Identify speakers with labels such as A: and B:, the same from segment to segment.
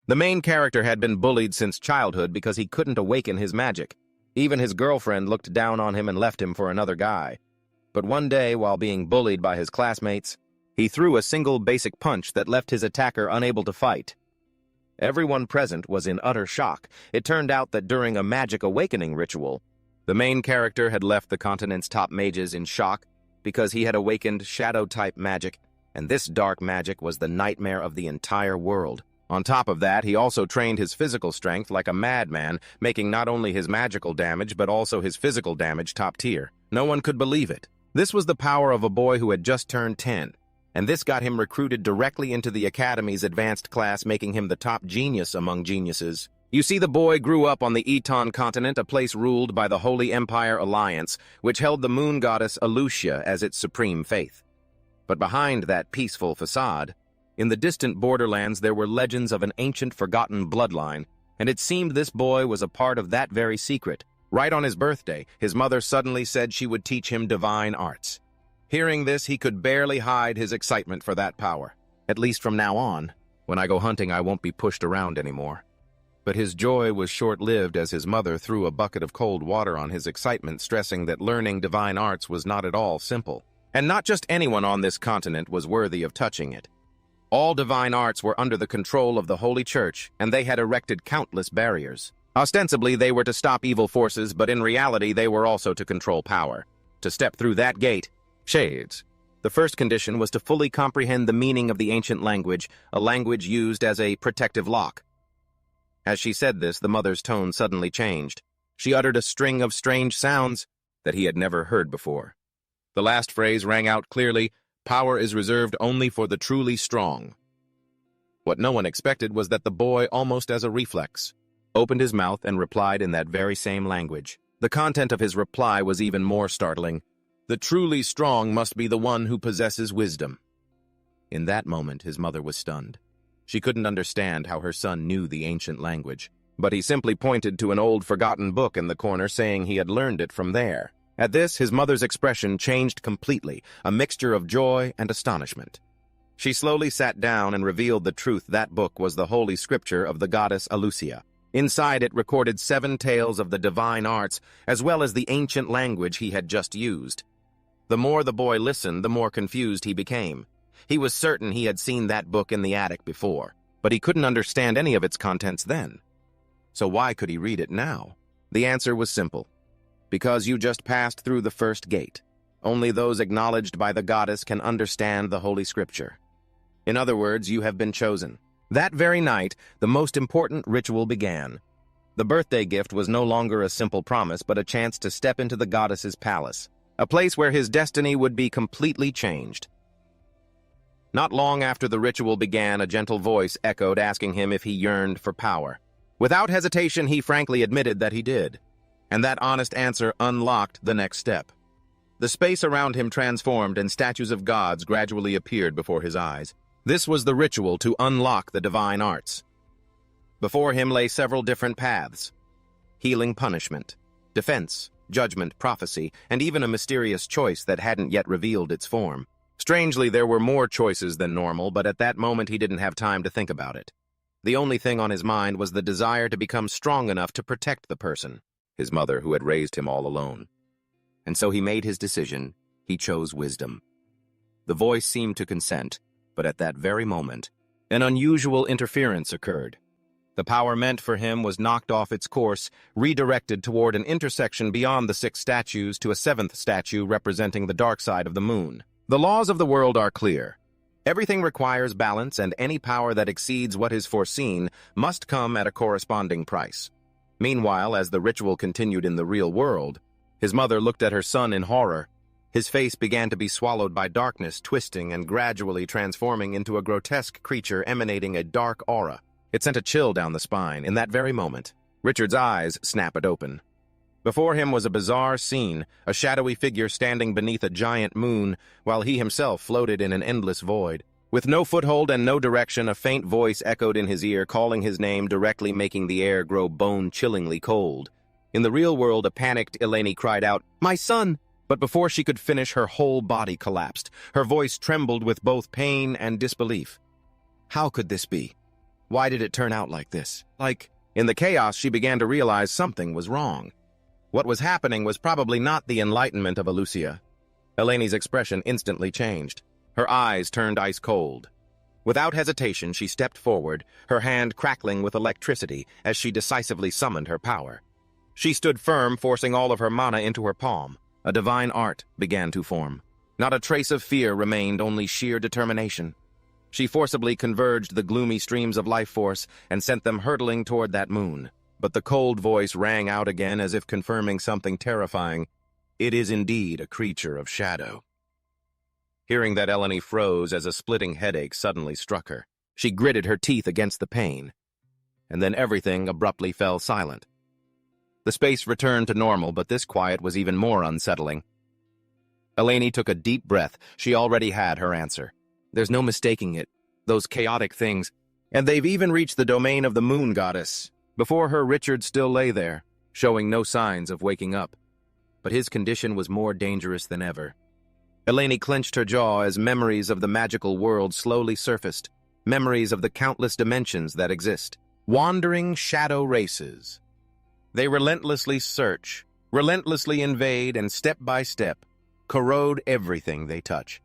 A: The main character had been bullied since childhood because he couldn't awaken his magic. Even his girlfriend looked down on him and left him for another guy. But one day, while being bullied by his classmates, he threw a single basic punch that left his attacker unable to fight. Everyone present was in utter shock. It turned out that during a magic awakening ritual, the main character had left the continent's top mages in shock because he had awakened shadow-type magic, and this dark magic was the nightmare of the entire world. On top of that, he also trained his physical strength like a madman, making not only his magical damage but also his physical damage top tier. No one could believe it. This was the power of a boy who had just turned 10, and this got him recruited directly into the Academy's advanced class, making him the top genius among geniuses. You see, the boy grew up on the Eton continent, a place ruled by the Holy Empire Alliance, which held the moon goddess Alucia as its supreme faith. But behind that peaceful facade, in the distant borderlands, there were legends of an ancient forgotten bloodline, and it seemed this boy was a part of that very secret. Right on his birthday, his mother suddenly said she would teach him divine arts. Hearing this, he could barely hide his excitement for that power. At least from now on, when I go hunting, I won't be pushed around anymore. But his joy was short-lived as his mother threw a bucket of cold water on his excitement, stressing that learning divine arts was not at all simple. And not just anyone on this continent was worthy of touching it. All divine arts were under the control of the Holy Church, and they had erected countless barriers. Ostensibly, they were to stop evil forces, but in reality, they were also to control power. To step through that gate, Shades. The first condition was to fully comprehend the meaning of the ancient language, a language used as a protective lock. As she said this, the mother's tone suddenly changed. She uttered a string of strange sounds that he had never heard before. The last phrase rang out clearly, "Power is reserved only for the truly strong." What no one expected was that the boy, almost as a reflex, opened his mouth and replied in that very same language. The content of his reply was even more startling. "The truly strong must be the one who possesses wisdom." In that moment, his mother was stunned. She couldn't understand how her son knew the ancient language, but he simply pointed to an old forgotten book in the corner, saying he had learned it from there. At this, his mother's expression changed completely, a mixture of joy and astonishment. She slowly sat down and revealed the truth. That book was the holy scripture of the goddess Alucia. Inside it recorded 7 tales of the divine arts, as well as the ancient language he had just used. The more the boy listened, the more confused he became. He was certain he had seen that book in the attic before, but he couldn't understand any of its contents then. So why could he read it now? The answer was simple. Because you just passed through the first gate. Only those acknowledged by the goddess can understand the Holy Scripture. In other words, you have been chosen. That very night, the most important ritual began. The birthday gift was no longer a simple promise, but a chance to step into the goddess's palace, a place where his destiny would be completely changed. Not long after the ritual began, a gentle voice echoed, asking him if he yearned for power. Without hesitation, he frankly admitted that he did. And that honest answer unlocked the next step. The space around him transformed, and statues of gods gradually appeared before his eyes. This was the ritual to unlock the divine arts. Before him lay several different paths: healing, punishment, defense, judgment, prophecy, and even a mysterious choice that hadn't yet revealed its form. Strangely, there were more choices than normal, but at that moment he didn't have time to think about it. The only thing on his mind was the desire to become strong enough to protect the person, his mother, who had raised him all alone. And so he made his decision. He chose wisdom. The voice seemed to consent, but at that very moment, an unusual interference occurred. The power meant for him was knocked off its course, redirected toward an intersection beyond the 6 statues to a 7th statue representing the dark side of the moon. The laws of the world are clear. Everything requires balance, and any power that exceeds what is foreseen must come at a corresponding price. Meanwhile, as the ritual continued in the real world, his mother looked at her son in horror. His face began to be swallowed by darkness, twisting and gradually transforming into a grotesque creature emanating a dark aura. It sent a chill down the spine. In that very moment, Richard's eyes snapped open. Before him was a bizarre scene, a shadowy figure standing beneath a giant moon, while he himself floated in an endless void. With no foothold and no direction, a faint voice echoed in his ear, calling his name, directly making the air grow bone-chillingly cold. In the real world, a panicked Eleni cried out, "My son!" But before she could finish, her whole body collapsed. Her voice trembled with both pain and disbelief. How could this be? Why did it turn out like this? In the chaos, she began to realize something was wrong. What was happening was probably not the enlightenment of Alucia. Eleni's expression instantly changed. Her eyes turned ice cold. Without hesitation, she stepped forward, her hand crackling with electricity as she decisively summoned her power. She stood firm, forcing all of her mana into her palm. A divine art began to form. Not a trace of fear remained, only sheer determination. She forcibly converged the gloomy streams of life force and sent them hurtling toward that moon. But the cold voice rang out again as if confirming something terrifying. It is indeed a creature of shadow. Hearing that, Eleni froze as a splitting headache suddenly struck her. She gritted her teeth against the pain. And then everything abruptly fell silent. The space returned to normal, but this quiet was even more unsettling. Eleni took a deep breath. She already had her answer. There's no mistaking it. Those chaotic things. And they've even reached the domain of the moon goddess. Before her, Richard still lay there, showing no signs of waking up. But his condition was more dangerous than ever. Eleni clenched her jaw as memories of the magical world slowly surfaced. Memories of the countless dimensions that exist. Wandering shadow races. They relentlessly search, relentlessly invade, and step by step, corrode everything they touch.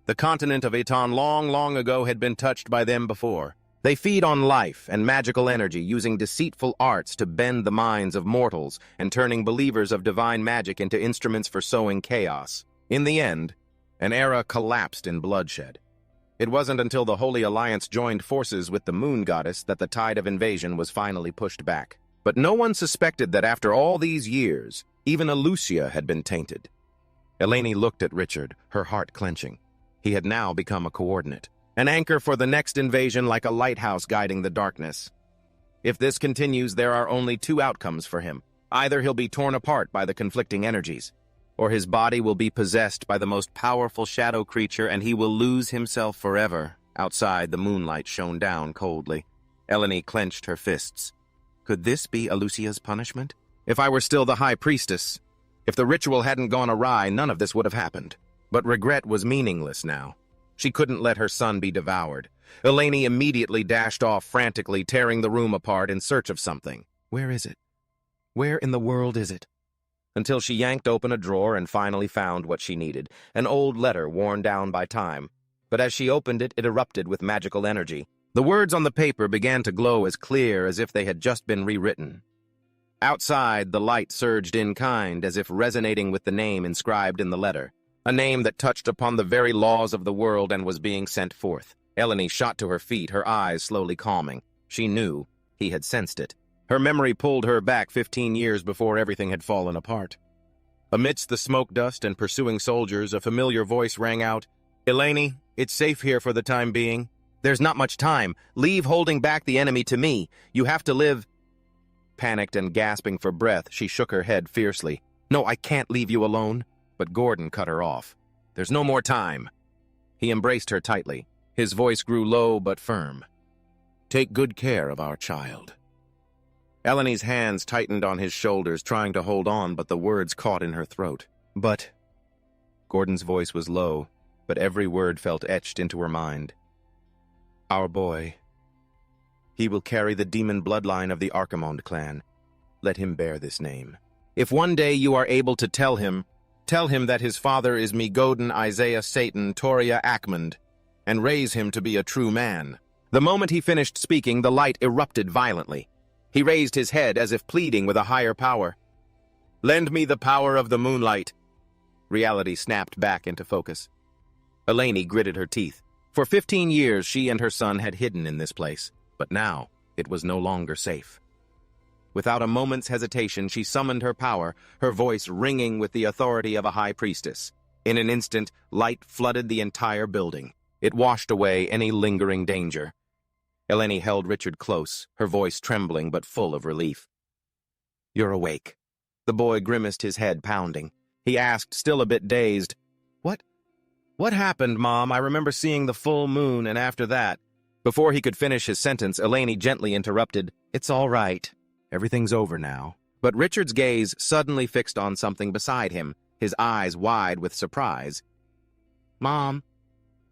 A: The continent of Eton long, long ago had been touched by them before. They feed on life and magical energy, using deceitful arts to bend the minds of mortals and turning believers of divine magic into instruments for sowing chaos. In the end, an era collapsed in bloodshed. It wasn't until the Holy Alliance joined forces with the moon goddess that the tide of invasion was finally pushed back. But no one suspected that after all these years, even Alucia had been tainted. Eleni looked at Richard, her heart clenching. He had now become a coordinate, an anchor for the next invasion, like a lighthouse guiding the darkness. If this continues, there are only two outcomes for him. Either he'll be torn apart by the conflicting energies, or his body will be possessed by the most powerful shadow creature and he will lose himself forever. Outside, the moonlight shone down coldly. Eleni clenched her fists. Could this be Alucia's punishment? If I were still the High Priestess, if the ritual hadn't gone awry, none of this would have happened. But regret was meaningless now. She couldn't let her son be devoured. Eleni immediately dashed off frantically, tearing the room apart in search of something. Where is it? Where in the world is it? Until she yanked open a drawer and finally found what she needed, an old letter worn down by time. But as she opened it, it erupted with magical energy. The words on the paper began to glow as clear as if they had just been rewritten. Outside, the light surged in kind, as if resonating with the name inscribed in the letter. A name that touched upon the very laws of the world and was being sent forth. Eleni shot to her feet, her eyes slowly calming. She knew. He had sensed it. Her memory pulled her back 15 years before everything had fallen apart. Amidst the smoke dust and pursuing soldiers, a familiar voice rang out, "Eleni, it's safe here for the time being. There's not much time. Leave holding back the enemy to me. You have to live." Panicked and gasping for breath, she shook her head fiercely. "No, I can't leave you alone." But Gordon cut her off. "There's no more time." He embraced her tightly. His voice grew low but firm. "Take good care of our child." Eleni's hands tightened on his shoulders, trying to hold on, but the words caught in her throat. "But—" Gordon's voice was low, but every word felt etched into her mind. "Our boy. He will carry the demon bloodline of the Archimonde clan. Let him bear this name. If one day you are able to tell him that his father is Migodin Isaiah Satan Toria Ackmond, and raise him to be a true man." The moment he finished speaking, the light erupted violently. He raised his head as if pleading with a higher power. "Lend me the power of the moonlight." Reality snapped back into focus. Eleni gritted her teeth. For 15 years, she and her son had hidden in this place, but now it was no longer safe. Without a moment's hesitation, she summoned her power, her voice ringing with the authority of a high priestess. In an instant, light flooded the entire building. It washed away any lingering danger. Eleni held Richard close, her voice trembling but full of relief. "You're awake." The boy grimaced, his head pounding. He asked, still a bit dazed, What happened, Mom? I remember seeing the full moon, and after that—" Before he could finish his sentence, Eleni gently interrupted, "It's all right. Everything's over now." But Richard's gaze suddenly fixed on something beside him, his eyes wide with surprise. "Mom,"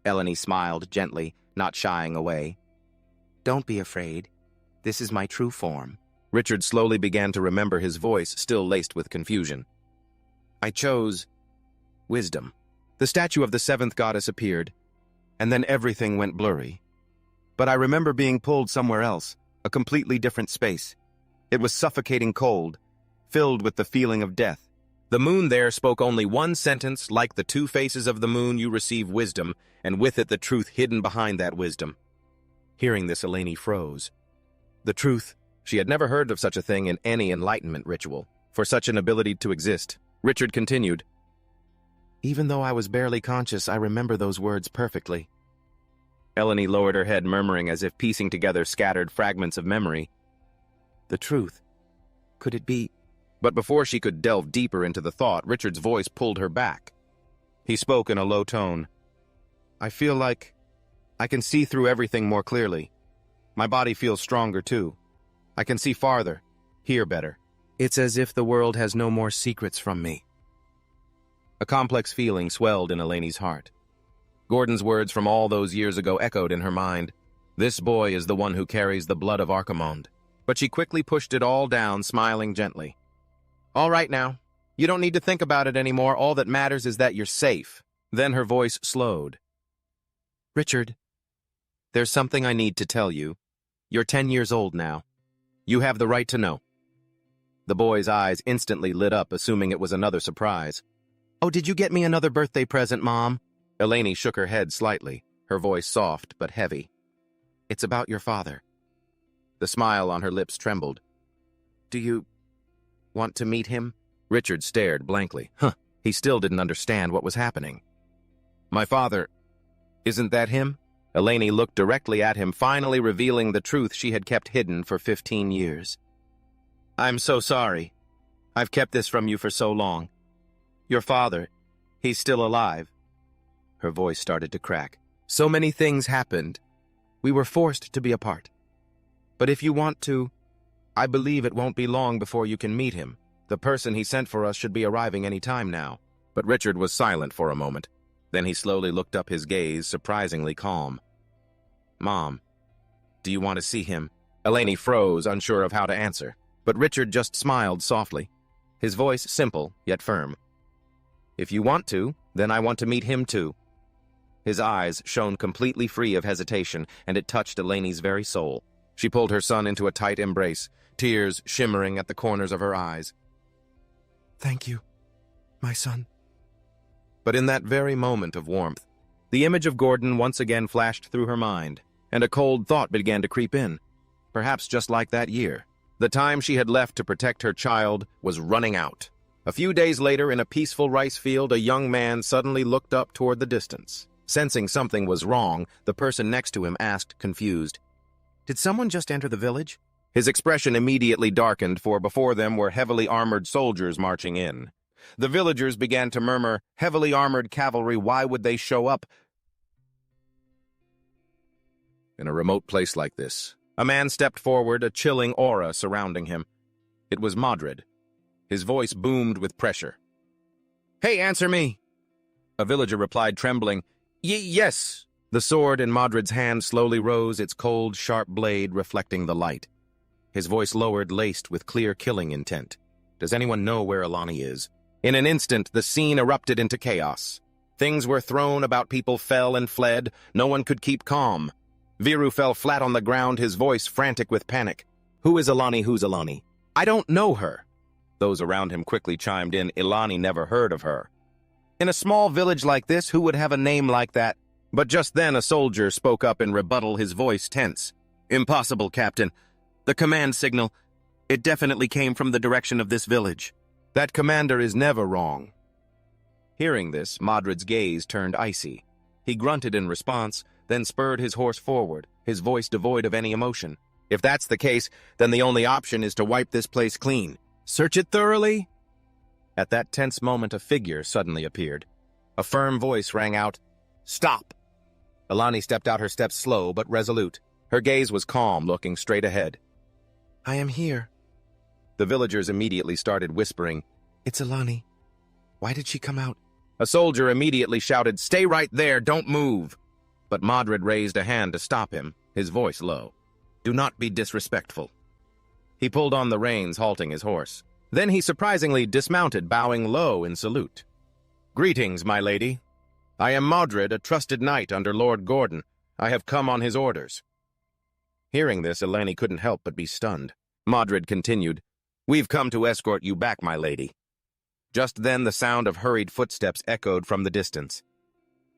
A: Eleni smiled gently, not shying away.
B: Don't be afraid. This is my true form.
A: Richard slowly began to remember his voice, still laced with confusion. I chose wisdom. The statue of the seventh goddess appeared, and then everything went blurry. But I remember being pulled somewhere else, a completely different space. It was suffocating cold, filled with the feeling of death. The moon there spoke only one sentence: like the two faces of the moon, you receive wisdom, and with it the truth hidden behind that wisdom. Hearing this, Eleni froze. The truth. She had never heard of such a thing in any enlightenment ritual, for such an ability to exist. Richard continued, even though I was barely conscious, I remember those words perfectly. Eleni lowered her head, murmuring as if piecing together scattered fragments of memory. The truth. Could it be? But before she could delve deeper into the thought, Richard's voice pulled her back. He spoke in a low tone. I feel like I can see through everything more clearly. My body feels stronger, too. I can see farther, hear better. It's as if the world has no more secrets from me. A complex feeling swelled in Eleni's heart. Gordon's words from all those years ago echoed in her mind. This boy is the one who carries the blood of Archimonde. But she quickly pushed it all down, smiling gently. All right now. You don't need to think about it anymore. All that matters is that you're safe. Then her voice slowed. Richard, there's something I need to tell you. You're 10 years old now. You have the right to know. The boy's eyes instantly lit up, assuming it was another surprise. Oh, did you get me another birthday present, Mom? Eleni shook her head slightly, her voice soft but heavy. It's about your father. The smile on her lips trembled. Do you want to meet him? Richard stared blankly. He still didn't understand what was happening. My father, isn't that him? Eleni looked directly at him, finally revealing the truth she had kept hidden for 15 years. I'm so sorry. I've kept this from you for so long. Your father, he's still alive. Her voice started to crack. So many things happened. We were forced to be apart. But if you want to, I believe it won't be long before you can meet him. The person he sent for us should be arriving any time now. But Richard was silent for a moment. Then he slowly looked up, his gaze surprisingly calm. Mom, do you want to see him? Eleni froze, unsure of how to answer. But Richard just smiled softly, his voice simple yet firm. If you want to, then I want to meet him too. His eyes shone completely free of hesitation, and it touched Eleni's very soul. She pulled her son into a tight embrace, tears shimmering at the corners of her eyes. Thank you, my son. But in that very moment of warmth, the image of Gordon once again flashed through her mind, and a cold thought began to creep in. Perhaps just like that year, the time she had left to protect her child was running out. A few days later, in a peaceful rice field, a young man suddenly looked up toward the distance. Sensing something was wrong, the person next to him asked, confused, Did someone just enter the village? His expression immediately darkened, for before them were heavily armored soldiers marching in. The villagers began to murmur, heavily armored cavalry, why would they show up? In a remote place like this, a man stepped forward, a chilling aura surrounding him. It was Modred. His voice boomed with pressure. Hey, answer me! A villager replied, trembling, Yes! The sword in Modred's hand slowly rose, its cold, sharp blade reflecting the light. His voice lowered, laced with clear killing intent. Does anyone know where Eleni is? In an instant, the scene erupted into chaos. Things were thrown about, people fell and fled. No one could keep calm. Viru fell flat on the ground, his voice frantic with panic. Who is Eleni? Who's Eleni? I don't know her. Those around him quickly chimed in. Eleni never heard of her. In a small village like this, who would have a name like that? But just then a soldier spoke up in rebuttal, his voice tense. Impossible, Captain. The command signal, it definitely came from the direction of this village. That commander is never wrong. Hearing this, Modred's gaze turned icy. He grunted in response, then spurred his horse forward, his voice devoid of any emotion. If that's the case, then the only option is to wipe this place clean. Search it thoroughly? At that tense moment, a figure suddenly appeared. A firm voice rang out, Stop! Eleni stepped out, her steps slow but resolute. Her gaze was calm, looking straight ahead. I am here. The villagers immediately started whispering, It's Eleni. Why did she come out? A soldier immediately shouted, Stay right there, don't move! But Modred raised a hand to stop him, his voice low. Do not be disrespectful. He pulled on the reins, halting his horse. Then he surprisingly dismounted, bowing low in salute. Greetings, my lady. I am Modred, a trusted knight under Lord Gordon. I have come on his orders. Hearing this, Eleni couldn't help but be stunned. Modred continued, We've come to escort you back, my lady. Just then the sound of hurried footsteps echoed from the distance.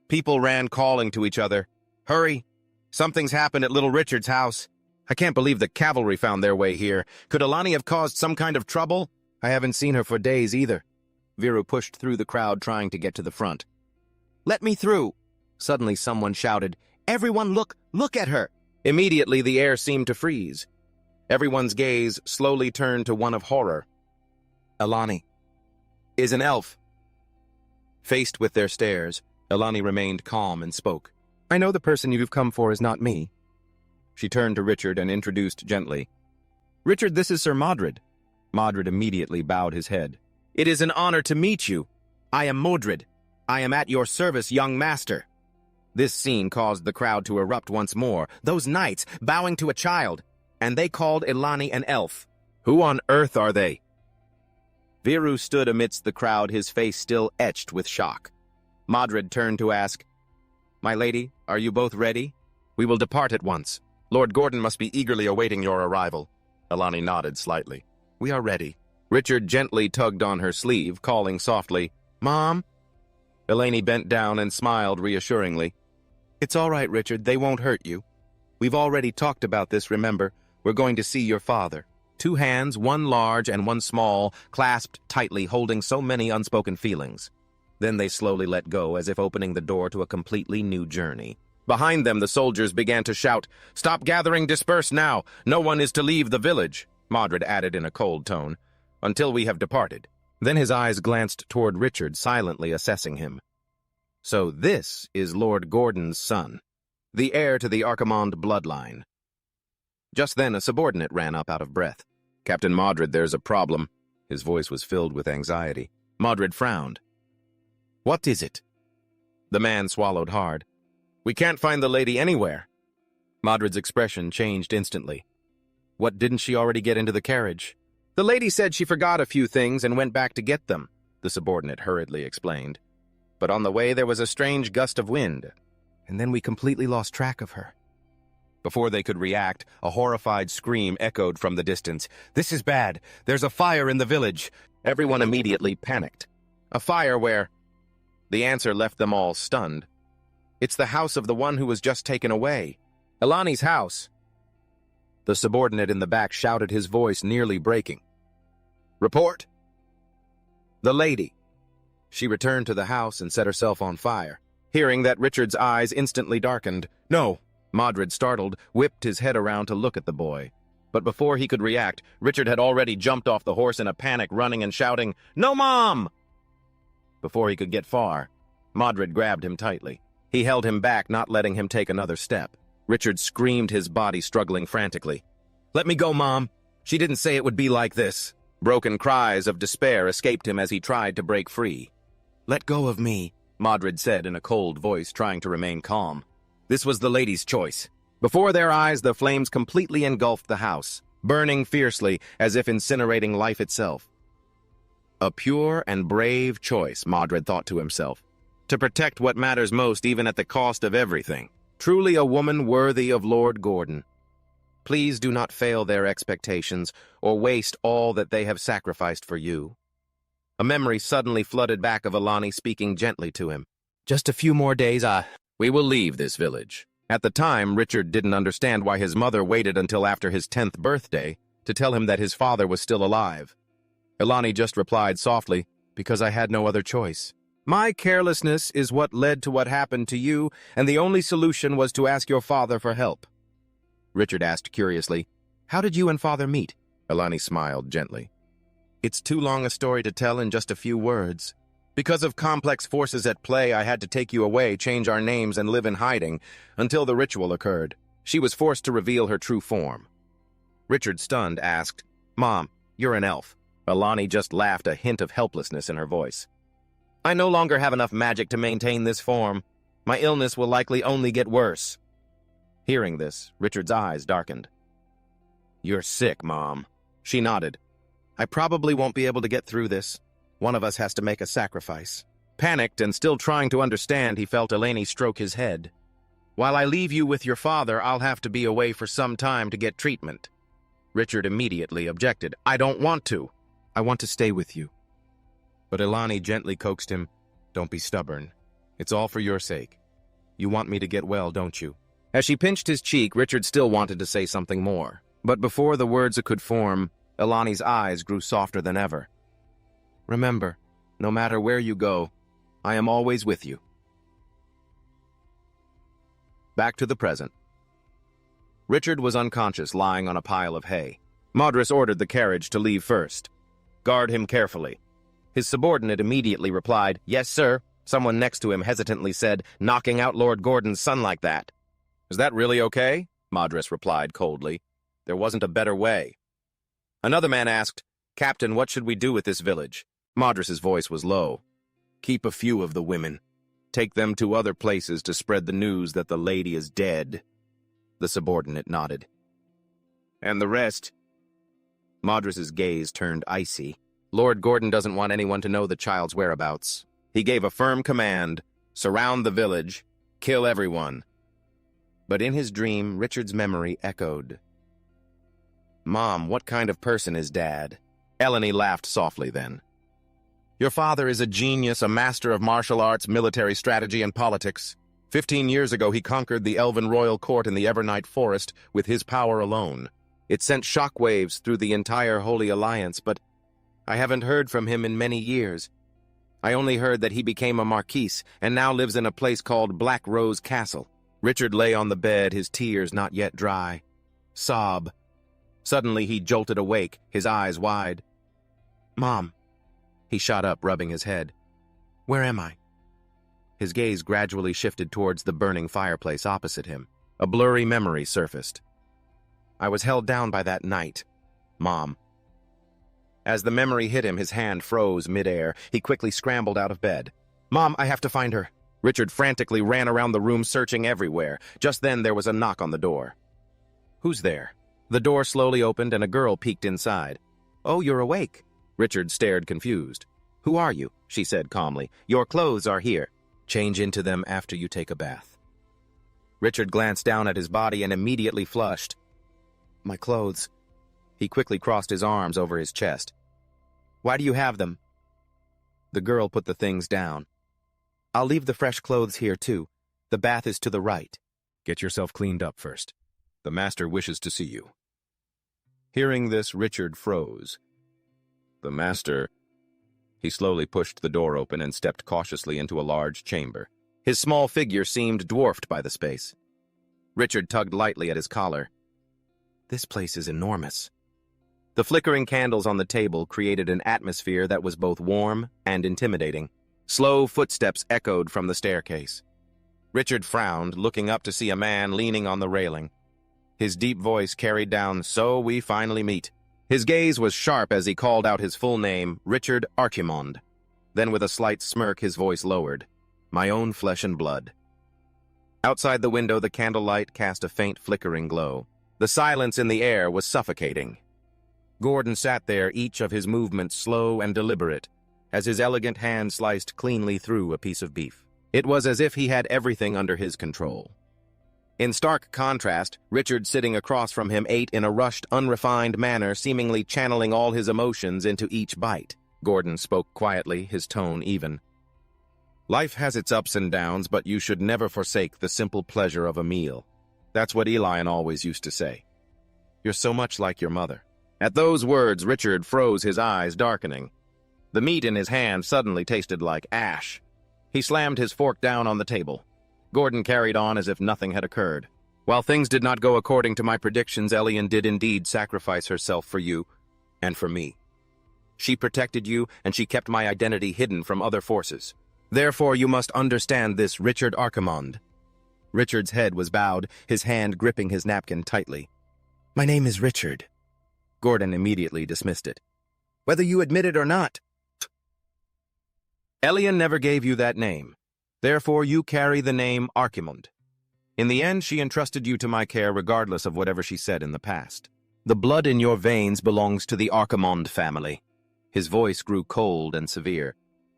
A: People ran calling to each other, Hurry! Something's happened at Little Richard's house. I can't believe the cavalry found their way here. Could Eleni have caused some kind of trouble? I haven't seen her for days either. Viru pushed through the crowd, trying to get to the front. Let me through! Suddenly someone shouted, Everyone look at her! Immediately the air seemed to freeze. Everyone's gaze slowly turned to one of horror. Eleni is an elf. Faced with their stares, Eleni remained calm and spoke. I know the person you've come for is not me. She turned to Richard and introduced gently. Richard, this is Sir Modred. Modred immediately bowed his head. It is an honor to meet you. I am Modred. I am at your service, young master. This scene caused the crowd to erupt once more, those knights bowing to a child, and they called Eleni an elf. Who on earth are they? Viru stood amidst the crowd, his face still etched with shock. Modred turned to ask, My lady, are you both ready? We will depart at once. Lord Gordon must be eagerly awaiting your arrival. Eleni nodded slightly. We are ready. Richard gently tugged on her sleeve, calling softly, Mom? Eleni bent down and smiled reassuringly. It's all right, Richard. They won't hurt you. We've already talked about this, remember. We're going to see your father. 2 hands, one large and one small, clasped tightly, holding so many unspoken feelings. Then they slowly let go, as if opening the door to a completely new journey. Behind them, the soldiers began to shout, Stop gathering, disperse now. No one is to leave the village, Modred added in a cold tone, until we have departed. Then his eyes glanced toward Richard, silently assessing him. So this is Lord Gordon's son, the heir to the Archimonde bloodline. Just then a subordinate ran up out of breath. Captain Modred, there's a problem. His voice was filled with anxiety. Modred frowned. What is it? The man swallowed hard. We can't find the lady anywhere. Modred's expression changed instantly. What, didn't she already get into the carriage? The lady said she forgot a few things and went back to get them, the subordinate hurriedly explained. But on the way there was a strange gust of wind, and then we completely lost track of her. Before they could react, a horrified scream echoed from the distance. This is bad. There's a fire in the village. Everyone immediately panicked. A fire where? The answer left them all stunned. It's the house of the one who was just taken away. Eleni's house. The subordinate in the back shouted, his voice nearly breaking. Report. The lady. She returned to the house and set herself on fire. Hearing that, Richard's eyes instantly darkened. No. Modred, startled, whipped his head around to look at the boy. But before he could react, Richard had already jumped off the horse in a panic, running and shouting, No, Mom! Before he could get far, Modred grabbed him tightly. He held him back, not letting him take another step. Richard screamed, his body struggling frantically. Let me go, Mom! She didn't say it would be like this. Broken cries of despair escaped him as he tried to break free. Let go of me, Modred said in a cold voice, trying to remain calm. This was the lady's choice. Before their eyes, the flames completely engulfed the house, burning fiercely as if incinerating life itself. A pure and brave choice, Modred thought to himself. To protect what matters most, even at the cost of everything. Truly a woman worthy of Lord Gordon. Please do not fail their expectations or waste all that they have sacrificed for you. A memory suddenly flooded back of Eleni speaking gently to him. Just a few more days, we will leave this village. At the time, Richard didn't understand why his mother waited until after his 10th birthday to tell him that his father was still alive. Eleni just replied softly, because I had no other choice. My carelessness is what led to what happened to you, and the only solution was to ask your father for help. Richard asked curiously, How did you and father meet? Eleni smiled gently. It's too long a story to tell in just a few words. Because of complex forces at play, I had to take you away, change our names, and live in hiding until the ritual occurred. She was forced to reveal her true form. Richard, stunned, asked, Mom, you're an elf. Eleni just laughed, a hint of helplessness in her voice. I no longer have enough magic to maintain this form. My illness will likely only get worse. Hearing this, Richard's eyes darkened. You're sick, Mom. She nodded. I probably won't be able to get through this. One of us has to make a sacrifice. Panicked and still trying to understand, he felt Eleni stroke his head. While I leave you with your father, I'll have to be away for some time to get treatment. Richard immediately objected. I don't want to. I want to stay with you. But Eleni gently coaxed him. Don't be stubborn. It's all for your sake. You want me to get well, don't you? As she pinched his cheek, Richard still wanted to say something more. But before the words could form, Elani's eyes grew softer than ever. Remember, no matter where you go, I am always with you. Back to the present. Richard was unconscious, lying on a pile of hay. Madras ordered the carriage to leave first. Guard him carefully. His subordinate immediately replied, Yes, sir. Someone next to him hesitantly said, Knocking out Lord Gordon's son like that. Is that really okay? Madras replied coldly. There wasn't a better way. Another man asked, Captain, what should we do with this village? Madras's voice was low. Keep a few of the women. Take them to other places to spread the news that the lady is dead. The subordinate nodded. And the rest? Madras's gaze turned icy. Lord Gordon doesn't want anyone to know the child's whereabouts. He gave a firm command, surround the village, kill everyone. But in his dream, Richard's memory echoed. Mom, what kind of person is Dad? Eleni laughed softly then. Your father is a genius, a master of martial arts, military strategy, and politics. 15 years ago, he conquered the Elven royal court in the Evernight Forest with his power alone. It sent shockwaves through the entire Holy Alliance, but I haven't heard from him in many years. I only heard that he became a marquis and now lives in a place called Black Rose Castle. Richard lay on the bed, his tears not yet dry. Sob. Suddenly he jolted awake, his eyes wide. Mom. He shot up, rubbing his head. Where am I? His gaze gradually shifted towards the burning fireplace opposite him. A blurry memory surfaced. I was held down by that night. Mom. As the memory hit him, his hand froze midair. He quickly scrambled out of bed. Mom, I have to find her. Richard frantically ran around the room, searching everywhere. Just then there was a knock on the door. Who's there? The door slowly opened and a girl peeked inside. Oh, you're awake. Richard stared confused. Who are you? She said calmly. Your clothes are here. Change into them after you take a bath. Richard glanced down at his body and immediately flushed. My clothes. He quickly crossed his arms over his chest. Why do you have them? The girl put the things down. I'll leave the fresh clothes here, too. The bath is to the right. Get yourself cleaned up first. The master wishes to see you. Hearing this, Richard froze. The master... He slowly pushed the door open and stepped cautiously into a large chamber. His small figure seemed dwarfed by the space. Richard tugged lightly at his collar. This place is enormous. The flickering candles on the table created an atmosphere that was both warm and intimidating. Slow footsteps echoed from the staircase. Richard frowned, looking up to see a man leaning on the railing. His deep voice carried down, So we finally meet. His gaze was sharp as he called out his full name, Richard Archimond. Then with a slight smirk, his voice lowered. My own flesh and blood. Outside the window, the candlelight cast a faint flickering glow. The silence in the air was suffocating. Gordon sat there, each of his movements slow and deliberate, as his elegant hand sliced cleanly through a piece of beef. It was as if he had everything under his control. In stark contrast, Richard sitting across from him ate in a rushed, unrefined manner, seemingly channeling all his emotions into each bite. Gordon spoke quietly, his tone even. Life has its ups and downs, but you should never forsake the simple pleasure of a meal. That's what Elian always used to say. You're so much like your mother. At those words, Richard froze, his eyes darkening. The meat in his hand suddenly tasted like ash. He slammed his fork down on the table. Gordon carried on as if nothing had occurred. While things did not go according to my predictions, Elian did indeed sacrifice herself for you and for me. She protected you, and she kept my identity hidden from other forces. Therefore, you must understand this, Richard Archimond. Richard's head was bowed, his hand gripping his napkin tightly. My name is Richard. Gordon immediately dismissed it. Whether you admit it or not. Elian never gave you that name. Therefore, you carry the name Archimond. In the end, she entrusted you to my care regardless of whatever she said in the past. The blood in your veins belongs to the Archimonde family. His voice grew cold and severe.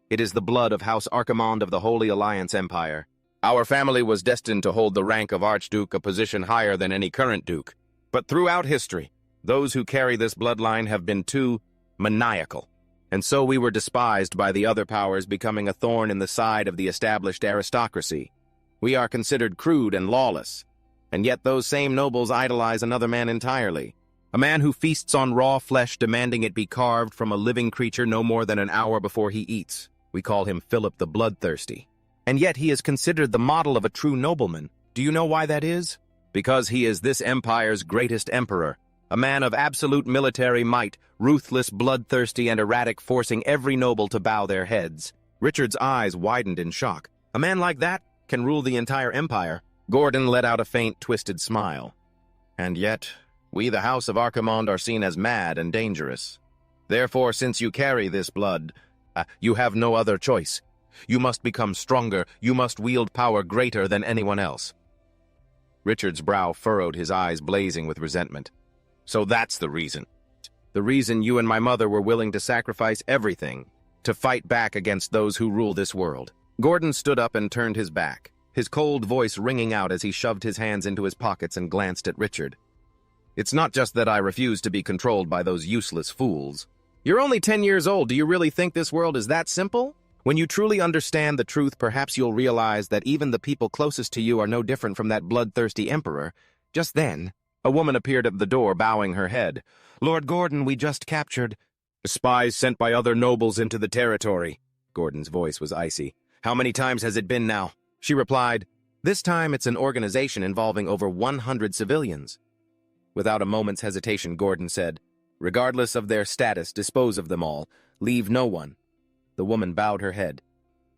A: It is the blood of House Archimonde of the Holy Alliance Empire. Our family was destined to hold the rank of Archduke, a position higher than any current duke. But throughout history, those who carry this bloodline have been too maniacal. And so we were despised by the other powers, becoming a thorn in the side of the established aristocracy. We are considered crude and lawless. And yet those same nobles idolize another man entirely. A man who feasts on raw flesh, demanding it be carved from a living creature no more than an hour before he eats. We call him Philip the Bloodthirsty. And yet he is considered the model of a true nobleman. Do you know why that is? Because he is this empire's greatest emperor. A man of absolute military might, ruthless, bloodthirsty, and erratic, forcing every noble to bow their heads. Richard's eyes widened in shock. A man like that can rule the entire empire. Gordon let out a faint, twisted smile. And yet, we, the House of Archimonde, are seen as mad and dangerous. Therefore, since you carry this blood, you have no other choice. You must become stronger. You must wield power greater than anyone else. Richard's brow furrowed, his eyes blazing with resentment. So that's the reason. The reason you and my mother were willing to sacrifice everything to fight back against those who rule this world. Gordon stood up and turned his back, his cold voice ringing out as he shoved his hands into his pockets and glanced at Richard. It's not just that I refuse to be controlled by those useless fools. You're only 10 years old. Do you really think this world is that simple? When you truly understand the truth, perhaps you'll realize that even the people closest to you are no different from that bloodthirsty emperor. Just then, a woman appeared at the door, bowing her head. Lord Gordon, we just captured spies sent by other nobles into the territory. Gordon's voice was icy. How many times has it been now? She replied, this time it's an organization involving over 100 civilians. Without a moment's hesitation, Gordon said, regardless of their status, dispose of them all. Leave no one. The woman bowed her head.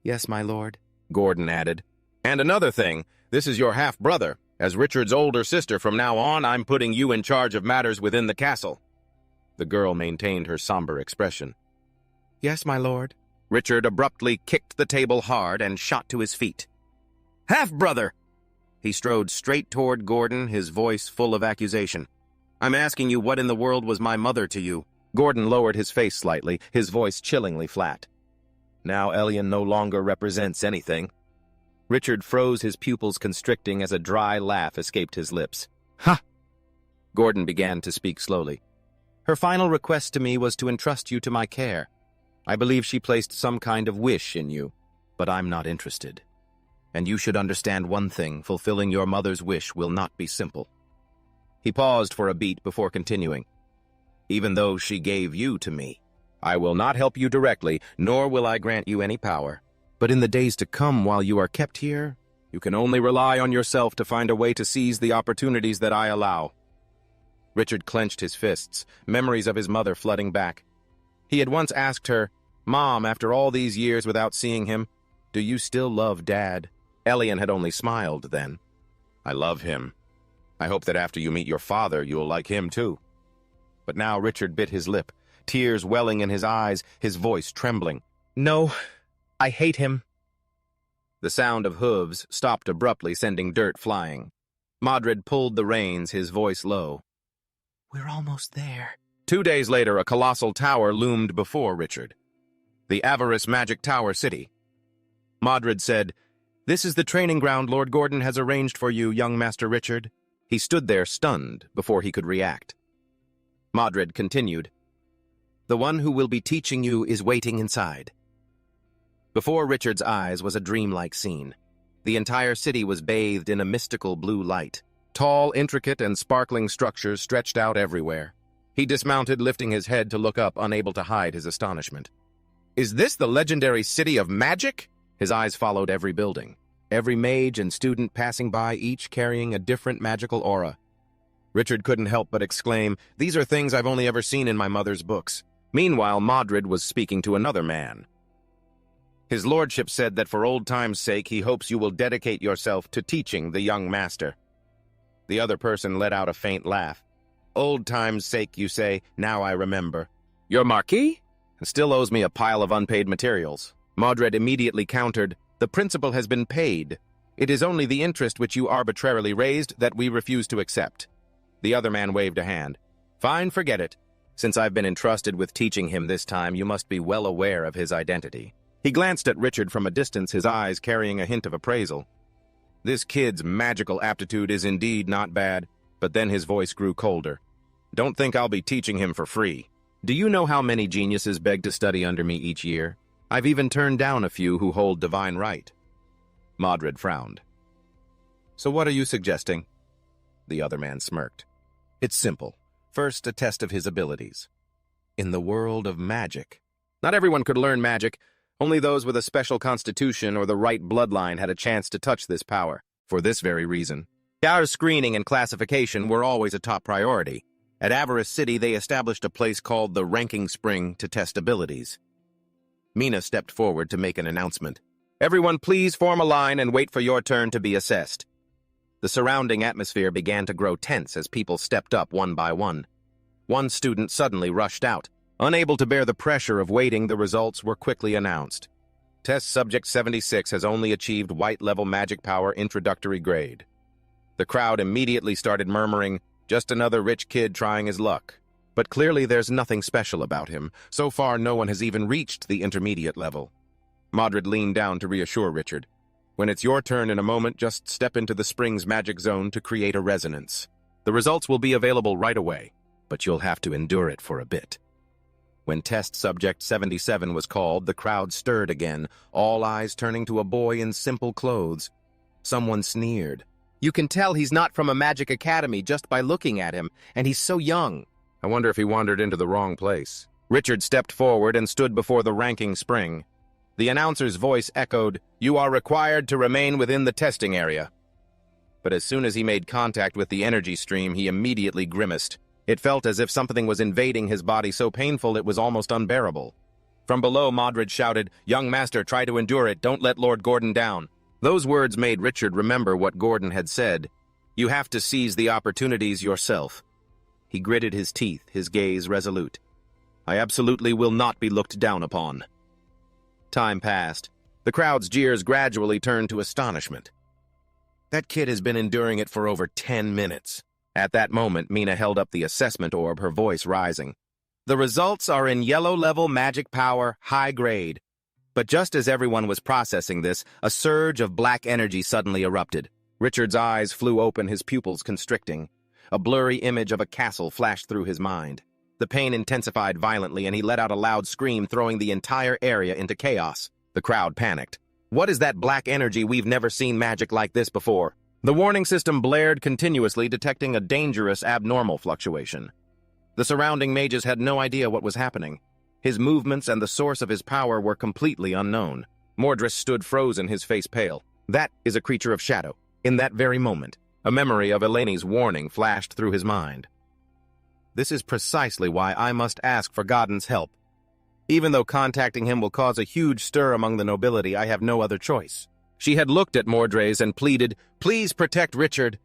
A: Yes, my lord, Gordon added. And another thing, this is your half-brother. As Richard's older sister, from now on, I'm putting you in charge of matters within the castle. The girl maintained her somber expression. Yes, my lord. Richard abruptly kicked the table hard and shot to his feet. Half-brother! He strode straight toward Gordon, his voice full of accusation. I'm asking you, what in the world was my mother to you? Gordon lowered his face slightly, his voice chillingly flat. Now Elian no longer represents anything. Richard froze, his pupils constricting as a dry laugh escaped his lips. Ha! Gordon began to speak slowly. Her final request to me was to entrust you to my care. I believe she placed some kind of wish in you, but I'm not interested. And you should understand one thing, fulfilling your mother's wish will not be simple. He paused for a beat before continuing. Even though she gave you to me, I will not help you directly, nor will I grant you any power. But in the days to come, while you are kept here, you can only rely on yourself to find a way to seize the opportunities that I allow. Richard clenched his fists, memories of his mother flooding back. He had once asked her, Mom, after all these years without seeing him, do you still love Dad? Elian had only smiled then. I love him. I hope that after you meet your father, you'll like him too. But now Richard bit his lip, tears welling in his eyes, his voice trembling. No, I hate him. The sound of hooves stopped abruptly, sending dirt flying. Modred pulled the reins, his voice low. We're almost there. 2 days later, a colossal tower loomed before Richard. The Avarice Magic Tower City. Modred said, This is the training ground Lord Gordon has arranged for you, young Master Richard. He stood there stunned before he could react. Modred continued, The one who will be teaching you is waiting inside. Before Richard's eyes was a dreamlike scene. The entire city was bathed in a mystical blue light. Tall, intricate, and sparkling structures stretched out everywhere. He dismounted, lifting his head to look up, unable to hide his astonishment. Is this the legendary city of magic? His eyes followed every building, every mage and student passing by, each carrying a different magical aura. Richard couldn't help but exclaim, These are things I've only ever seen in my mother's books. Meanwhile, Modred was speaking to another man. His lordship said that for old time's sake, he hopes you will dedicate yourself to teaching the young master. The other person let out a faint laugh. Old time's sake, you say, now I remember. Your Marquis? And still owes me a pile of unpaid materials. Modred immediately countered, The principal has been paid. It is only the interest which you arbitrarily raised that we refuse to accept. The other man waved a hand. Fine, forget it. Since I've been entrusted with teaching him this time, you must be well aware of his identity. He glanced at Richard from a distance, his eyes carrying a hint of appraisal. This kid's magical aptitude is indeed not bad, but then his voice grew colder. Don't think I'll be teaching him for free. Do you know how many geniuses beg to study under me each year? I've even turned down a few who hold divine right. Modred frowned. So what are you suggesting? The other man smirked. It's simple. First, a test of his abilities. In the world of magic. Not everyone could learn magic. Only those with a special constitution or the right bloodline had a chance to touch this power. For this very reason, our screening and classification were always a top priority. At Avarice City, they established a place called the Ranking Spring to test abilities. Mina stepped forward to make an announcement. Everyone please form a line and wait for your turn to be assessed. The surrounding atmosphere began to grow tense as people stepped up one by one. One student suddenly rushed out. Unable to bear the pressure of waiting, the results were quickly announced. Test Subject 76 has only achieved White-level magic power introductory grade. The crowd immediately started murmuring, just another rich kid trying his luck. But clearly there's nothing special about him. So far, no one has even reached the intermediate level. Modred leaned down to reassure Richard. When it's your turn in a moment, just step into the spring's magic zone to create a resonance. The results will be available right away, but you'll have to endure it for a bit. When Test Subject 77 was called, the crowd stirred again, all eyes turning to a boy in simple clothes. Someone sneered. You can tell he's not from a magic academy just by looking at him, and he's so young. I wonder if he wandered into the wrong place. Richard stepped forward and stood before the ranking spring. The announcer's voice echoed, "You are required to remain within the testing area." But as soon as he made contact with the energy stream, he immediately grimaced. It felt as if something was invading his body so painful it was almost unbearable. From below, Modred shouted, "Young master, try to endure it. Don't let Lord Gordon down." Those words made Richard remember what Gordon had said. You have to seize the opportunities yourself. He gritted his teeth, his gaze resolute. I absolutely will not be looked down upon. Time passed. The crowd's jeers gradually turned to astonishment. That kid has been enduring it for over 10 minutes. At that moment, Mina held up the assessment orb, her voice rising. The results are in yellow-level magic power, high grade. But just as everyone was processing this, a surge of black energy suddenly erupted. Richard's eyes flew open, his pupils constricting. A blurry image of a castle flashed through his mind. The pain intensified violently, and he let out a loud scream, throwing the entire area into chaos. The crowd panicked. What is that black energy? We've never seen magic like this before. The warning system blared continuously, detecting a dangerous, abnormal fluctuation. The surrounding mages had no idea what was happening. His movements and the source of his power were completely unknown. Mordred stood frozen, his face pale. That is a creature of shadow. In that very moment, a memory of Eleni's warning flashed through his mind. This is precisely why I must ask for Godden's help. Even though contacting him will cause a huge stir among the nobility, I have no other choice. She had looked at Mordred and pleaded, "Please protect Richard."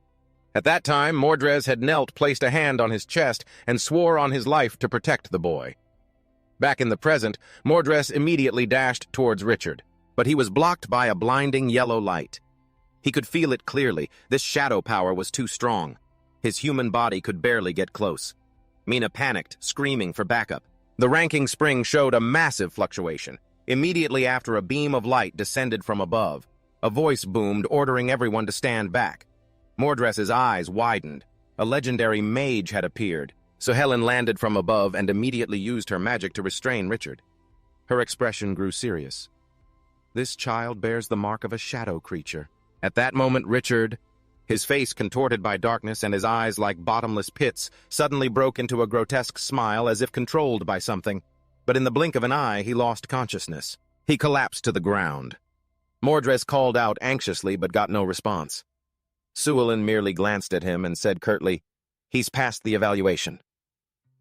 A: At that time, Mordred had knelt, placed a hand on his chest, and swore on his life to protect the boy. Back in the present, Mordred immediately dashed towards Richard, but he was blocked by a blinding yellow light. He could feel it clearly. This shadow power was too strong. His human body could barely get close. Mina panicked, screaming for backup. The ranking spring showed a massive fluctuation. Immediately after, a beam of light descended from above. A voice boomed, ordering everyone to stand back. Mordred's eyes widened. A legendary mage had appeared, so Helen landed from above and immediately used her magic to restrain Richard. Her expression grew serious. This child bears the mark of a shadow creature. At that moment, Richard, his face contorted by darkness and his eyes like bottomless pits, suddenly broke into a grotesque smile as if controlled by something. But in the blink of an eye, he lost consciousness. He collapsed to the ground. Mordred called out anxiously but got no response. Suellen merely glanced at him and said curtly, "He's passed the evaluation."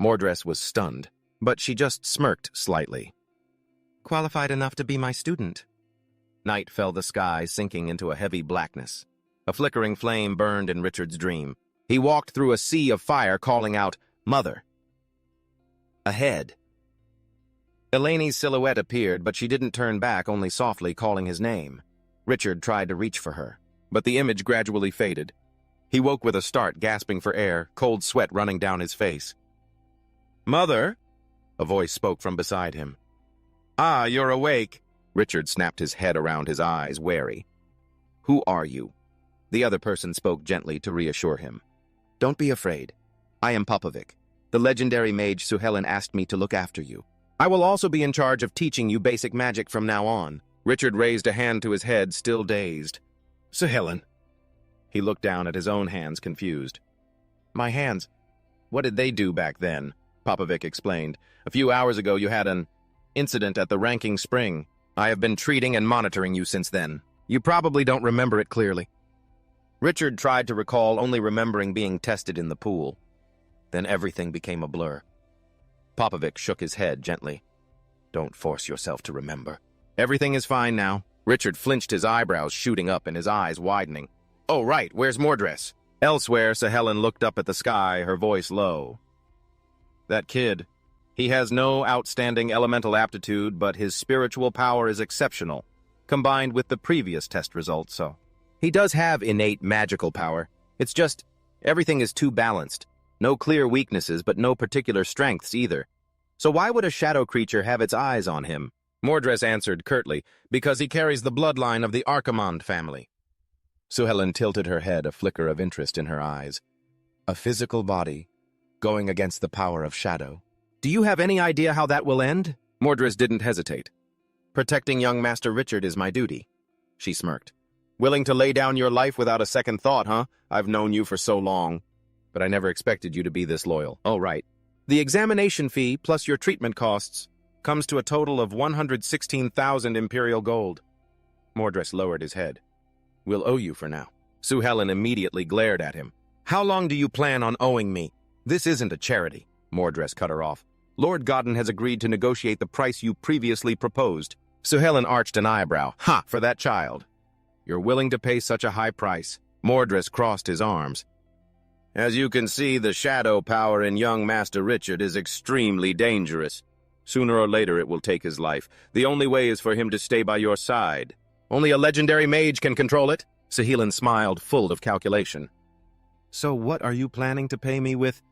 A: Mordred was stunned, but she just smirked slightly. "Qualified enough to be my student." Night fell the sky, sinking into a heavy blackness. A flickering flame burned in Richard's dream. He walked through a sea of fire, calling out, "Mother!" Ahead. Eleni's silhouette appeared, but she didn't turn back, only softly calling his name. Richard tried to reach for her, but the image gradually faded. He woke with a start, gasping for air, cold sweat running down his face. "Mother?" A voice spoke from beside him. "Ah, you're awake." Richard snapped his head around his eyes, wary. "Who are you?" The other person spoke gently to reassure him. "Don't be afraid. I am Popovic. The legendary mage Suhelen asked me to look after you. I will also be in charge of teaching you basic magic from now on." Richard raised a hand to his head, still dazed. "Suhelen." He looked down at his own hands, confused. "My hands? What did they do back then?" Popovic explained. "A few hours ago you had an incident at the Ranking Spring. I have been treating and monitoring you since then. You probably don't remember it clearly." Richard tried to recall, only remembering being tested in the pool. Then everything became a blur. Popovic shook his head gently. "Don't force yourself to remember. Everything is fine now." Richard flinched, his eyebrows shooting up and his eyes widening. "Oh, right, where's Mordres?" Elsewhere, Suhelen looked up at the sky, her voice low. "That kid. He has no outstanding elemental aptitude, but his spiritual power is exceptional, combined with the previous test results, so... He does have innate magical power. It's just, everything is too balanced. No clear weaknesses, but no particular strengths either. So why would a shadow creature have its eyes on him?" Mordres answered curtly, "Because he carries the bloodline of the Archimond family." Suhelen tilted her head, a flicker of interest in her eyes. "A physical body, going against the power of shadow. Do you have any idea how that will end?" Mordres didn't hesitate. "Protecting young Master Richard is my duty," she smirked. "Willing to lay down your life without a second thought, huh? I've known you for so long. But I never expected you to be this loyal. Oh, right. The examination fee, plus your treatment costs, comes to a total of 116,000 Imperial gold." Mordres lowered his head. "We'll owe you for now." Suhelen immediately glared at him. "How long do you plan on owing me? This isn't a charity." Mordres cut her off. "Lord Godden has agreed to negotiate the price you previously proposed." Suhelen arched an eyebrow. "Ha! For that child. You're willing to pay such a high price." Mordres crossed his arms. "As you can see, the shadow power in young Master Richard is extremely dangerous. Sooner or later it will take his life. The only way is for him to stay by your side." "Only a legendary mage can control it?" Suhelen smiled, full of calculation. "So what are you planning to pay me with?"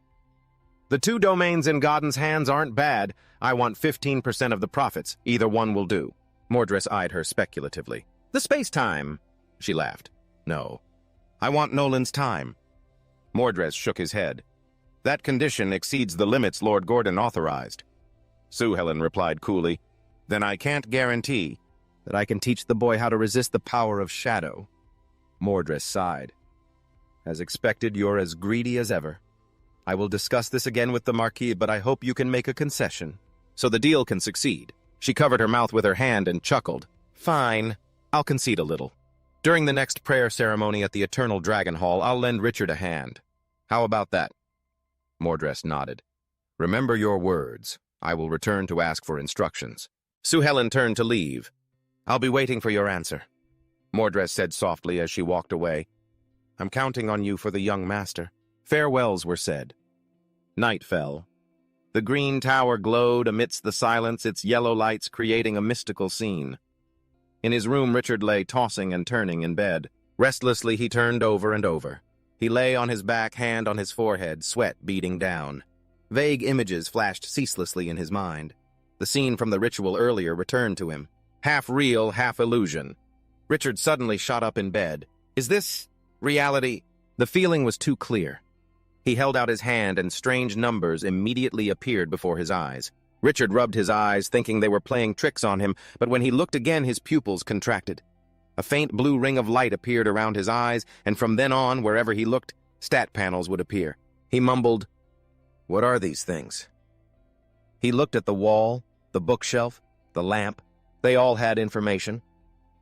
A: "The 2 domains in Godden's hands aren't bad. I want 15% of the profits. Either one will do." Mordres eyed her speculatively. "The space-time," she laughed. "No. I want Nolan's time." Mordres shook his head. "That condition exceeds the limits Lord Gordon authorized." Suhelen replied coolly, "Then I can't guarantee that I can teach the boy how to resist the power of shadow." Mordres sighed. "As expected, you're as greedy as ever. I will discuss this again with the Marquis, but I hope you can make a concession, so the deal can succeed." She covered her mouth with her hand and chuckled. "Fine, I'll concede a little. During the next prayer ceremony at the Eternal Dragon Hall, I'll lend Richard a hand. How about that?" Mordres nodded. "Remember your words. I will return to ask for instructions." Suhelen turned to leave. "I'll be waiting for your answer," Mordres said softly as she walked away. "I'm counting on you for the young master." Farewells were said. Night fell. The green tower glowed amidst the silence, its yellow lights creating a mystical scene. In his room, Richard lay tossing and turning in bed. Restlessly, he turned over and over. He lay on his back, hand on his forehead, sweat beading down. Vague images flashed ceaselessly in his mind. The scene from the ritual earlier returned to him. Half real, half illusion. Richard suddenly shot up in bed. "Is this reality?" The feeling was too clear. He held out his hand and strange numbers immediately appeared before his eyes. Richard rubbed his eyes, thinking they were playing tricks on him, but when he looked again, his pupils contracted. A faint blue ring of light appeared around his eyes, and from then on, wherever he looked, stat panels would appear. He mumbled, "What are these things?" He looked at the wall, the bookshelf, the lamp. They all had information.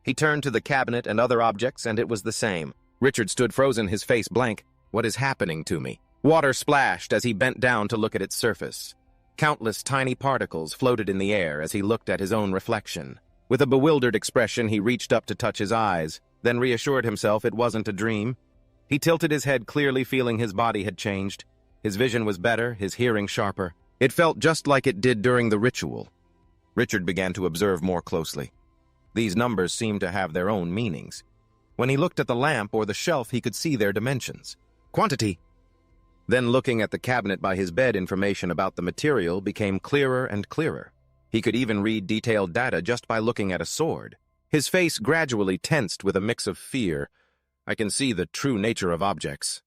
A: He turned to the cabinet and other objects, and it was the same. Richard stood frozen, his face blank. What is happening to me? Water splashed as he bent down to look at its surface. Countless tiny particles floated in the air as he looked at his own reflection. With a bewildered expression, he reached up to touch his eyes, then reassured himself it wasn't a dream. He tilted his head, clearly feeling his body had changed. His vision was better, his hearing sharper. It felt just like it did during the ritual. Richard began to observe more closely. These numbers seemed to have their own meanings. When he looked at the lamp or the shelf, he could see their dimensions. Quantity. Then looking at the cabinet by his bed, information about the material became clearer and clearer. He could even read detailed data just by looking at a sword. His face gradually tensed with a mix of fear. I can see the true nature of objects.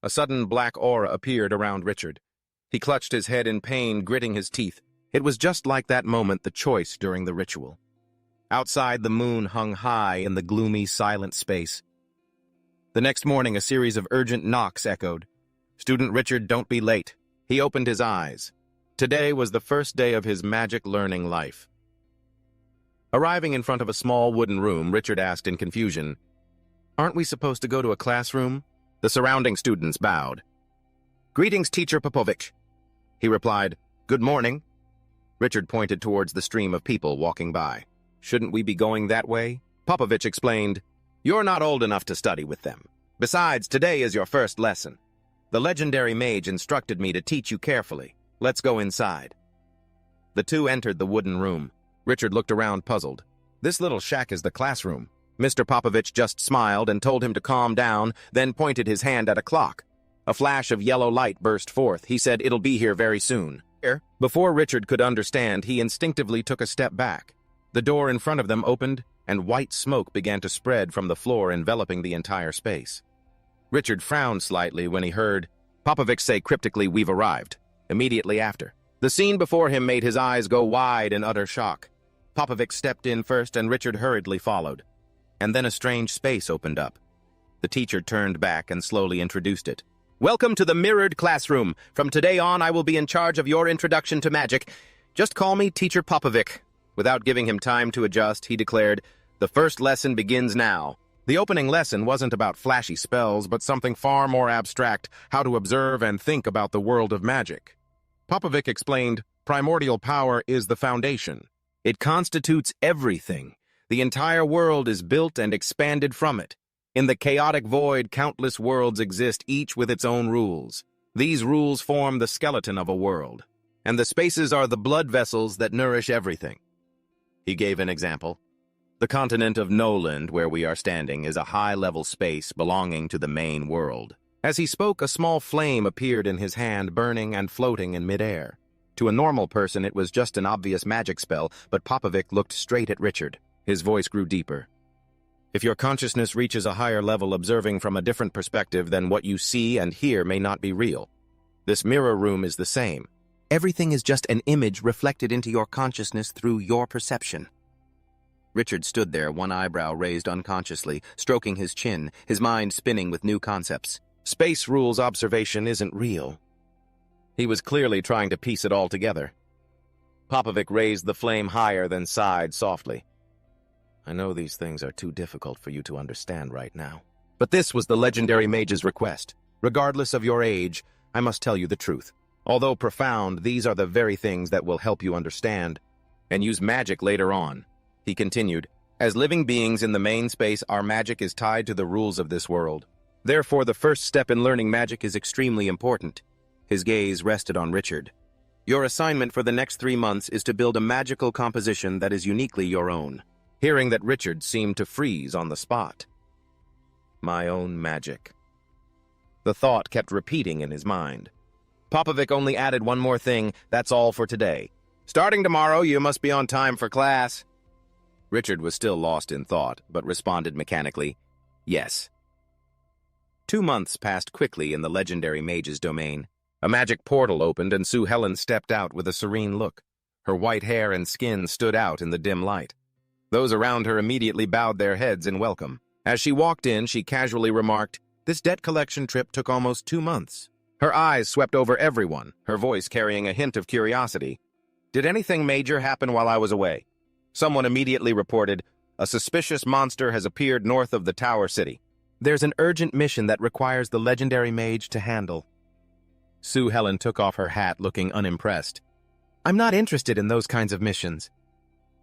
A: A sudden black aura appeared around Richard. He clutched his head in pain, gritting his teeth. It was just like that moment, the choice during the ritual. Outside, the moon hung high in the gloomy, silent space. The next morning, a series of urgent knocks echoed. "Student Richard, don't be late." He opened his eyes. Today was the first day of his magic learning life. Arriving in front of a small wooden room, Richard asked in confusion, "Aren't we supposed to go to a classroom?" The surrounding students bowed. "Greetings, Teacher Popovich." He replied, "Good morning." Richard pointed towards the stream of people walking by. "Shouldn't we be going that way?" Popovich explained, "You're not old enough to study with them. Besides, today is your first lesson. The legendary mage instructed me to teach you carefully. Let's go inside." The two entered the wooden room. Richard looked around puzzled. "This little shack is the classroom." Mr. Popovich just smiled and told him to calm down, then pointed his hand at a clock. A flash of yellow light burst forth. He said, "It'll be here very soon." Before Richard could understand, he instinctively took a step back. The door in front of them opened, and white smoke began to spread from the floor, enveloping the entire space. Richard frowned slightly when he heard Popovich say cryptically, "We've arrived." Immediately after, the scene before him made his eyes go wide in utter shock. Popovich stepped in first, and Richard hurriedly followed. And then a strange space opened up. The teacher turned back and slowly introduced it. "Welcome to the mirrored classroom. From today on, I will be in charge of your introduction to magic. Just call me Teacher Popovich." Without giving him time to adjust, he declared, "The first lesson begins now." The opening lesson wasn't about flashy spells, but something far more abstract, how to observe and think about the world of magic. Popovich explained, "Primordial power is the foundation. It constitutes everything. The entire world is built and expanded from it. In the chaotic void, countless worlds exist, each with its own rules. These rules form the skeleton of a world, and the spaces are the blood vessels that nourish everything." He gave an example. The continent of Noland, where we are standing, is a high-level space belonging to the main world. As he spoke, a small flame appeared in his hand, burning and floating in midair. To a normal person, it was just an obvious magic spell, but Popovich looked straight at Richard. His voice grew deeper. "If your consciousness reaches a higher level, observing from a different perspective, then what you see and hear may not be real. This mirror room is the same. Everything is just an image reflected into your consciousness through your perception." Richard stood there, one eyebrow raised unconsciously, stroking his chin, his mind spinning with new concepts. Space rules observation isn't real. He was clearly trying to piece it all together. Popovich raised the flame higher, then sighed softly. "I know these things are too difficult for you to understand right now. But this was the legendary mage's request. Regardless of your age, I must tell you the truth. Although profound, these are the very things that will help you understand and use magic later on." He continued, "As living beings in the main space, our magic is tied to the rules of this world. Therefore, the first step in learning magic is extremely important." His gaze rested on Richard. "Your assignment for the next 3 months is to build a magical composition that is uniquely your own." Hearing that, Richard seemed to freeze on the spot. My own magic. The thought kept repeating in his mind. Popovich only added one more thing, "That's all for today. Starting tomorrow, you must be on time for class." Richard was still lost in thought, but responded mechanically, "Yes." 2 months passed quickly in the legendary mage's domain. A magic portal opened, and Sue Helen stepped out with a serene look. Her white hair and skin stood out in the dim light. Those around her immediately bowed their heads in welcome. As she walked in, she casually remarked, "This debt collection trip took almost 2 months." Her eyes swept over everyone, her voice carrying a hint of curiosity. "Did anything major happen while I was away?" Someone immediately reported, "A suspicious monster has appeared north of the Tower City. There's an urgent mission that requires the legendary mage to handle." Sue Helen took off her hat, looking unimpressed. "I'm not interested in those kinds of missions."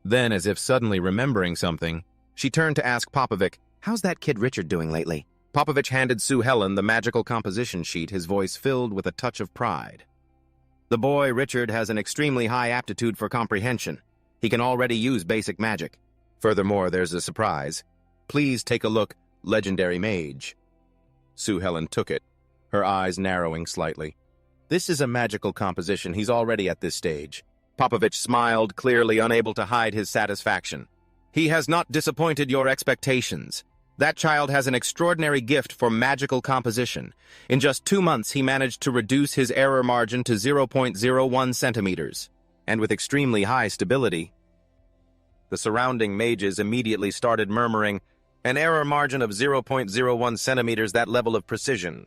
A: Then, as if suddenly remembering something, she turned to ask Popovich, "How's that kid Richard doing lately?" Popovich handed Sue Helen the magical composition sheet, his voice filled with a touch of pride. "The boy, Richard, has an extremely high aptitude for comprehension. He can already use basic magic. Furthermore, there's a surprise. Please take a look, legendary mage." Sue Helen took it. her eyes narrowing slightly. This is a magical composition. He's already at this stage. Popovich smiled, clearly unable to hide his satisfaction. He has not disappointed your expectations. That child has an extraordinary gift for magical composition. In just 2 months, he managed to reduce his error margin to 0.01 centimeters, and with extremely high stability. The surrounding mages immediately started murmuring, an error margin of 0.01 centimeters, that level of precision,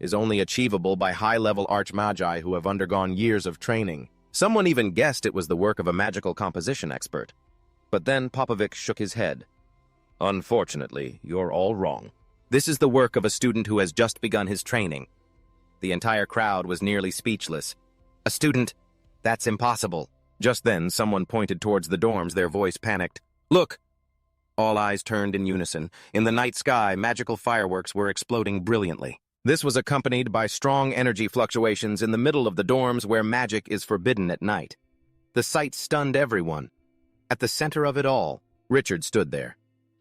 A: is only achievable by high-level archmagi who have undergone years of training. Someone even guessed it was the work of a magical composition expert. But then Popovich shook his head. Unfortunately, you're all wrong. This is the work of a student who has just begun his training. The entire crowd was nearly speechless. A student? That's impossible. Just then, someone pointed towards the dorms, their voice panicked. Look! All eyes turned in unison. In the night sky, magical fireworks were exploding brilliantly. This was accompanied by strong energy fluctuations in the middle of the dorms where magic is forbidden at night. The sight stunned everyone. At the center of it all, Richard stood there.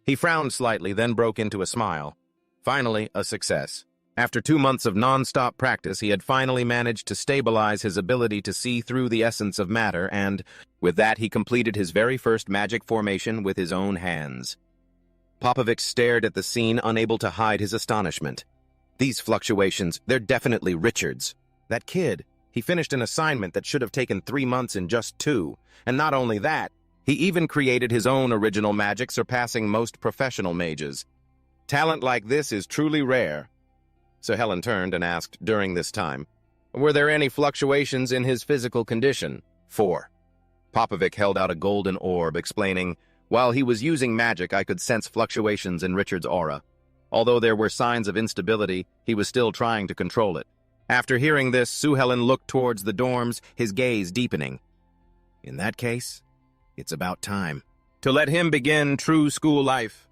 A: He frowned slightly, then broke into a smile. Finally, a success. After 2 months of non-stop practice, he had finally managed to stabilize his ability to see through the essence of matter, and, with that, he completed his very first magic formation with his own hands. Popovich stared at the scene, unable to hide his astonishment. These fluctuations, they're definitely Richard's. That kid, he finished an assignment that should have taken 3 months in just 2. And not only that, he even created his own original magic, surpassing most professional mages. Talent like this is truly rare. So Helen turned and asked during this time, were there any fluctuations in his physical condition? 4. Popovich held out a golden orb, explaining, while he was using magic, I could sense fluctuations in Richard's aura. Although there were signs of instability, he was still trying to control it. After hearing this, Sue Helen looked towards the dorms, his gaze deepening. In that case, it's about time to let him begin true school life.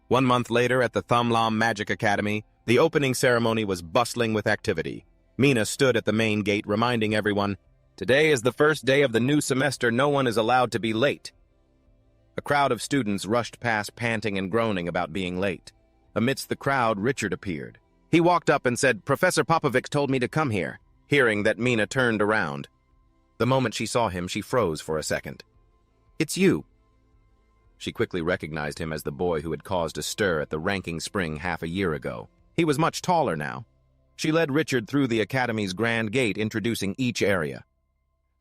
A: 1 month later at the Thumlam Magic Academy, the opening ceremony was bustling with activity. Mina stood at the main gate reminding everyone, today is the first day of the new semester, no one is allowed to be late. A crowd of students rushed past panting and groaning about being late. Amidst the crowd, Richard appeared. He walked up and said, Professor Popovich told me to come here. Hearing that, Mina turned around. The moment she saw him, she froze for a second. It's you. She quickly recognized him as the boy who had caused a stir at the ranking spring half a year ago. He was much taller now. She led Richard through the academy's grand gate, introducing each area.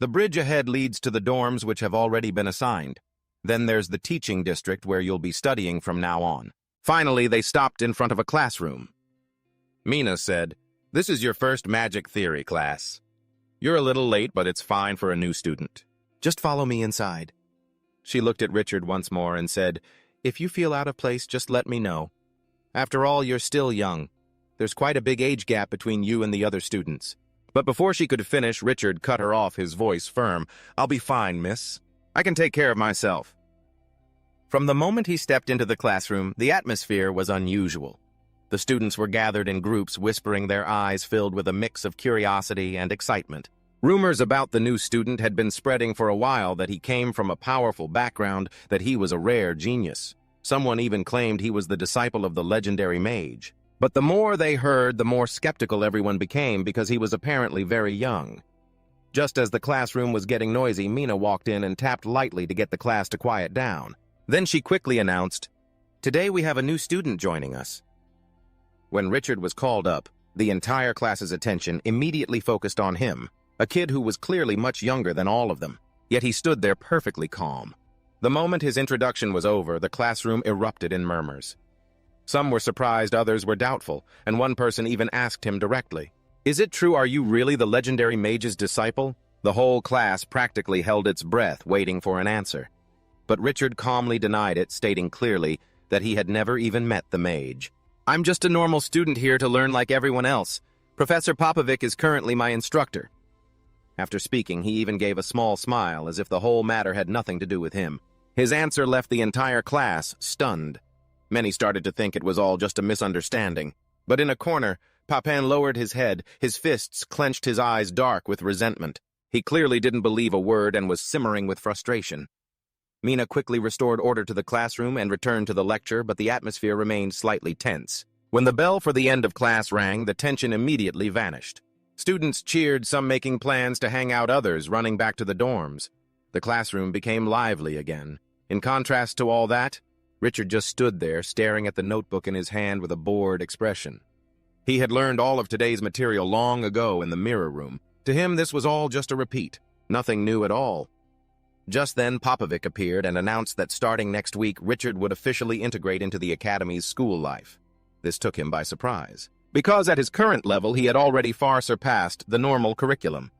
A: The bridge ahead leads to the dorms which have already been assigned. Then there's the teaching district where you'll be studying from now on. Finally, they stopped in front of a classroom. Mina said, This is your first magic theory class. You're a little late, but it's fine for a new student. Just follow me inside. She looked at Richard once more and said, If you feel out of place, just let me know. After all, you're still young. There's quite a big age gap between you and the other students. But before she could finish, Richard cut her off, his voice firm. I'll be fine, miss. I can take care of myself. From the moment he stepped into the classroom, the atmosphere was unusual. The students were gathered in groups, whispering, their eyes filled with a mix of curiosity and excitement. Rumors about the new student had been spreading for a while, that he came from a powerful background, that he was a rare genius. Someone even claimed he was the disciple of the legendary mage. But the more they heard, the more skeptical everyone became, because he was apparently very young. Just as the classroom was getting noisy, Mina walked in and tapped lightly to get the class to quiet down. Then she quickly announced, Today we have a new student joining us. When Richard was called up, the entire class's attention immediately focused on him, a kid who was clearly much younger than all of them. Yet he stood there perfectly calm. The moment his introduction was over, the classroom erupted in murmurs. Some were surprised, others were doubtful, and one person even asked him directly, Is it true, are you really the legendary mage's disciple? The whole class practically held its breath, waiting for an answer. But Richard calmly denied it, stating clearly that he had never even met the mage. I'm just a normal student here to learn like everyone else. Professor Popovich is currently my instructor. After speaking, he even gave a small smile, as if the whole matter had nothing to do with him. His answer left the entire class stunned. Many started to think it was all just a misunderstanding. But in a corner, Papin lowered his head, his fists clenched, his eyes dark with resentment. He clearly didn't believe a word and was simmering with frustration. Mina quickly restored order to the classroom and returned to the lecture, but the atmosphere remained slightly tense. When the bell for the end of class rang, the tension immediately vanished. Students cheered, some making plans to hang out, others running back to the dorms. The classroom became lively again. In contrast to all that, Richard just stood there, staring at the notebook in his hand with a bored expression. He had learned all of today's material long ago in the mirror room. To him, this was all just a repeat, nothing new at all. Just then, Popovic appeared and announced that starting next week, Richard would officially integrate into the academy's school life. This took him by surprise, because at his current level, he had already far surpassed the normal curriculum.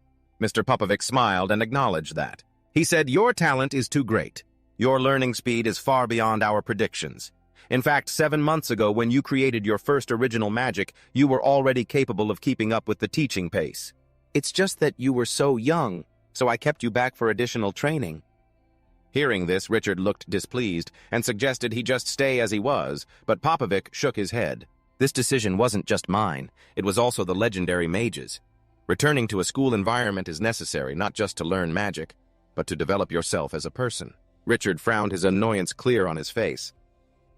A: Mr. Popovic smiled and acknowledged that. He said, "Your talent is too great. Your learning speed is far beyond our predictions. In fact, 7 months ago, when you created your first original magic, you were already capable of keeping up with the teaching pace. It's just that you were so young, so I kept you back for additional training." Hearing this, Richard looked displeased and suggested he just stay as he was, but Popovic shook his head. This decision wasn't just mine, it was also the legendary mage's. Returning to a school environment is necessary not just to learn magic, but to develop yourself as a person. Richard frowned, his annoyance clear on his face.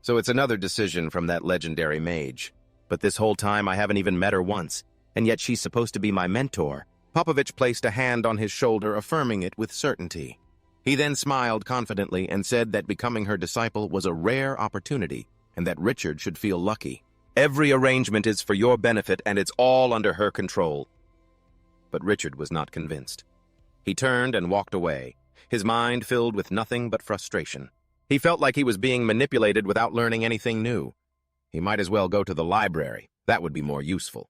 A: "So it's another decision from that legendary mage. But this whole time I haven't even met her once, and yet she's supposed to be my mentor." Popovic placed a hand on his shoulder, affirming it with certainty. He then smiled confidently and said that becoming her disciple was a rare opportunity, and that Richard should feel lucky. "Every arrangement is for your benefit, and it's all under her control." But Richard was not convinced. He turned and walked away, his mind filled with nothing but frustration. He felt like he was being manipulated without learning anything new. He might as well go to the library. That would be more useful.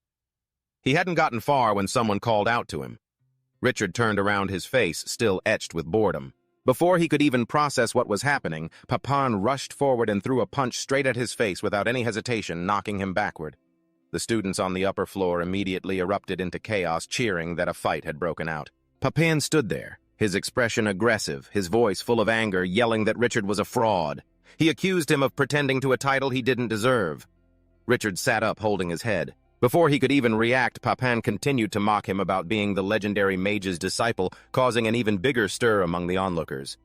A: He hadn't gotten far when someone called out to him. Richard turned around, his face still etched with boredom. Before he could even process what was happening, Papin rushed forward and threw a punch straight at his face without any hesitation, knocking him backward. The students on the upper floor immediately erupted into chaos, cheering that a fight had broken out. Papin stood there, his expression aggressive, his voice full of anger, yelling that Richard was a fraud. He accused him of pretending to a title he didn't deserve. Richard sat up, holding his head. Before he could even react, Papin continued to mock him about being the legendary mage's disciple, causing an even bigger stir among the onlookers.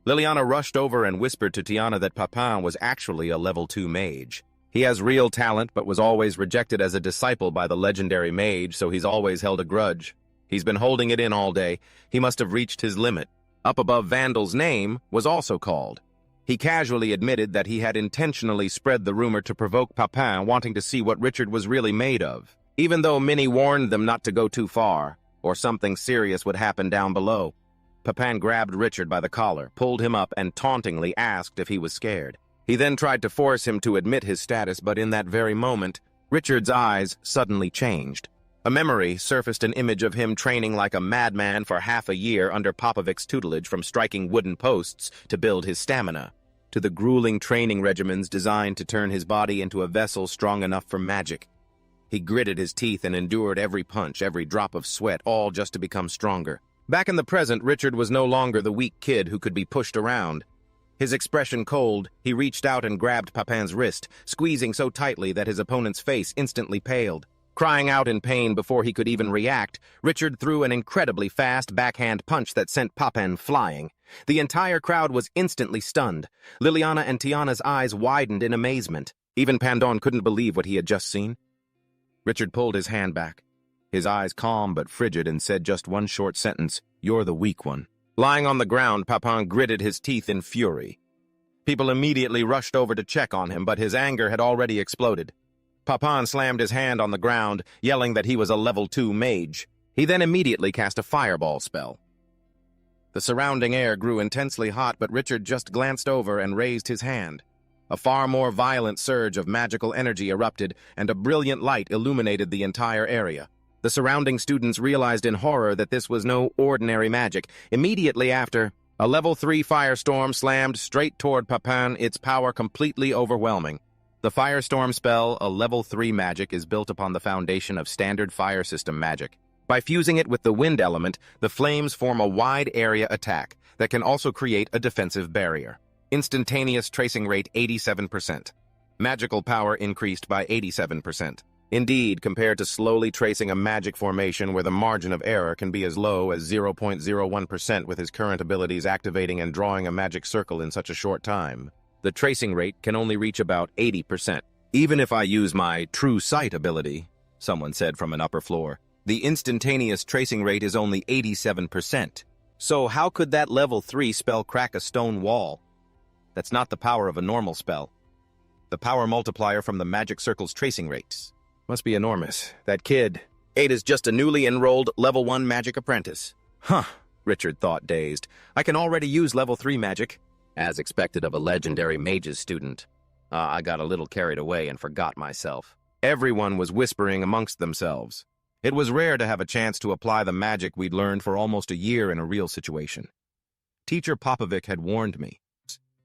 A: Liliana rushed over and whispered to Tiana that Papin was actually a level 2 mage. He has real talent, but was always rejected as a disciple by the legendary mage, so he's always held a grudge. He's been holding it in all day. He must have reached his limit. Up above, Vandal's name was also called. He casually admitted that he had intentionally spread the rumor to provoke Papin, wanting to see what Richard was really made of, even though Minnie warned them not to go too far, or something serious would happen down below. Papin grabbed Richard by the collar, pulled him up, and tauntingly asked if he was scared. He then tried to force him to admit his status, but in that very moment, Richard's eyes suddenly changed. A memory surfaced, an image of him training like a madman for half a year under Popovic's tutelage, from striking wooden posts to build his stamina, to the grueling training regimens designed to turn his body into a vessel strong enough for magic. He gritted his teeth and endured every punch, every drop of sweat, all just to become stronger. Back in the present, Richard was no longer the weak kid who could be pushed around. His expression cold, he reached out and grabbed Papin's wrist, squeezing so tightly that his opponent's face instantly paled. Crying out in pain before he could even react, Richard threw an incredibly fast backhand punch that sent Papin flying. The entire crowd was instantly stunned. Liliana and Tiana's eyes widened in amazement. Even Pandon couldn't believe what he had just seen. Richard pulled his hand back, his eyes calm but frigid, and said just one short sentence, "You're the weak one." Lying on the ground, Papin gritted his teeth in fury. People immediately rushed over to check on him, but his anger had already exploded. Papin slammed his hand on the ground, yelling that he was a level 2 mage. He then immediately cast a fireball spell. The surrounding air grew intensely hot, but Richard just glanced over and raised his hand. A far more violent surge of magical energy erupted, and a brilliant light illuminated the entire area. The surrounding students realized in horror that this was no ordinary magic. Immediately after, a level 3 firestorm slammed straight toward Papin, its power completely overwhelming. The Firestorm spell, a level 3 magic, is built upon the foundation of standard fire system magic. By fusing it with the wind element, the flames form a wide area attack that can also create a defensive barrier. Instantaneous tracing rate 87%. Magical power increased by 87%. Indeed, compared to slowly tracing a magic formation where the margin of error can be as low as 0.01% with his current abilities activating and drawing a magic circle in such a short time, the tracing rate can only reach about 80%. Even if I use my true sight ability, someone said from an upper floor, the instantaneous tracing rate is only 87%. So how could that level 3 spell crack a stone wall? That's not the power of a normal spell. The power multiplier from the magic circle's tracing rates must be enormous. That kid, 8, is just a newly enrolled level 1 magic apprentice. Huh, Richard thought, dazed. I can already use level 3 magic, as expected of a legendary mage's student. I got a little carried away and forgot myself. Everyone was whispering amongst themselves. It was rare to have a chance to apply the magic we'd learned for almost a year in a real situation. Teacher Popovic had warned me.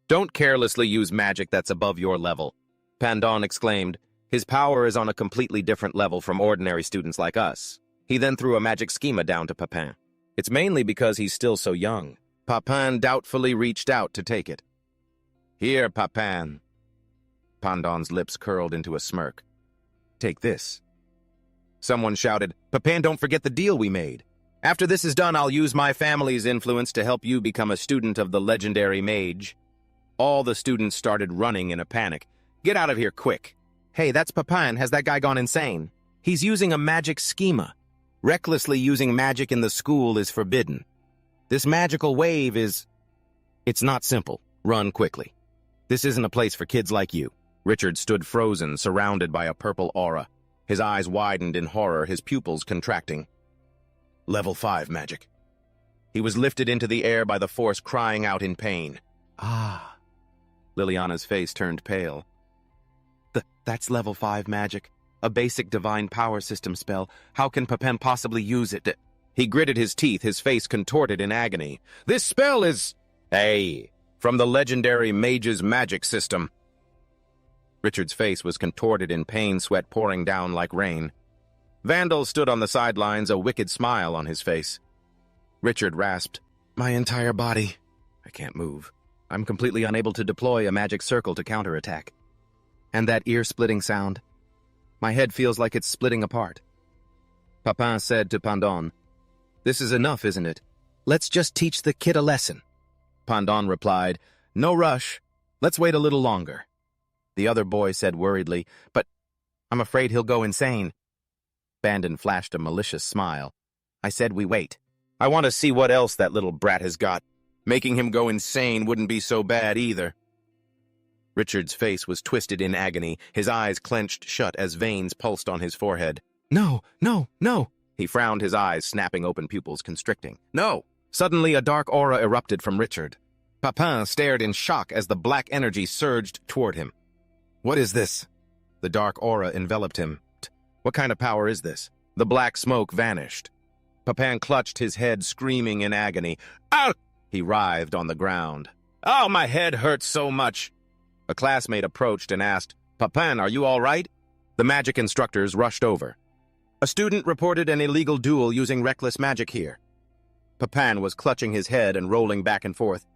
A: Don't carelessly use magic that's above your level, Pandon exclaimed. His power is on a completely different level from ordinary students like us. He then threw a magic schema down to Papin. It's mainly because he's still so young. Papin doubtfully reached out to take it. Here, Papin. Pandon's lips curled into a smirk. Take this. Someone shouted, Papin, don't forget the deal we made. After this is done, I'll use my family's influence to help you become a student of the legendary mage. All the students started running in a panic. Get out of here, quick. Hey, that's Papin. Has that guy gone insane? He's using a magic schema. Recklessly using magic in the school is forbidden. This magical wave is... It's not simple. Run quickly. This isn't a place for kids like you. Richard stood frozen, surrounded by a purple aura. His eyes widened in horror, his pupils contracting. Level 5 magic. He was lifted into the air by the force, crying out in pain. Ah. Liliana's face turned pale. That's level 5 magic. A basic divine power system spell. How can Papin possibly use it? He gritted his teeth, his face contorted in agony. This spell is... Hey, from the legendary mage's magic system. Richard's face was contorted in pain, sweat pouring down like rain. Vandal stood on the sidelines, a wicked smile on his face. Richard rasped, My entire body. I can't move. I'm completely unable to deploy a magic circle to counterattack. And that ear-splitting sound. My head feels like it's splitting apart. Papin said to Pandon, This is enough, isn't it? Let's just teach the kid a lesson. Pandon replied, No rush. Let's wait a little longer. The other boy said worriedly, But I'm afraid he'll go insane. Bandon flashed a malicious smile. I said we wait. I want to see what else that little brat has got. Making him go insane wouldn't be so bad either. Richard's face was twisted in agony, his eyes clenched shut as veins pulsed on his forehead. No, no, no! He frowned, his eyes snapping open, pupils constricting. No! Suddenly a dark aura erupted from Richard. Papin stared in shock as the black energy surged toward him. What is this? The dark aura enveloped him. What kind of power is this? The black smoke vanished. Papin clutched his head, screaming in agony. Ow! He writhed on the ground. Oh, my head hurts so much. A classmate approached and asked, Papin, are you all right? The magic instructors rushed over. A student reported an illegal duel using reckless magic here. Papin was clutching his head and rolling back and forth.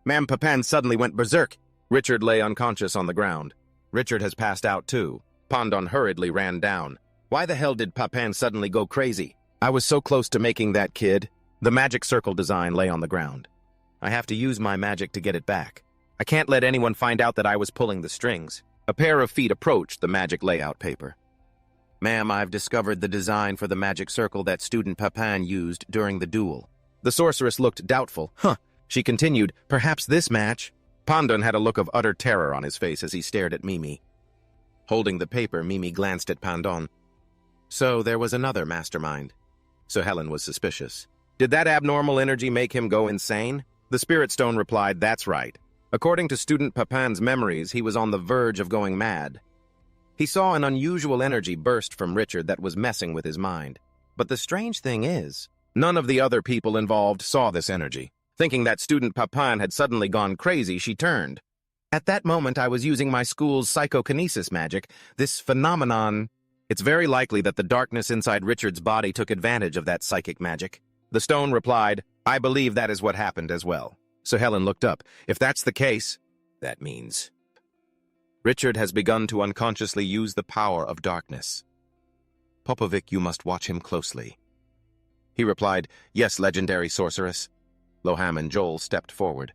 A: Ma'am, Papin suddenly went berserk. Richard lay unconscious on the ground. Richard has passed out too. Pandon hurriedly ran down. Why the hell did Papin suddenly go crazy? I was so close to making that kid. The magic circle design lay on the ground. I have to use my magic to get it back. I can't let anyone find out that I was pulling the strings. A pair of feet approached the magic layout paper. Ma'am, I've discovered the design for the magic circle that student Papin used during the duel. The sorceress looked doubtful. She continued, perhaps this match? Pandon had a look of utter terror on his face as he stared at Mimi. Holding the paper, Mimi glanced at Pandon. So there was another mastermind. So Helen was suspicious. Did that abnormal energy make him go insane? The Spirit Stone replied, that's right. According to student Papin's memories, he was on the verge of going mad. He saw an unusual energy burst from Richard that was messing with his mind. But the strange thing is, none of the other people involved saw this energy. Thinking that student Papin had suddenly gone crazy, she turned. At that moment, I was using my school's psychokinesis magic, this phenomenon. It's very likely that the darkness inside Richard's body took advantage of that psychic magic. The stone replied, I believe that is what happened as well. So Helen looked up. If that's the case, that means Richard has begun to unconsciously use the power of darkness. Popovic, you must watch him closely. He replied, yes, legendary sorceress. Loham and Joel stepped forward.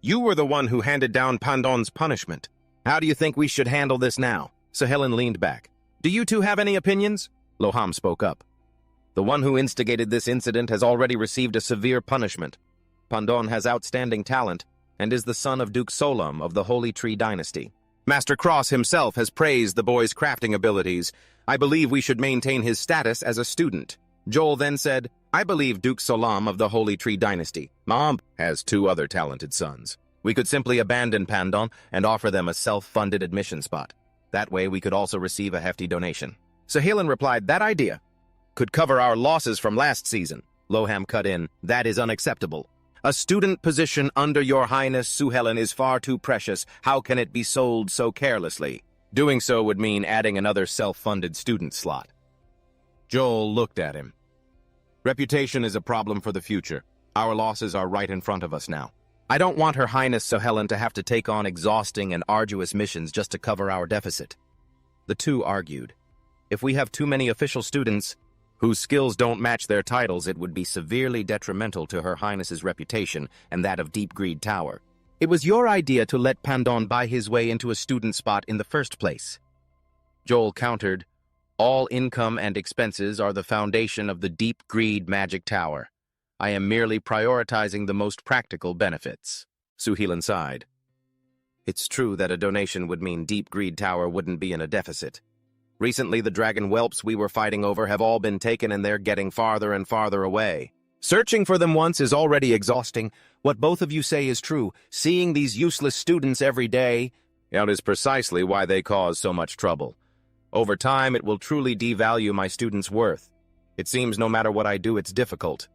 A: You were the one who handed down Pandon's punishment. How do you think we should handle this now? So Helen leaned back. Do you two have any opinions? Loham spoke up. The one who instigated this incident has already received a severe punishment. Pandon has outstanding talent and is the son of Duke Solam of the Holy Tree Dynasty. Master Cross himself has praised the boy's crafting abilities. I believe we should maintain his status as a student. Joel then said, I believe Duke Solam of the Holy Tree Dynasty. Mom has 2 other talented sons. We could simply abandon Pandon and offer them a self-funded admission spot. That way we could also receive a hefty donation. Sahilan replied, that idea could cover our losses from last season. Loham cut in, that is unacceptable. A student position under your highness, Suhelen, is far too precious. How can it be sold so carelessly? Doing so would mean adding another self-funded student slot. Joel looked at him. Reputation is a problem for the future. Our losses are right in front of us now. I don't want Her Highness Suhelen to have to take on exhausting and arduous missions just to cover our deficit. The two argued. If we have too many official students whose skills don't match their titles, it would be severely detrimental to Her Highness's reputation and that of Deep Greed Tower. It was your idea to let Pandon buy his way into a student spot in the first place. Joel countered, all income and expenses are the foundation of the Deep Greed Magic Tower. I am merely prioritizing the most practical benefits. Suhilan sighed. It's true that a donation would mean Deep Greed Tower wouldn't be in a deficit. Recently, the dragon whelps we were fighting over have all been taken and they're getting farther and farther away. Searching for them once is already exhausting. What both of you say is true. Seeing these useless students every day, that is precisely why they cause so much trouble. Over time, it will truly devalue my students' worth. It seems no matter what I do, it's difficult.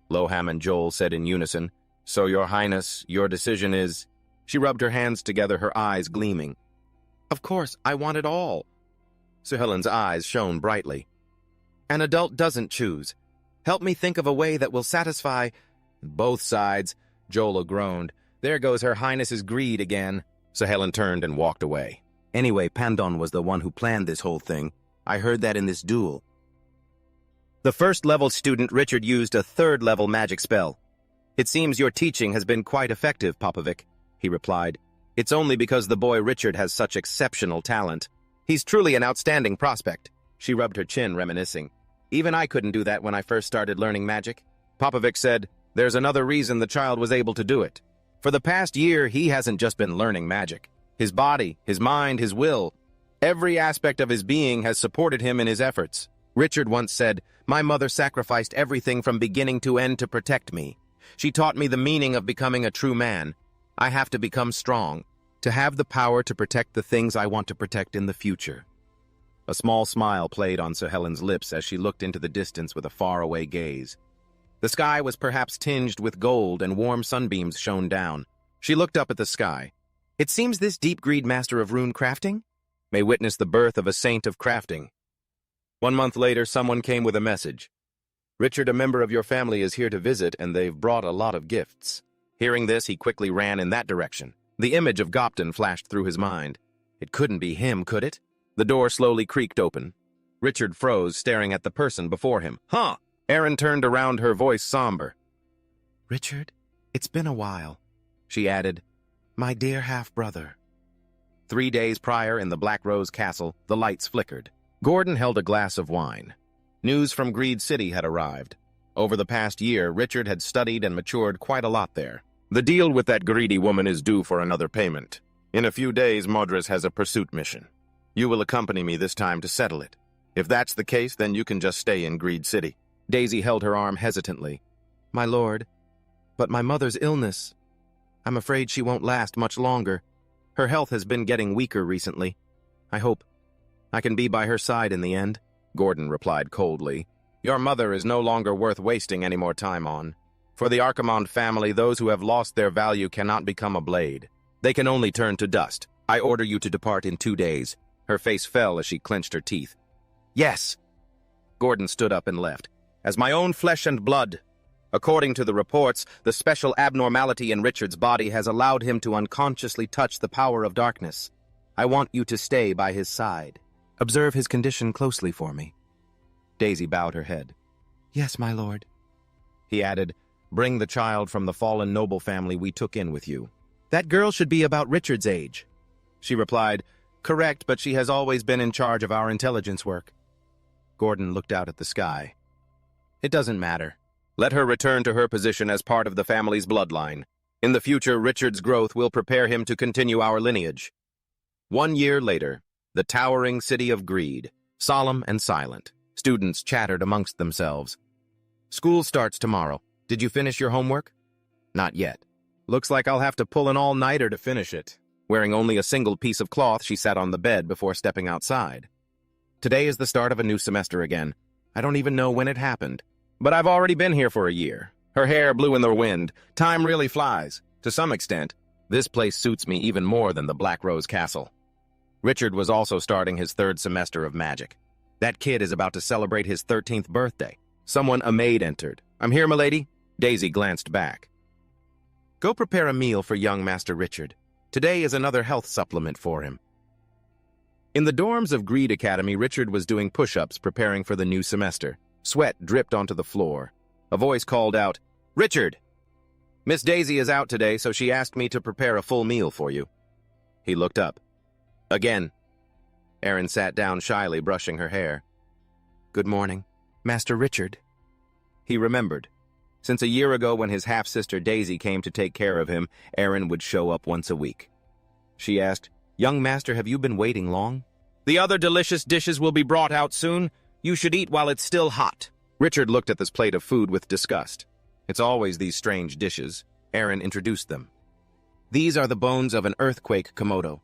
A: Loham and Joel said in unison, So, Your Highness, your decision is... She rubbed her hands together, her eyes gleaming. Of course, I want it all. Sir Helen's eyes shone brightly. An adult doesn't choose. Help me think of a way that will satisfy... Both sides, Joel groaned. There goes Her Highness's greed again. Sir Helen turned and walked away. Anyway, Pandon was the one who planned this whole thing. I heard that in this duel. The first-level student Richard used a third-level magic spell. It seems your teaching has been quite effective, Popovic, he replied. It's only because the boy Richard has such exceptional talent. He's truly an outstanding prospect. She rubbed her chin, reminiscing. Even I couldn't do that when I first started learning magic. Popovic said, there's another reason the child was able to do it. For the past year, he hasn't just been learning magic. His body, his mind, his will, every aspect of his being has supported him in his efforts. Richard once said, my mother sacrificed everything from beginning to end to protect me. She taught me the meaning of becoming a true man. I have to become strong, to have the power to protect the things I want to protect in the future. A small smile played on Sir Helen's lips as she looked into the distance with a faraway gaze. The sky was perhaps tinged with gold and warm sunbeams shone down. She looked up at the sky. It seems this Deep Greed Master of Rune Crafting may witness the birth of a saint of crafting. 1 month later, someone came with a message. Richard, a member of your family, is here to visit, and they've brought a lot of gifts. Hearing this, he quickly ran in that direction. The image of Gopton flashed through his mind. It couldn't be him, could it? The door slowly creaked open. Richard froze, staring at the person before him. Huh! Erin turned around, her voice somber. Richard, it's been a while, she added. My dear half-brother. 3 days prior, in the Black Rose Castle, the lights flickered. Gordon held a glass of wine. News from Greed City had arrived. Over the past year, Richard had studied and matured quite a lot there. The deal with that greedy woman is due for another payment. In a few days, Modris has a pursuit mission. You will accompany me this time to settle it. If that's the case, then you can just stay in Greed City. Daisy held her arm hesitantly. My lord, but my mother's illness. I'm afraid she won't last much longer. Her health has been getting weaker recently. I hope I can be by her side in the end, Gordon replied coldly. Your mother is no longer worth wasting any more time on. For the Archimond family, those who have lost their value cannot become a blade. They can only turn to dust. I order you to depart in 2 days. Her face fell as she clenched her teeth. Yes. Gordon stood up and left. As my own flesh and blood. According to the reports, the special abnormality in Richard's body has allowed him to unconsciously touch the power of darkness. I want you to stay by his side. Observe his condition closely for me. Daisy bowed her head. Yes, my lord. He added, bring the child from the fallen noble family we took in with you. That girl should be about Richard's age. She replied,
B: Correct, but she has always been in charge of our intelligence work. Gordon looked out at the sky. It doesn't matter.
A: Let her return to her position as part of the family's bloodline. In the future, Richard's growth will prepare him to continue our lineage. 1 year later, the towering city of Greed, solemn and silent. Students chattered amongst themselves. School starts tomorrow. Did you finish your homework? Not yet. Looks like I'll have to pull an all-nighter to finish it. Wearing only a single piece of cloth, she sat on the bed before stepping outside. Today is the start of a new semester again. I don't even know when it happened. But I've already been here for a year. Her hair blew in the wind. Time really flies. To some extent, this place suits me even more than the Black Rose Castle. Richard was also starting his 3rd semester of magic. That kid is about to celebrate his 13th birthday. A maid entered. "I'm here, milady." Daisy glanced back. "Go prepare a meal for young Master Richard. Today is another health supplement for him." In the dorms of Greed Academy, Richard was doing push-ups preparing for the new semester. Sweat dripped onto the floor. A voice called out, "Richard! Miss Daisy is out today, so she asked me to prepare a full meal for you." He looked up. "Again." Erin sat down shyly, brushing her hair. "Good morning, Master Richard." He remembered. Since a year ago when his half-sister Daisy came to take care of him, Erin would show up once a week. She asked, "Young Master, have you been waiting long?" "The other delicious dishes will be brought out soon. You should eat while it's still hot." Richard looked at this plate of food with disgust. "It's always these strange dishes." Erin introduced them. "These are the bones of an earthquake Komodo.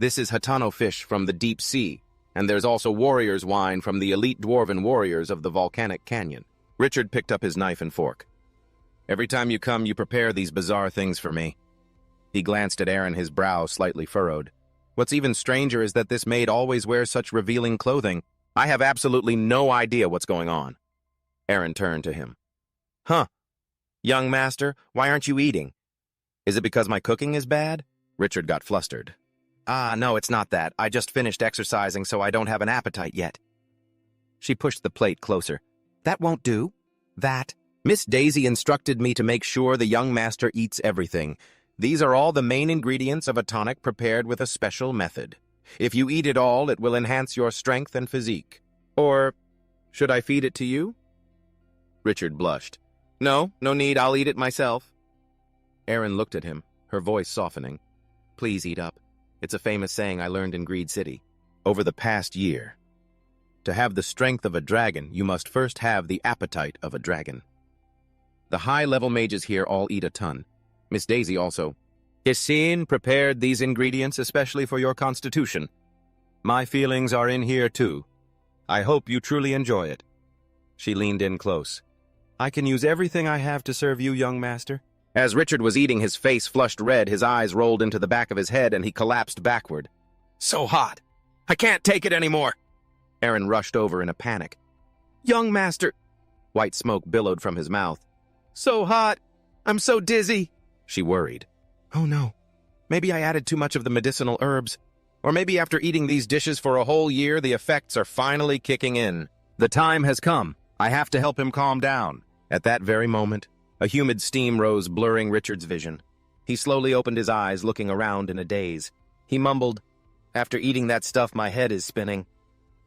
A: This is Hatano fish from the deep sea, and there's also warrior's wine from the elite dwarven warriors of the volcanic canyon." Richard picked up his knife and fork. "Every time you come, you prepare these bizarre things for me." He glanced at Erin, his brow slightly furrowed. "What's even stranger is that this maid always wears such revealing clothing. I have absolutely no idea what's going on." Erin turned to him. "Huh. Young Master, why aren't you eating? Is it because my cooking is bad?" Richard got flustered. No, it's not that. I just finished exercising, so I don't have an appetite yet." She pushed the plate closer. "That won't do. That. Miss Daisy instructed me to make sure the young master eats everything. These are all the main ingredients of a tonic prepared with a special method. If you eat it all, it will enhance your strength and physique. Or, should I feed it to you?" Richard blushed. No need, I'll eat it myself." Erin looked at him, her voice softening. "Please eat up. It's a famous saying I learned in Greed City. Over the past year. To have the strength of a dragon, you must first have the appetite of a dragon. The high-level mages here all eat a ton. Miss Daisy also. Yassine prepared these ingredients especially for your constitution. My feelings are in here too. I hope you truly enjoy it." She leaned in close. "I can use everything I have to serve you, young master." As Richard was eating, his face flushed red, his eyes rolled into the back of his head, and he collapsed backward. "So hot! I can't take it anymore!" Erin rushed over in a panic. "Young master!" White smoke billowed from his mouth. "So hot! I'm so dizzy!" She worried. "Oh no, maybe I added too much of the medicinal herbs. Or maybe after eating these dishes for a whole year, the effects are finally kicking in. The time has come. I have to help him calm down." At that very moment, a humid steam rose, blurring Richard's vision. He slowly opened his eyes, looking around in a daze. He mumbled, "After eating that stuff, my head is spinning."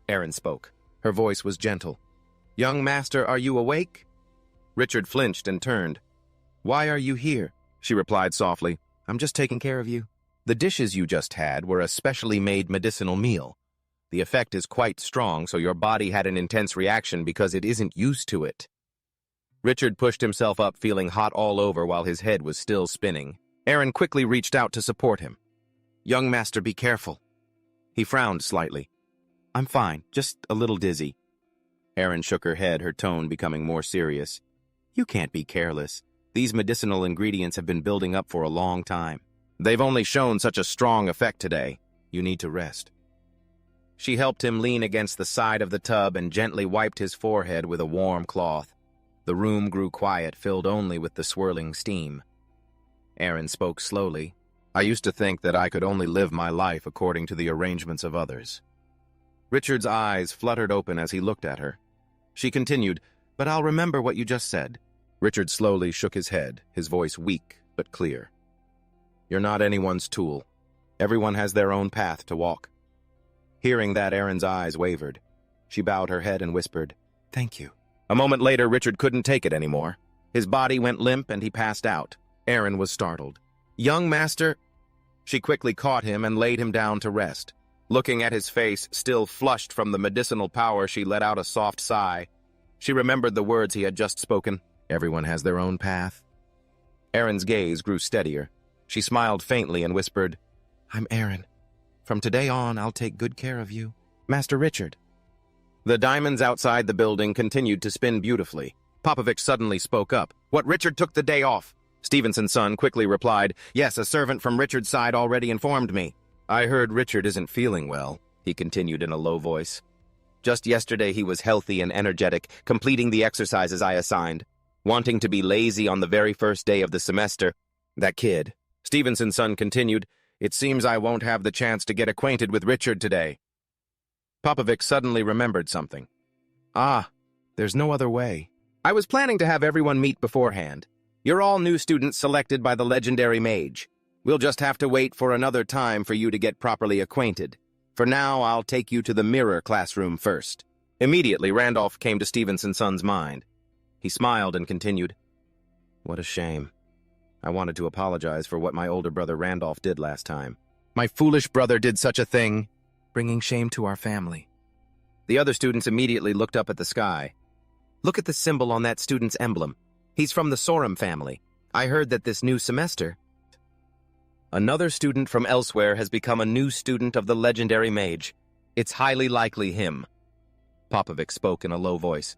A: Erin spoke. Her voice was gentle. "Young master, are you awake?" Richard flinched and turned. "Why are you here?" She replied softly. "I'm just taking care of you. The dishes you just had were a specially made medicinal meal. The effect is quite strong, so your body had an intense reaction because it isn't used to it." Richard pushed himself up, feeling hot all over while his head was still spinning. Erin quickly reached out to support him. "Young master, be careful." He frowned slightly. "I'm fine, just a little dizzy." Erin shook her head, her tone becoming more serious. "You can't be careless. These medicinal ingredients have been building up for a long time. They've only shown such a strong effect today. You need to rest." She helped him lean against the side of the tub and gently wiped his forehead with a warm cloth. The room grew quiet, filled only with the swirling steam. Erin spoke slowly. "I used to think that I could only live my life according to the arrangements of others." Richard's eyes fluttered open as he looked at her. She continued, "But I'll remember what you just said." Richard slowly shook his head, his voice weak but clear. "You're not anyone's tool. Everyone has their own path to walk.
B: Hearing that, Erin's eyes wavered. She bowed her head and whispered, "Thank you." A moment later, Richard couldn't take it anymore. His body went limp and he passed out. Erin was startled. "Young master—" She quickly caught him and laid him down to rest. Looking at his face, still flushed from the medicinal power, she let out a soft sigh. She remembered the words he had just spoken. Everyone has their own path. Erin's gaze grew steadier. She smiled faintly and whispered, "I'm Erin. From today on, I'll take good care of you. Master Richard." The diamonds outside the building continued to spin beautifully. Popovich suddenly spoke up. "What, Richard took the day off?" Stevenson's son quickly replied, "Yes, a servant from Richard's side already informed me." "I heard Richard isn't feeling well," he continued in a low voice. "Just yesterday he was healthy and energetic, completing the exercises I assigned. Wanting to be lazy on the very first day of the semester. That kid." Stevenson's son continued, "It seems I won't have the chance to get acquainted with Richard today." Popovich suddenly remembered something. "Ah, there's no other way. I was planning to have everyone meet beforehand. You're all new students selected by the legendary mage. We'll just have to wait for another time for you to get properly acquainted. For now, I'll take you to the mirror classroom first." Immediately, Randolph came to Stevenson's son's mind. He smiled and continued, "What a shame. I wanted to apologize for what my older brother Randolph did last time. My foolish brother did such a thing, bringing shame to our family." The other students immediately looked up at the sky. "Look at the symbol on that student's emblem. He's from the Sorum family. I heard that this new semester, another student from elsewhere has become a new student of the legendary mage. It's highly likely him." Popovich spoke in a low voice.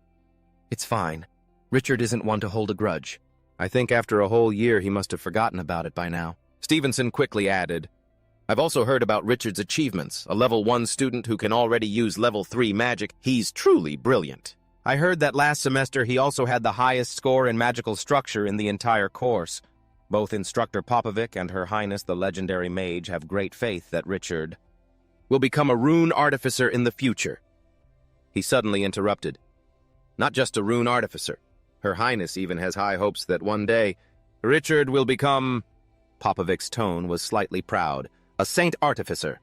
B: "It's fine. Richard isn't one to hold a grudge. I think after a whole year he must have forgotten about it by now." Stevenson quickly added, "I've also heard about Richard's achievements, a level 1 student who can already use level 3 magic. He's truly brilliant. I heard that last semester he also had the highest score in magical structure in the entire course. Both Instructor Popovich and Her Highness the Legendary Mage have great faith that Richard will become a rune artificer in the future." He suddenly interrupted. "Not just a rune artificer. Her Highness even has high hopes that one day Richard will become—" Popovich's tone was slightly proud. "A saint artificer.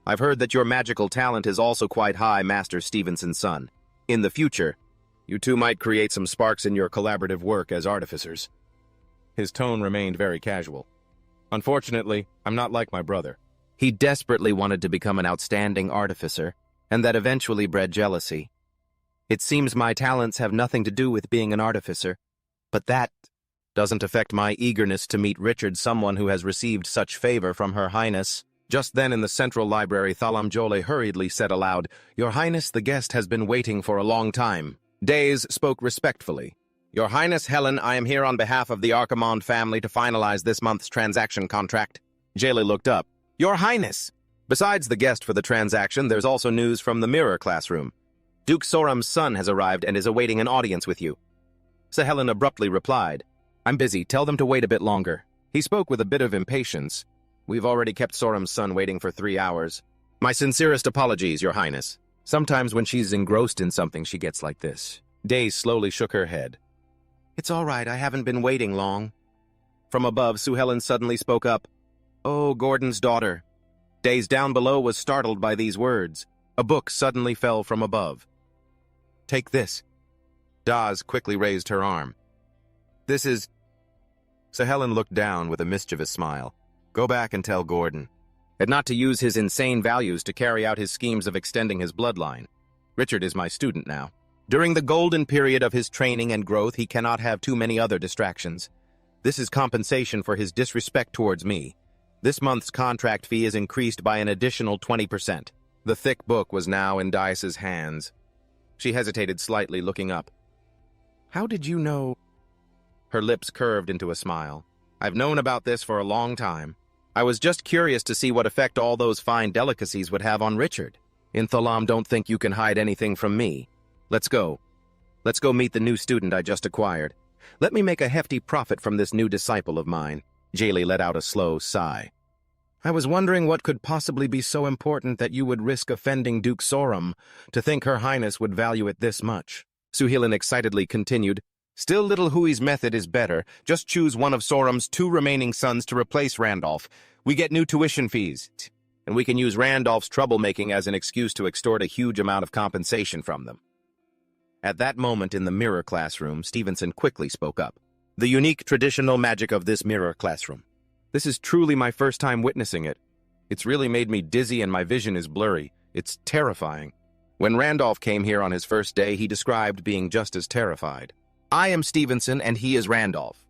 B: I've heard that your magical talent is also quite high, Master Stevenson's son. In the future, you two might create some sparks in your collaborative work as artificers." His tone remained very casual. "Unfortunately, I'm not like my brother. He desperately wanted to become an outstanding artificer, and that eventually bred jealousy. It seems my talents have nothing to do with being an artificer, but that doesn't affect my eagerness to meet Richard, someone who has received such favor from Her Highness." Just then in the central library, Thalam Jole hurriedly said aloud, "Your Highness, the guest has been waiting for a long time." Days spoke respectfully. "Your Highness Helen, I am here on behalf of the Archimond family to finalize this month's transaction contract." Jale looked up. "Your Highness!" Besides the guest for the transaction, there's also news from the mirror classroom. Duke Sorum's son has arrived and is awaiting an audience with you. Helen abruptly replied, "I'm busy. Tell them to wait a bit longer." He spoke with a bit of impatience. "We've already kept Sorum's son waiting for 3 hours. My sincerest apologies, Your Highness. Sometimes when she's engrossed in something, she gets like this." Days slowly shook her head. "It's all right. I haven't been waiting long." From above, Sue Helen suddenly spoke up. "Oh, Gordon's daughter." Days down below was startled by these words. A book suddenly fell from above. "Take this." Daz quickly raised her arm. "This is—" So Helen looked down with a mischievous smile. "Go back and tell Gordon, and not to use his insane values to carry out his schemes of extending his bloodline. Richard is my student now. During the golden period of his training and growth, he cannot have too many other distractions. This is compensation for his disrespect towards me. This month's contract fee is increased by an additional 20%. The thick book was now in Dice's hands. She hesitated slightly, looking up. "How did you know?" Her lips curved into a smile. "I've known about this for a long time. I was just curious to see what effect all those fine delicacies would have on Richard. In Thalam, don't think you can hide anything from me. Let's go. Let's go meet the new student I just acquired. Let me make a hefty profit from this new disciple of mine." Jaylee let out a slow sigh. "I was wondering what could possibly be so important that you would risk offending Duke Sorum. To think Her Highness would value it this much." Suhilin excitedly continued, "Still, little Hui's method is better. Just choose one of Sorum's 2 remaining sons to replace Randolph. We get new tuition fees.
A: and we can use Randolph's troublemaking as an excuse to extort a huge amount of compensation from them." At that moment in the mirror classroom, Stevenson quickly spoke up. "The unique traditional magic of this mirror classroom. This is truly my first time witnessing it. It's really made me dizzy and my vision is blurry. It's terrifying." When Randolph came here on his first day, he described being just as terrified. "I am Stevenson and he is Randolph.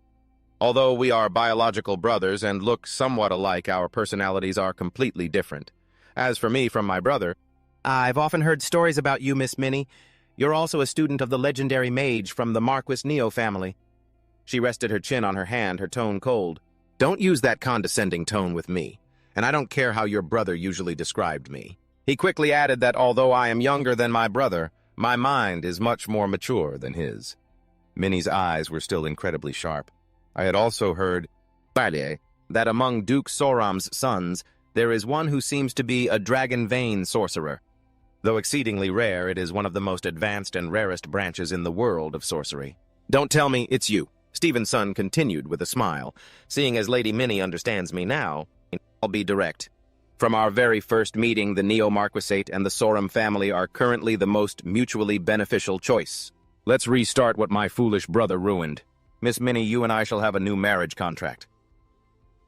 A: Although we are biological brothers and look somewhat alike, our personalities are completely different. As for me from my brother, I've often heard stories about you, Miss Minnie. You're also a student of the legendary mage from the Marquis Neo family." She rested her chin on her hand, her tone cold. "Don't use that condescending tone with me, and I don't care how your brother usually described me." He quickly added that although I am younger than my brother, my mind is much more mature than his. Minnie's eyes were still incredibly sharp. I had also heard, that among Duke Soram's sons, there is one who seems to be a dragon vein sorcerer. Though exceedingly rare, it is one of the most advanced and rarest branches in the world of sorcery. "Don't tell me it's you," Stevenson continued with a smile. "Seeing as Lady Minnie understands me now, I'll be direct. From our very first meeting, the Neo-Marquisate and the Soram family are currently the most mutually beneficial choice. Let's restart what my foolish brother ruined. Miss Minnie, you and I shall have a new marriage contract."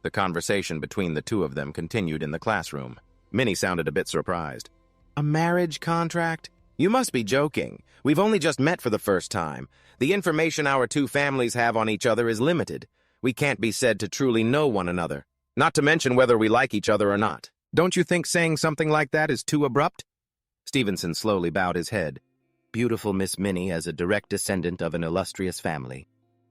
A: The conversation between the two of them continued in the classroom. Minnie sounded a bit surprised. "A marriage contract? You must be joking. We've only just met for the first time. The information our two families have on each other is limited. We can't be said to truly know one another, not to mention whether we like each other or not. Don't you think saying something like that is too abrupt?" Stevenson slowly bowed his head. "Beautiful Miss Minnie, as a direct descendant of an illustrious family,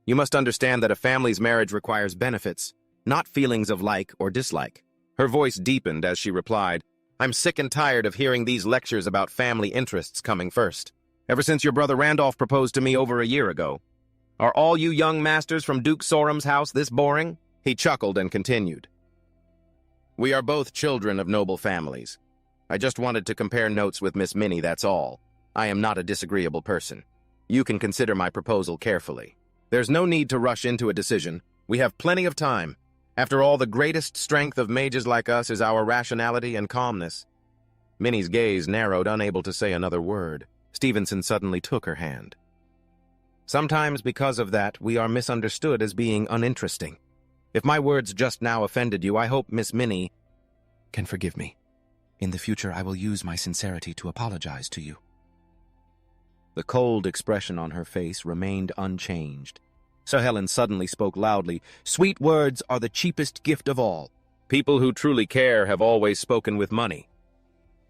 A: you must understand that a family's marriage requires benefits, not feelings of like or dislike." Her voice deepened as she replied, "I'm sick and tired of hearing these lectures about family interests coming first. Ever since your brother Randolph proposed to me over a year ago. Are all you young masters from Duke Soram's house this boring?" He chuckled and continued. "We are both children of noble families. I just wanted to compare notes with Miss Minnie, that's all. I am not a disagreeable person. You can consider my proposal carefully. There's no need to rush into a decision. We have plenty of time. After all, the greatest strength of mages like us is our rationality and calmness." Minnie's gaze narrowed, unable to say another word. Stevenson suddenly took her hand. "Sometimes because of that, we are misunderstood as being uninteresting. If my words just now offended you, I hope Miss Minnie can forgive me. In the future, I will use my sincerity to apologize to you." The cold expression on her face remained unchanged. Sir Helen suddenly spoke loudly. "Sweet words are the cheapest gift of all. People who truly care have always spoken with money."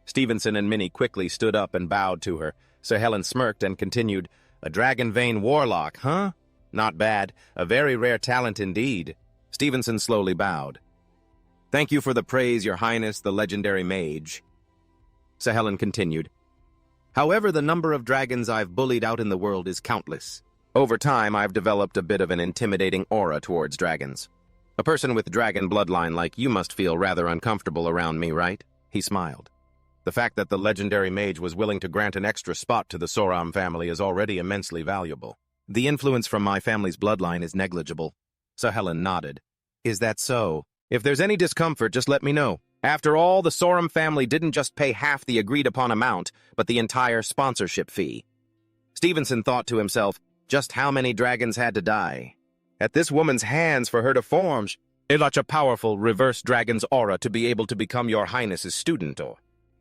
A: Stevenson and Minnie quickly stood up and bowed to her. Sir Helen smirked and continued, "A dragon vein warlock, huh? Not bad. A very rare talent indeed." Stevenson slowly bowed. "Thank you for the praise, Your Highness, the legendary mage." Sir Helen continued, "However, the number of dragons I've bullied out in the world is countless. Over time, I've developed a bit of an intimidating aura towards dragons. A person with dragon bloodline like you must feel rather uncomfortable around me, right?" He smiled. "The fact that the legendary mage was willing to grant an extra spot to the Soram family is already immensely valuable. The influence from my family's bloodline is negligible." Sir Helen nodded. "Is that so? If there's any discomfort, just let me know. After all, the Soram family didn't just pay half the agreed-upon amount, but the entire sponsorship fee." Stevenson thought to himself, just how many dragons had to die at this woman's hands for her to form such a powerful reverse dragon's aura to be able to become Your Highness's student, or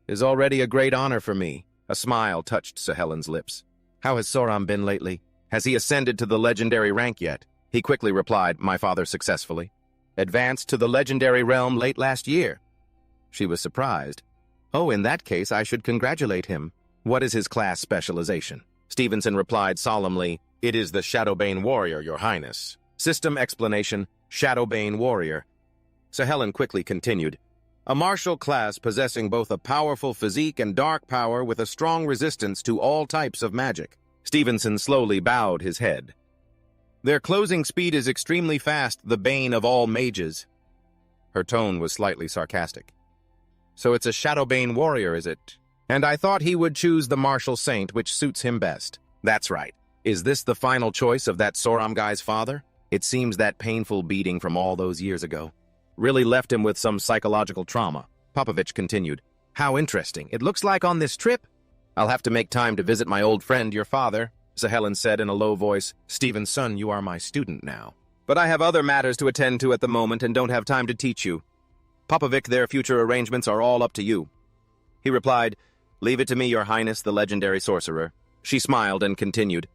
A: is already a great honor for me. A smile touched Sir Helen's lips. "How has Soram been lately? Has he ascended to the legendary rank yet?" He quickly replied, "My father successfully advanced to the legendary realm late last year." She was surprised. "Oh, in that case, I should congratulate him. What is his class specialization?" Stevenson replied solemnly, "It is the Shadowbane Warrior, Your Highness." System explanation, Shadowbane Warrior. Sir Helen quickly continued, "A martial class possessing both a powerful physique and dark power with a strong resistance to all types of magic." Stevenson slowly bowed his head. "Their closing speed is extremely fast, the bane of all mages." Her tone was slightly sarcastic. "So it's a Shadowbane Warrior, is it? And I thought he would choose the martial saint, which suits him best." "That's right. Is this the final choice of that Soram guy's father? It seems that painful beating from all those years ago really left him with some psychological trauma."
B: Popovich continued. How interesting. It looks like on this trip, I'll have to make time to visit my old friend, your father, Helen said in a low voice. Stephen's son, you are my student now. But I have other matters to attend to at the moment and don't have time to teach you. Popovic, their future arrangements are all up to you. He replied, Leave it to me, your highness, the legendary sorcerer. She smiled and continued.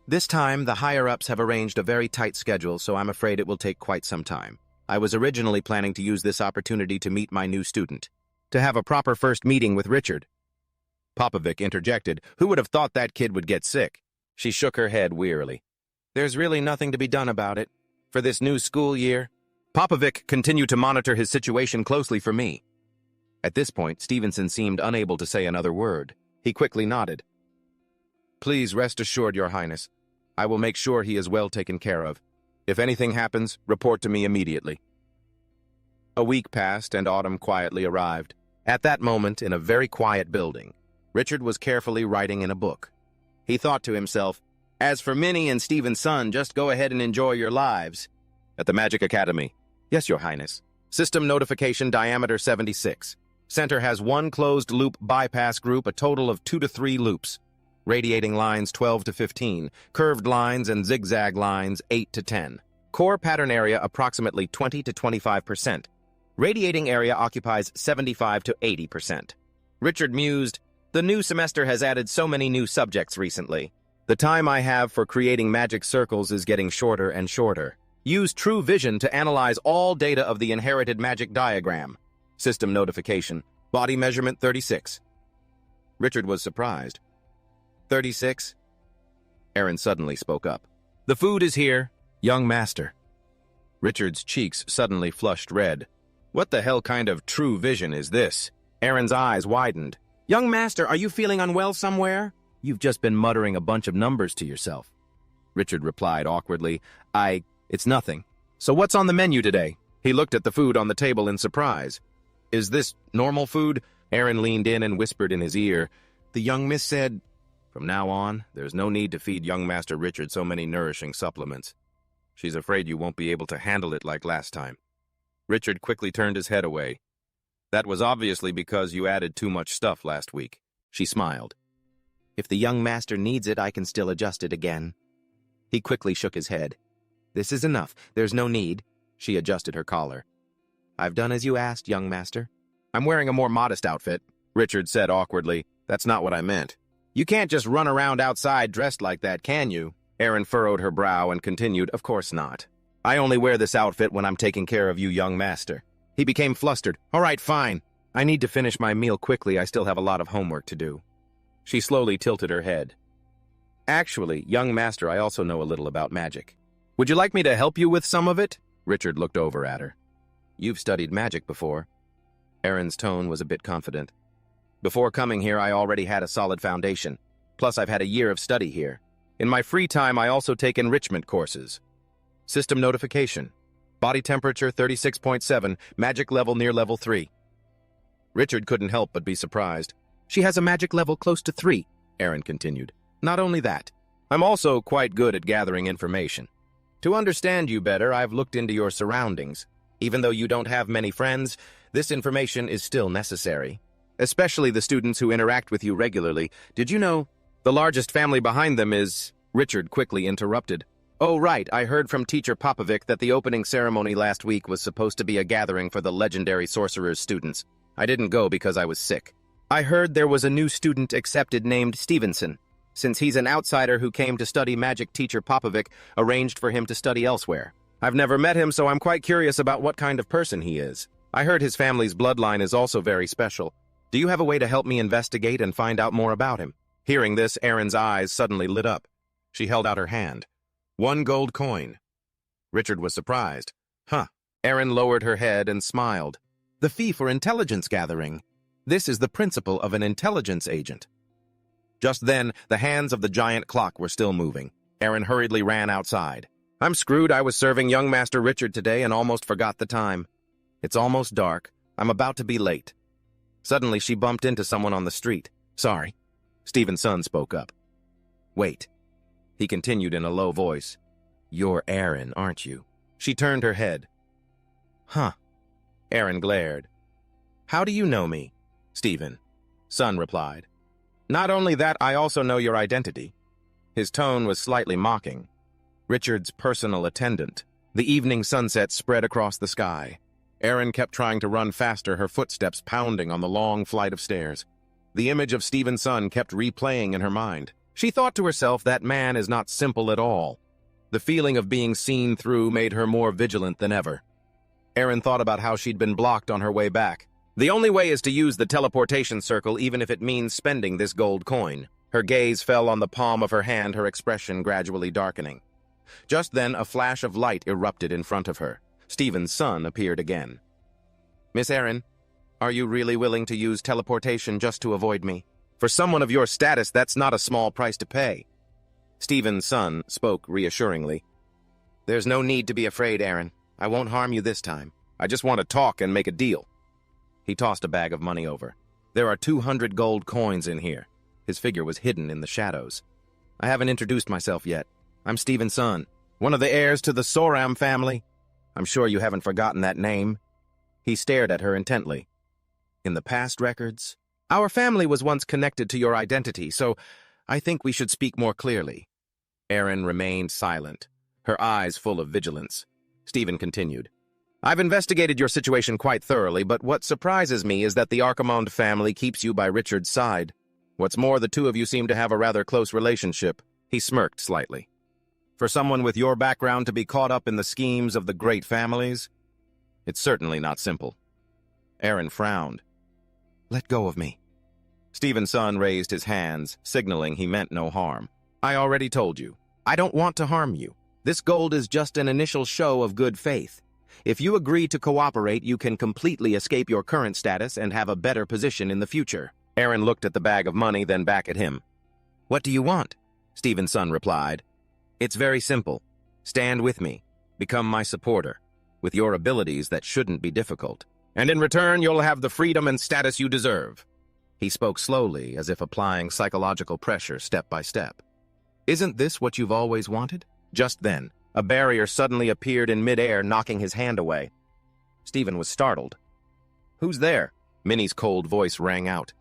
B: This time, the higher-ups have arranged a very tight schedule, so I'm afraid it will take quite some time. I was originally planning to use this opportunity to meet my new student, to have a proper first meeting with Richard. Popovic interjected. Who would have thought that kid would get sick? She shook her head wearily. There's really nothing to be done about it. For this new school year, Popovic continued to monitor his situation closely for me. At this point, Stevenson seemed unable to say another word. He quickly nodded. Please rest assured, your highness. I will make sure he is well taken care of. If anything happens, report to me immediately. A week passed and autumn quietly arrived. At that moment, in a very quiet building, Richard was carefully writing in a book. He thought to himself, As for Minnie and Stephen's son, just go ahead and enjoy your lives. At the Magic Academy. Yes, your highness. System notification diameter 76. Center has one closed-loop bypass group, a total of 2 to 3 loops. Radiating lines 12 to 15, curved lines and zigzag lines 8 to 10. Core pattern area approximately 20 to 25%. Radiating area occupies 75 to 80%. Richard mused, The new semester has added so many new subjects recently. The time I have for creating magic circles is getting shorter and shorter. Use True Vision to analyze all data of the inherited magic diagram. System notification. Body measurement 36. Richard was surprised. 36? Aaron suddenly spoke up. The food is here, young master. Richard's cheeks suddenly flushed red. What the hell kind of true vision is this? Aaron's eyes widened. Young master, are you feeling unwell somewhere? You've just been muttering a bunch of numbers to yourself. Richard replied awkwardly. It's nothing. So what's on the menu today? He looked at the food on the table in surprise. Is this normal food? Aaron leaned in and whispered in his ear. The young miss said, From now on, there's no need to feed young Master Richard so many nourishing supplements. She's afraid you won't be able to handle it like last time. Richard quickly turned his head away. That was obviously because you added too much stuff last week. She smiled. If the young master needs it, I can still adjust it again. He quickly shook his head. This is enough. There's no need. She adjusted her collar. I've done as you asked, young master. I'm wearing a more modest outfit, Richard said awkwardly. That's not what I meant. You can't just run around outside dressed like that, can you? Aaron furrowed her brow and continued, Of course not. I only wear this outfit when I'm taking care of you, young master. He became flustered. All right, fine. I need to finish my meal quickly. I still have a lot of homework to do. She slowly tilted her head. Actually, young master, I also know a little about magic. Would you like me to help you with some of it? Richard looked over at her. You've studied magic before. Aaron's tone was a bit confident. Before coming here, I already had a solid foundation. Plus, I've had a year of study here. In my free time, I also take enrichment courses. System notification. Body temperature 36.7, magic level near level 3. Richard couldn't help but be surprised. She has a magic level close to 3, Aaron continued. Not only that, I'm also quite good at gathering information. To understand you better, I've looked into your surroundings. Even though you don't have many friends, this information is still necessary. Especially the students who interact with you regularly. Did you know the largest family behind them is... Richard quickly interrupted. Oh, right, I heard from Teacher Popovic that the opening ceremony last week was supposed to be a gathering for the legendary sorcerer's students. I didn't go because I was sick. I heard there was a new student accepted named Stevenson. Since he's an outsider who came to study magic, Teacher Popovic arranged for him to study elsewhere. I've never met him, so I'm quite curious about what kind of person he is. I heard his family's bloodline is also very special. Do you have a way to help me investigate and find out more about him? Hearing this, Aaron's eyes suddenly lit up. She held out her hand. 1 gold coin. Richard was surprised. Huh. Aaron lowered her head and smiled. The fee for intelligence gathering. This is the principle of an intelligence agent. Just then, the hands of the giant clock were still moving. Aaron hurriedly ran outside. I'm screwed. I was serving young Master Richard today and almost forgot the time. It's almost dark. I'm about to be late. Suddenly, she bumped into someone on the street. Sorry. Stephen's son spoke up. Wait. He continued in a low voice. You're Aaron, aren't you? She turned her head. Huh. Aaron glared. How do you know me? Stephen. Sun replied. Not only that, I also know your identity. His tone was slightly mocking. Richard's personal attendant. The evening sunset spread across the sky. Erin kept trying to run faster, her footsteps pounding on the long flight of stairs. The image of Stephen's son kept replaying in her mind. She thought to herself, that man is not simple at all. The feeling of being seen through made her more vigilant than ever. Erin thought about how she'd been blocked on her way back. The only way is to use the teleportation circle, even if it means spending this gold coin. Her gaze fell on the palm of her hand, her expression gradually darkening. Just then, a flash of light erupted in front of her. Stephen's son appeared again. Miss Erin, are you really willing to use teleportation just to avoid me? For someone of your status, that's not a small price to pay. Stephen's son spoke reassuringly. There's no need to be afraid, Erin. I won't harm you this time. I just want to talk and make a deal. He tossed a bag of money over. There are 200 gold coins in here. His figure was hidden in the shadows. I haven't introduced myself yet. I'm Stephen's son, one of the heirs to the Soram family. I'm sure you haven't forgotten that name. He stared at her intently. In the past records, our family was once connected to your identity, so I think we should speak more clearly. Erin remained silent, her eyes full of vigilance. Stephen continued. I've investigated your situation quite thoroughly, but what surprises me is that the Archimond family keeps you by Richard's side. What's more, the two of you seem to have a rather close relationship. He smirked slightly. For someone with your background to be caught up in the schemes of the great families, it's certainly not simple. Erin frowned. Let go of me. Stephen's son raised his hands, signaling he meant no harm. I already told you. I don't want to harm you. This gold is just an initial show of good faith. If you agree to cooperate, you can completely escape your current status and have a better position in the future. Erin looked at the bag of money, then back at him. What do you want? Stephen's son replied. It's very simple. Stand with me. Become my supporter. With your abilities, that shouldn't be difficult. And in return, you'll have the freedom and status you deserve. He spoke slowly, as if applying psychological pressure step by step. Isn't this what you've always wanted? Just then, a barrier suddenly appeared in midair, knocking his hand away. Stephen was startled. Who's there? Minnie's cold voice rang out.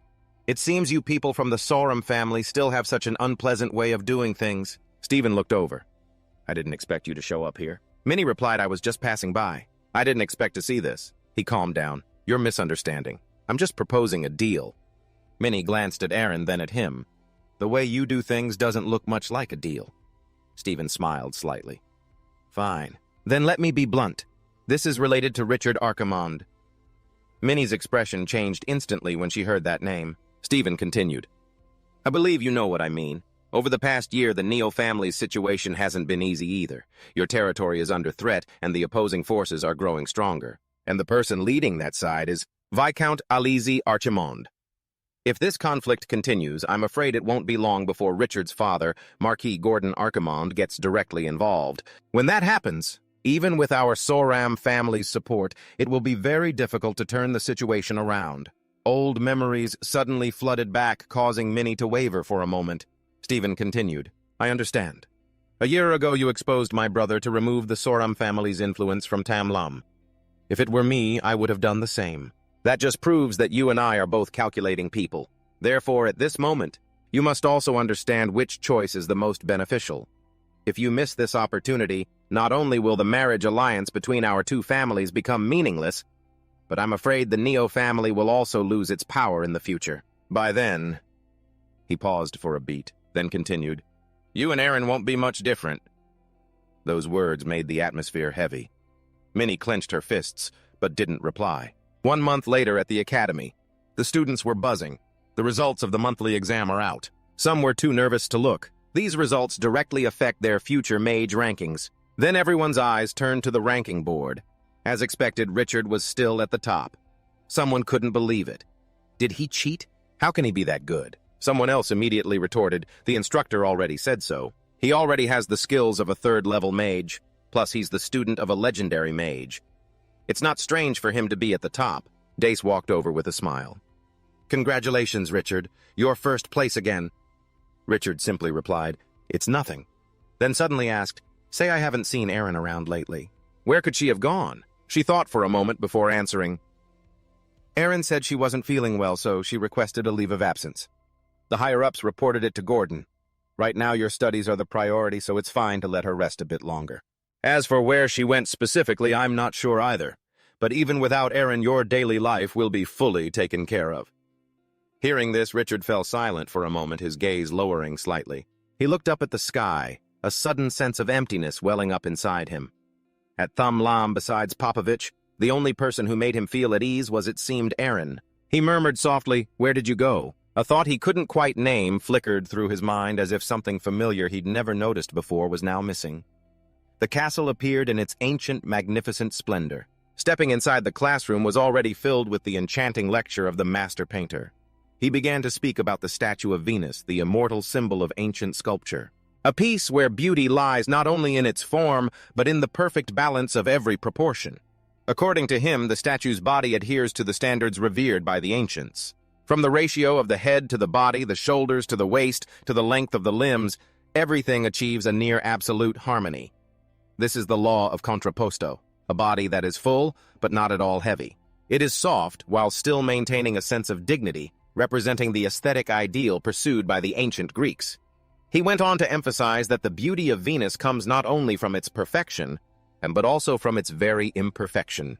B: It seems you people from the Soram family still have such an unpleasant way of doing things. Stephen looked over. I didn't expect you to show up here. Minnie replied, I was just passing by. I didn't expect to see this. He calmed down. You're misunderstanding. I'm just proposing a deal. Minnie glanced at Erin, then at him. The way you do things doesn't look much like a deal. Stephen smiled slightly. Fine. Then let me be blunt. This is related to Richard Archimond. Minnie's expression changed instantly when she heard that name. Stephen continued. I believe you know what I mean. Over the past year, the Neo family's situation hasn't been easy either. Your territory is under threat, and the opposing forces are growing stronger. And the person leading that side is Viscount Alizi Archimond. If this conflict continues, I'm afraid it won't be long before Richard's father, Marquis Gordon Archimond, gets directly involved. When that happens, even with our Soram family's support, it will be very difficult to turn the situation around. Old memories suddenly flooded back, causing Minnie to waver for a moment. Stephen continued, I understand. A year ago you exposed my brother to remove the Soram family's influence from Tamlam. If it were me, I would have done the same. That just proves that you and I are both calculating people. Therefore, at this moment, you must also understand which choice is the most beneficial. If you miss this opportunity, not only will the marriage alliance between our two families become meaningless, but I'm afraid the Neo family will also lose its power in the future. By then... He paused for a beat, then continued, You and Erin won't be much different. Those words made the atmosphere heavy. Minnie clenched her fists, but didn't reply. 1 month later at the academy, the students were buzzing. The results of the monthly exam are out. Some were too nervous to look. These results directly affect their future mage rankings. Then everyone's eyes turned to the ranking board. As expected, Richard was still at the top. Someone couldn't believe it. Did he cheat? How can he be that good? Someone else immediately retorted, the instructor already said so. He already has the skills of a third-level mage, plus he's the student of a legendary mage. It's not strange for him to be at the top. Dace walked over with a smile. Congratulations, Richard. You're first place again. Richard simply replied, It's nothing. Then suddenly asked, Say I haven't seen Erin around lately. Where could she have gone? She thought for a moment before answering, Erin said she wasn't feeling well, so she requested a leave of absence. The higher-ups reported it to Gordon. Right now your studies are the priority, so it's fine to let her rest a bit longer. As for where she went specifically, I'm not sure either. But even without Erin, your daily life will be fully taken care of. Hearing this, Richard fell silent for a moment, his gaze lowering slightly. He looked up at the sky, a sudden sense of emptiness welling up inside him. At Thumb Lam, besides Popovich, the only person who made him feel at ease was, it seemed, Erin. He murmured softly, "Where did you go?" A thought he couldn't quite name flickered through his mind as if something familiar he'd never noticed before was now missing. The castle appeared in its ancient, magnificent splendor. Stepping inside the classroom was already filled with the enchanting lecture of the master painter. He began to speak about the statue of Venus, the immortal symbol of ancient sculpture. A piece where beauty lies not only in its form, but in the perfect balance of every proportion. According to him, the statue's body adheres to the standards revered by the ancients. From the ratio of the head to the body, the shoulders to the waist, to the length of the limbs, everything achieves a near absolute harmony. This is the law of contrapposto, a body that is full, but not at all heavy. It is soft, while still maintaining a sense of dignity, representing the aesthetic ideal pursued by the ancient Greeks. He went on to emphasize that the beauty of Venus comes not only from its perfection, but also from its very imperfection.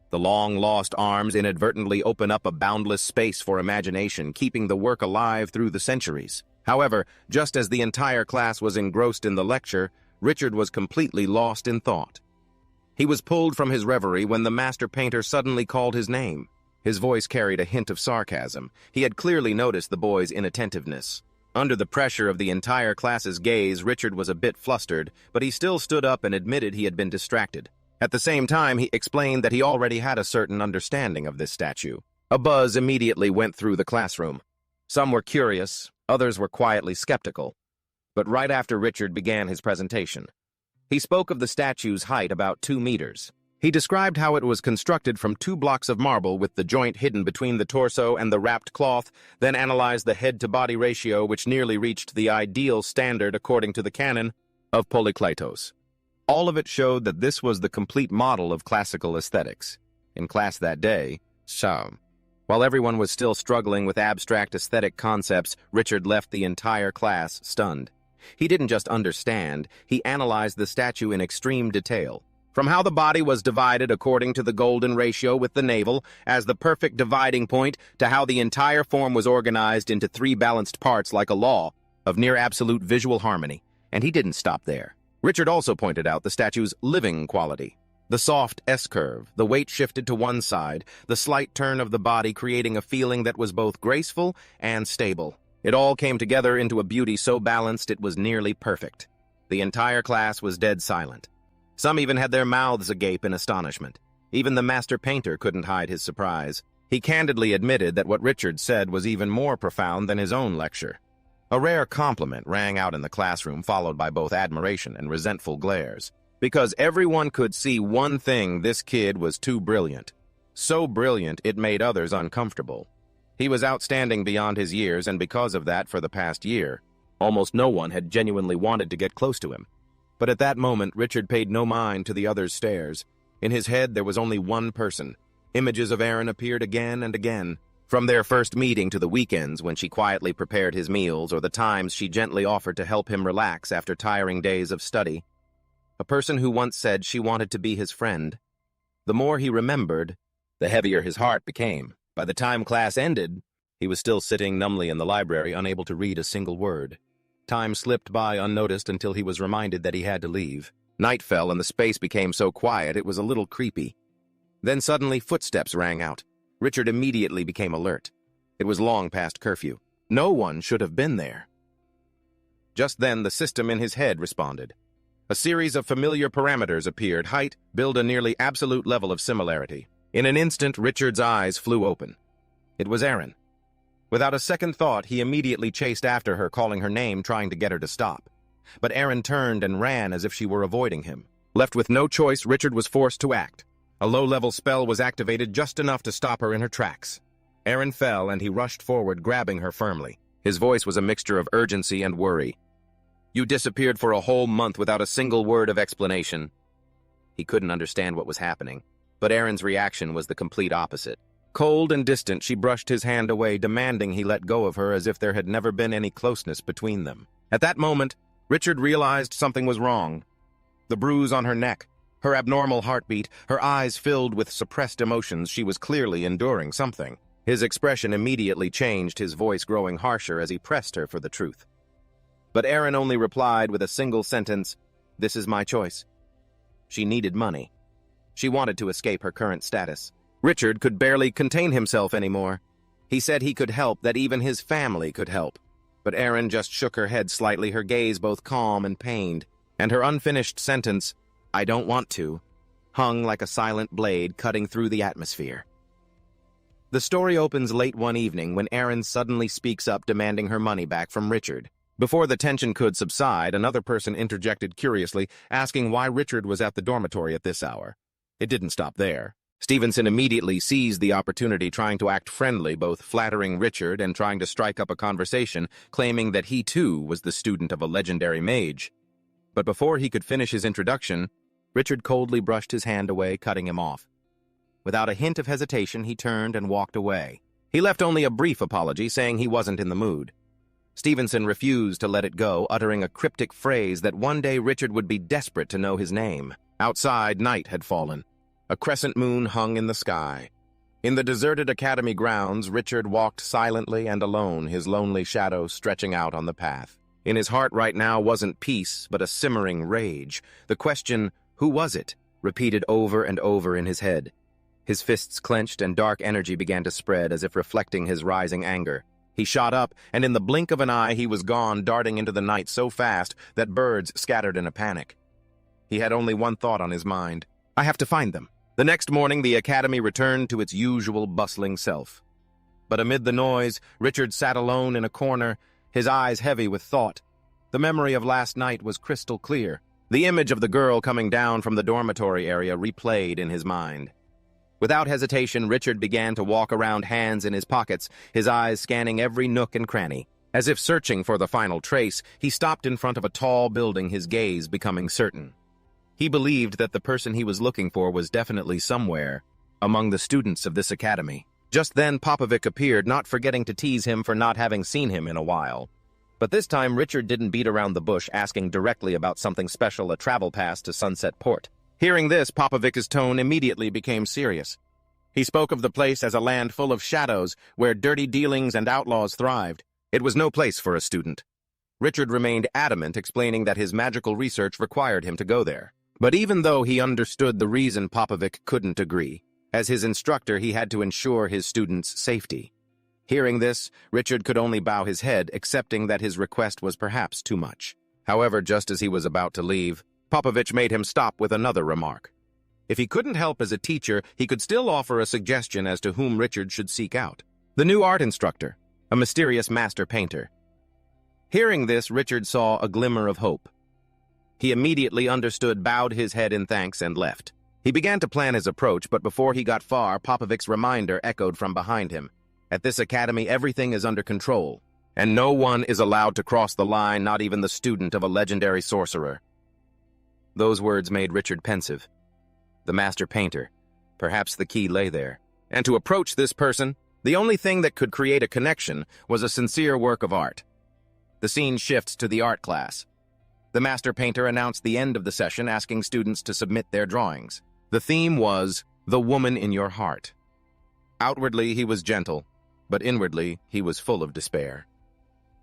B: The long-lost arms inadvertently open up a boundless space for imagination, keeping the work alive through the centuries. However, just as the entire class was engrossed in the lecture, Richard was completely lost in thought. He was pulled from his reverie when the master painter suddenly called his name. His voice carried a hint of sarcasm. He had clearly noticed the boy's inattentiveness. Under the pressure of the entire class's gaze, Richard was a bit flustered, but he still stood up and admitted he had been distracted. At the same time, he explained that he already had a certain understanding of this statue. A buzz immediately went through the classroom. Some were curious, others were quietly skeptical. But right after Richard began his presentation, he spoke of the statue's height, about 2 meters. He described how it was constructed from 2 blocks of marble with the joint hidden between the torso and the wrapped cloth, then analyzed the head-to-body ratio, which nearly reached the ideal standard according to the canon of Polykleitos. All of it showed that this was the complete model of classical aesthetics. In class that day, while everyone was still struggling with abstract aesthetic concepts, Richard left the entire class stunned. He didn't just understand, he analyzed the statue in extreme detail. From how the body was divided according to the golden ratio with the navel as the perfect dividing point, to how the entire form was organized into 3 balanced parts like a law of near absolute visual harmony. And he didn't stop there. Richard also pointed out the statue's living quality. The soft S-curve, the weight shifted to one side, the slight turn of the body creating a feeling that was both graceful and stable. It all came together into a beauty so balanced it was nearly perfect. The entire class was dead silent. Some even had their mouths agape in astonishment. Even the master painter couldn't hide his surprise. He candidly admitted that what Richard said was even more profound than his own lecture. A rare compliment rang out in the classroom, followed by both admiration and resentful glares. Because everyone could see one thing: this kid was too brilliant. So brilliant it made others uncomfortable. He was outstanding beyond his years, and because of that, for the past year, almost no one had genuinely wanted to get close to him. But at that moment, Richard paid no mind to the others' stares. In his head, there was only one person. Images of Erin appeared again and again. From their first meeting to the weekends when she quietly prepared his meals, or the times she gently offered to help him relax after tiring days of study. A person who once said she wanted to be his friend. The more he remembered, the heavier his heart became. By the time class ended, he was still sitting numbly in the library, unable to read a single word. Time slipped by unnoticed until he was reminded that he had to leave. Night fell and the space became so quiet it was a little creepy. Then suddenly footsteps rang out. Richard immediately became alert. It was long past curfew. No one should have been there. Just then the system in his head responded. A series of familiar parameters appeared: height, build, a nearly absolute level of similarity. In an instant, Richard's eyes flew open. It was Erin. Without a second thought, he immediately chased after her, calling her name, trying to get her to stop. But Erin turned and ran as if she were avoiding him. Left with no choice, Richard was forced to act. A low-level spell was activated just enough to stop her in her tracks. Erin fell, and he rushed forward, grabbing her firmly. His voice was a mixture of urgency and worry. "You disappeared for a whole month without a single word of explanation." He couldn't understand what was happening, but Erin's reaction was the complete opposite. Cold and distant, she brushed his hand away, demanding he let go of her as if there had never been any closeness between them. At that moment, Richard realized something was wrong. The bruise on her neck, her abnormal heartbeat, her eyes filled with suppressed emotions, she was clearly enduring something. His expression immediately changed, his voice growing harsher as he pressed her for the truth. But Erin only replied with a single sentence, "This is my choice." She needed money. She wanted to escape her current status. Richard could barely contain himself anymore. He said he could help, that even his family could help. But Erin just shook her head slightly, her gaze both calm and pained, and her unfinished sentence, "I don't want to," hung like a silent blade cutting through the atmosphere. The story opens late one evening when Erin suddenly speaks up, demanding her money back from Richard. Before the tension could subside, another person interjected curiously, asking why Richard was at the dormitory at this hour. It didn't stop there. Stevenson immediately seized the opportunity, trying to act friendly, both flattering Richard and trying to strike up a conversation, claiming that he too was the student of a legendary mage. But before he could finish his introduction, Richard coldly brushed his hand away, cutting him off. Without a hint of hesitation, he turned and walked away. He left only a brief apology, saying he wasn't in the mood. Stevenson refused to let it go, uttering a cryptic phrase that one day Richard would be desperate to know his name. Outside, night had fallen. A crescent moon hung in the sky. In the deserted academy grounds, Richard walked silently and alone, his lonely shadow stretching out on the path. In his heart right now wasn't peace, but a simmering rage. The question, "Who was it?" repeated over and over in his head. His fists clenched and dark energy began to spread as if reflecting his rising anger. He shot up, and in the blink of an eye he was gone, darting into the night so fast that birds scattered in a panic. He had only one thought on his mind: "I have to find them." The next morning, the academy returned to its usual bustling self. But amid the noise, Richard sat alone in a corner, his eyes heavy with thought. The memory of last night was crystal clear. The image of the girl coming down from the dormitory area replayed in his mind. Without hesitation, Richard began to walk around, hands in his pockets, his eyes scanning every nook and cranny. As if searching for the final trace, he stopped in front of a tall building, his gaze becoming certain. He believed that the person he was looking for was definitely somewhere among the students of this academy. Just then, Popovic appeared, not forgetting to tease him for not having seen him in a while. But this time, Richard didn't beat around the bush, asking directly about something special, a travel pass to Sunset Port. Hearing this, Popovic's tone immediately became serious. He spoke of the place as a land full of shadows, where dirty dealings and outlaws thrived. It was no place for a student. Richard remained adamant, explaining that his magical research required him to go there. But even though he understood the reason, Popovic couldn't agree. As his instructor, he had to ensure his students' safety. Hearing this, Richard could only bow his head, accepting that his request was perhaps too much. However, just as he was about to leave, Popovic made him stop with another remark. If he couldn't help as a teacher, he could still offer a suggestion as to whom Richard should seek out. The new art instructor, a mysterious master painter. Hearing this, Richard saw a glimmer of hope. He immediately understood, bowed his head in thanks, and left. He began to plan his approach, but before he got far, Popovic's reminder echoed from behind him. At this academy, everything is under control, and no one is allowed to cross the line, not even the student of a legendary sorcerer. Those words made Richard pensive. The master painter. Perhaps the key lay there. And to approach this person, the only thing that could create a connection was a sincere work of art. The scene shifts to the art class. The master painter announced the end of the session, asking students to submit their drawings. The theme was, "The Woman in Your Heart." Outwardly, he was gentle, but inwardly, he was full of despair.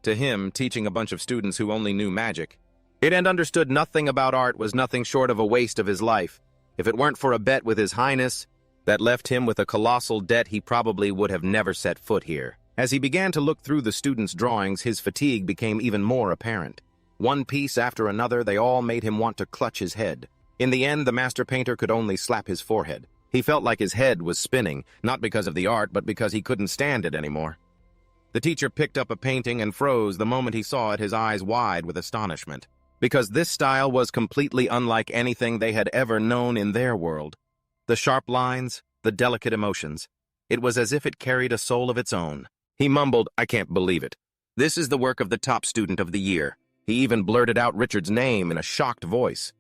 B: To him, teaching a bunch of students who only knew magic, and understood nothing about art, was nothing short of a waste of his life. If it weren't for a bet with His Highness that left him with a colossal debt, he probably would have never set foot here. As he began to look through the students' drawings, his fatigue became even more apparent. One piece after another, they all made him want to clutch his head. In the end, the master painter could only slap his forehead. He felt like his head was spinning, not because of the art, but because he couldn't stand it anymore. The teacher picked up a painting and froze the moment he saw it, his eyes wide with astonishment. Because this style was completely unlike anything they had ever known in their world. The sharp lines, the delicate emotions. It was as if it carried a soul of its own. He mumbled, "I can't believe it. This is the work of the top student of the year." He even blurted out Richard's name in a shocked voice.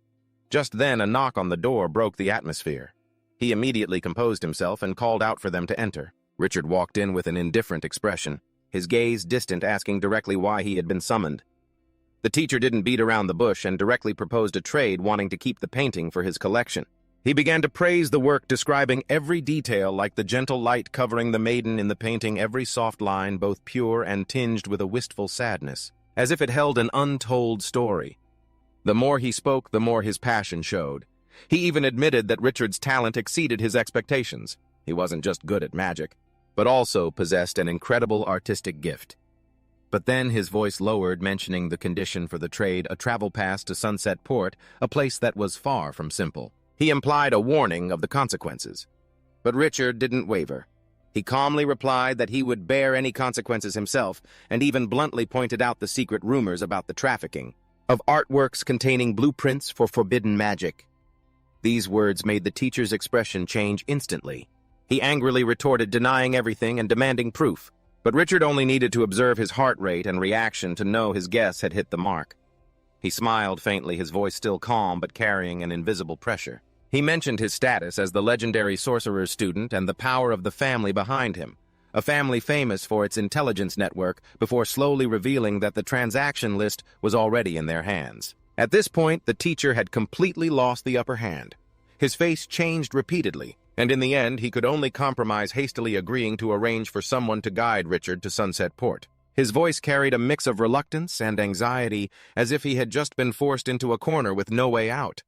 B: Just then, a knock on the door broke the atmosphere.
A: He immediately composed himself and called out for them to enter. Richard walked in with an indifferent expression, his gaze distant, asking directly why he had been summoned. The teacher didn't beat around the bush and directly proposed a trade, wanting to keep the painting for his collection. He began to praise the work, describing every detail, like the gentle light covering the maiden in the painting, every soft line both pure and tinged with a wistful sadness, as if it held an untold story. The more he spoke, the more his passion showed. He even admitted that Richard's talent exceeded his expectations. He wasn't just good at magic, but also possessed an incredible artistic gift. But then his voice lowered, mentioning the condition for the trade, a travel pass to Sunset Port, a place that was far from simple. He implied a warning of the consequences. But Richard didn't waver. He calmly replied that he would bear any consequences himself, and even bluntly pointed out the secret rumors about the trafficking of artworks containing blueprints for forbidden magic. These words made the teacher's expression change instantly. He angrily retorted, denying everything and demanding proof. But Richard only needed to observe his heart rate and reaction to know his guess had hit the mark. He smiled faintly, his voice still calm but carrying an invisible pressure. He mentioned his status as the legendary sorcerer's student and the power of the family behind him, a family famous for its intelligence network, before slowly revealing that the transaction list was already in their hands. At this point, the teacher had completely lost the upper hand. His face changed repeatedly, and in the end, he could only compromise, hastily agreeing to arrange for someone to guide Richard to Sunset Port. His voice carried a mix of reluctance and anxiety, as if he had just been forced into a corner with no way out.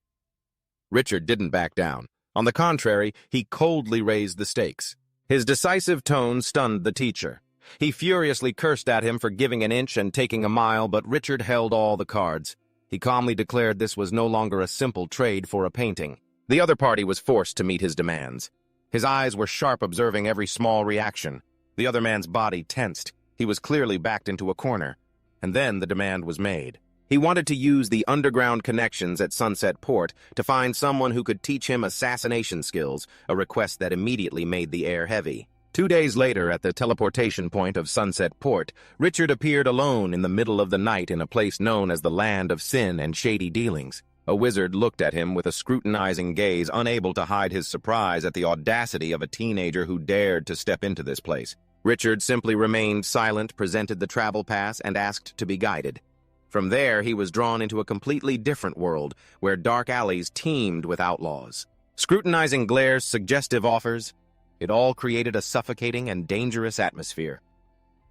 A: Richard didn't back down. On the contrary, he coldly raised the stakes. His decisive tone stunned the teacher. He furiously cursed at him for giving an inch and taking a mile, but Richard held all the cards. He calmly declared this was no longer a simple trade for a painting. The other party was forced to meet his demands. His eyes were sharp, observing every small reaction. The other man's body tensed. He was clearly backed into a corner. And then the demand was made. He wanted to use the underground connections at Sunset Port to find someone who could teach him assassination skills, a request that immediately made the air heavy. 2 days later, at the teleportation point of Sunset Port, Richard appeared alone in the middle of the night in a place known as the Land of Sin and Shady Dealings. A wizard looked at him with a scrutinizing gaze, unable to hide his surprise at the audacity of a teenager who dared to step into this place. Richard simply remained silent, presented the travel pass, and asked to be guided. From there, he was drawn into a completely different world, where dark alleys teemed with outlaws. Scrutinizing glares, suggestive offers, it all created a suffocating and dangerous atmosphere.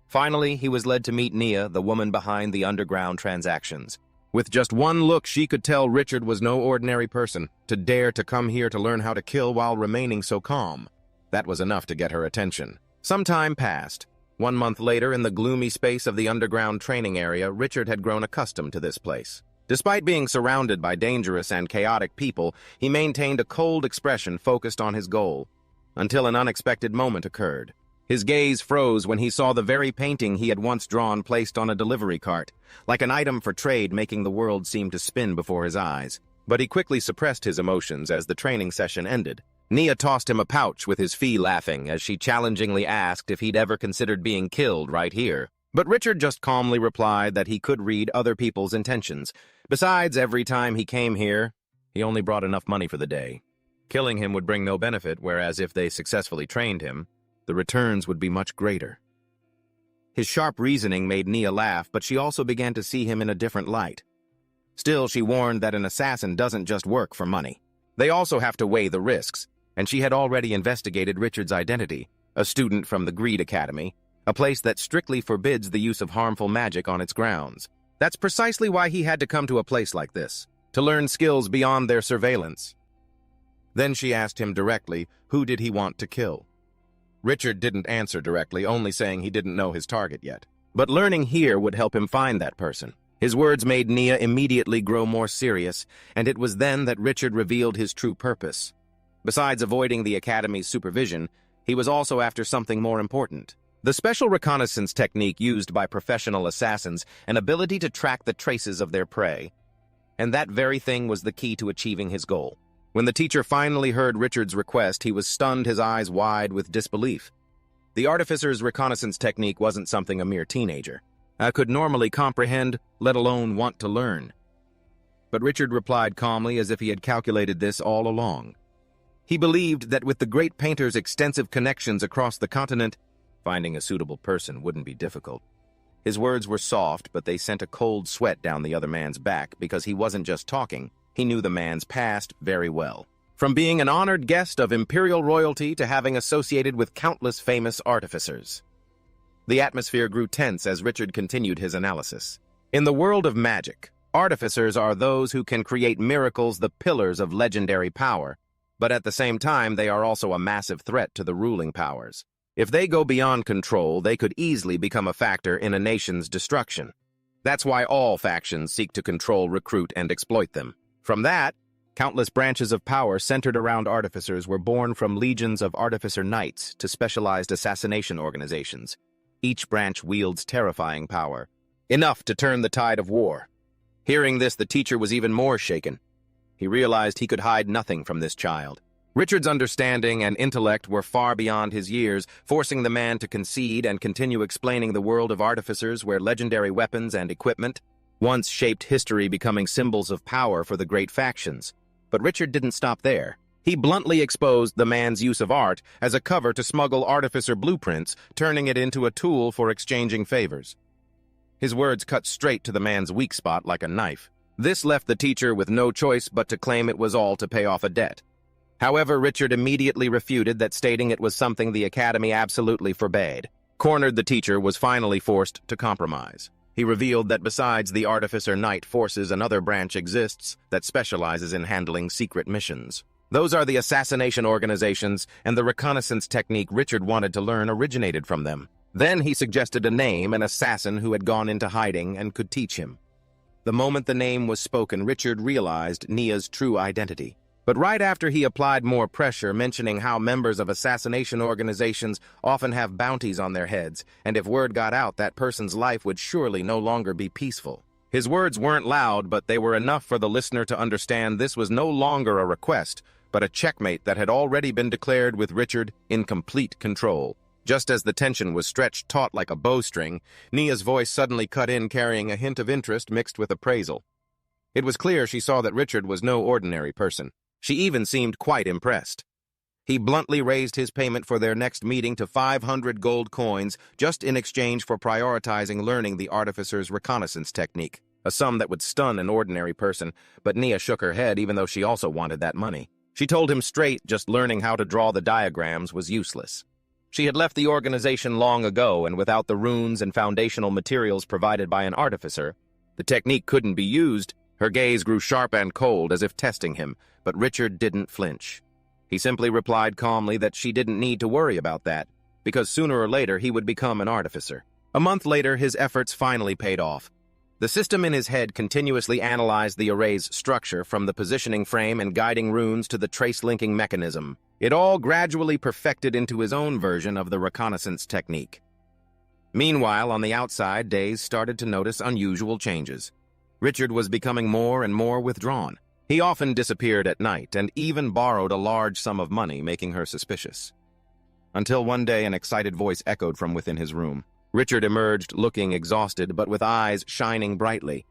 A: Finally, he was led to meet Nia, the woman behind the underground transactions. With just one look, she could tell Richard was no ordinary person. To dare to come here to learn how to kill while remaining so calm, that was enough to get her attention. Some time passed. 1 month later, in the gloomy space of the underground training area, Richard had grown accustomed to this place. Despite being surrounded by dangerous and chaotic people, he maintained a cold expression focused on his goal, until an unexpected moment occurred. His gaze froze when he saw the very painting he had once drawn placed on a delivery cart, like an item for trade, making the world seem to spin before his eyes. But he quickly suppressed his emotions as the training session ended. Nia tossed him a pouch with his fee, laughing as she challengingly asked if he'd ever considered being killed right here. But Richard just calmly replied that he could read other people's intentions. Besides, every time he came here, he only brought enough money for the day. Killing him would bring no benefit, whereas if they successfully trained him, the returns would be much greater. His sharp reasoning made Nia laugh, but she also began to see him in a different light. Still, she warned that an assassin doesn't just work for money. They also have to weigh the risks, and she had already investigated Richard's identity, a student from the Greed Academy, a place that strictly forbids the use of harmful magic on its grounds. That's precisely why he had to come to a place like this, to learn skills beyond their surveillance. Then she asked him directly, who did he want to kill? Richard didn't answer directly, only saying he didn't know his target yet. But learning here would help him find that person. His words made Nia immediately grow more serious, and it was then that Richard revealed his true purpose. Besides avoiding the Academy's supervision, he was also after something more important. The special reconnaissance technique used by professional assassins, an ability to track the traces of their prey. And that very thing was the key to achieving his goal. When the teacher finally heard Richard's request, he was stunned, his eyes wide with disbelief. The artificer's reconnaissance technique wasn't something a mere teenager could normally comprehend, let alone want to learn. But Richard replied calmly, as if he had calculated this all along. He believed that with the great painter's extensive connections across the continent, finding a suitable person wouldn't be difficult. His words were soft, but they sent a cold sweat down the other man's back because he wasn't just talking, he knew the man's past very well. From being an honored guest of imperial royalty to having associated with countless famous artificers. The atmosphere grew tense as Richard continued his analysis. In the world of magic, artificers are those who can create miracles, the pillars of legendary power, but at the same time they are also a massive threat to the ruling powers. If they go beyond control, they could easily become a factor in a nation's destruction. That's why all factions seek to control, recruit, and exploit them. From that, countless branches of power centered around artificers were born, from legions of artificer knights to specialized assassination organizations. Each branch wields terrifying power, enough to turn the tide of war. Hearing this, the teacher was even more shaken. He realized he could hide nothing from this child. Richard's understanding and intellect were far beyond his years, forcing the man to concede and continue explaining the world of artificers, where legendary weapons and equipment once shaped history, becoming symbols of power for the great factions. But Richard didn't stop there. He bluntly exposed the man's use of art as a cover to smuggle artificer blueprints, turning it into a tool for exchanging favors. His words cut straight to the man's weak spot like a knife. This left the teacher with no choice but to claim it was all to pay off a debt. However, Richard immediately refuted that, stating it was something the Academy absolutely forbade. Cornered, the teacher was finally forced to compromise. He revealed that besides the Artificer Knight forces, another branch exists that specializes in handling secret missions. Those are the assassination organizations, and the reconnaissance technique Richard wanted to learn originated from them. Then he suggested a name, an assassin who had gone into hiding and could teach him. The moment the name was spoken, Richard realized Nia's true identity. But right after he applied more pressure, mentioning how members of assassination organizations often have bounties on their heads, and if word got out, that person's life would surely no longer be peaceful. His words weren't loud, but they were enough for the listener to understand this was no longer a request, but a checkmate that had already been declared, with Richard in complete control. Just as the tension was stretched taut like a bowstring, Nia's voice suddenly cut in, carrying a hint of interest mixed with appraisal. It was clear she saw that Richard was no ordinary person. She even seemed quite impressed. He bluntly raised his payment for their next meeting to 500 gold coins, just in exchange for prioritizing learning the artificer's reconnaissance technique, a sum that would stun an ordinary person, but Nia shook her head even though she also wanted that money. She told him straight just learning how to draw the diagrams was useless. She had left the organization long ago, and without the runes and foundational materials provided by an artificer, the technique couldn't be used. Her gaze grew sharp and cold, as if testing him, but Richard didn't flinch. He simply replied calmly that she didn't need to worry about that, because sooner or later he would become an artificer. A month later, his efforts finally paid off. The system in his head continuously analyzed the array's structure, from the positioning frame and guiding runes to the trace-linking mechanism. It all gradually perfected into his own version of the reconnaissance technique. Meanwhile, on the outside, Days started to notice unusual changes. Richard was becoming more and more withdrawn. He often disappeared at night and even borrowed a large sum of money, making her suspicious. Until one day, an excited voice echoed from within his room. Richard emerged, looking exhausted, but with eyes shining brightly.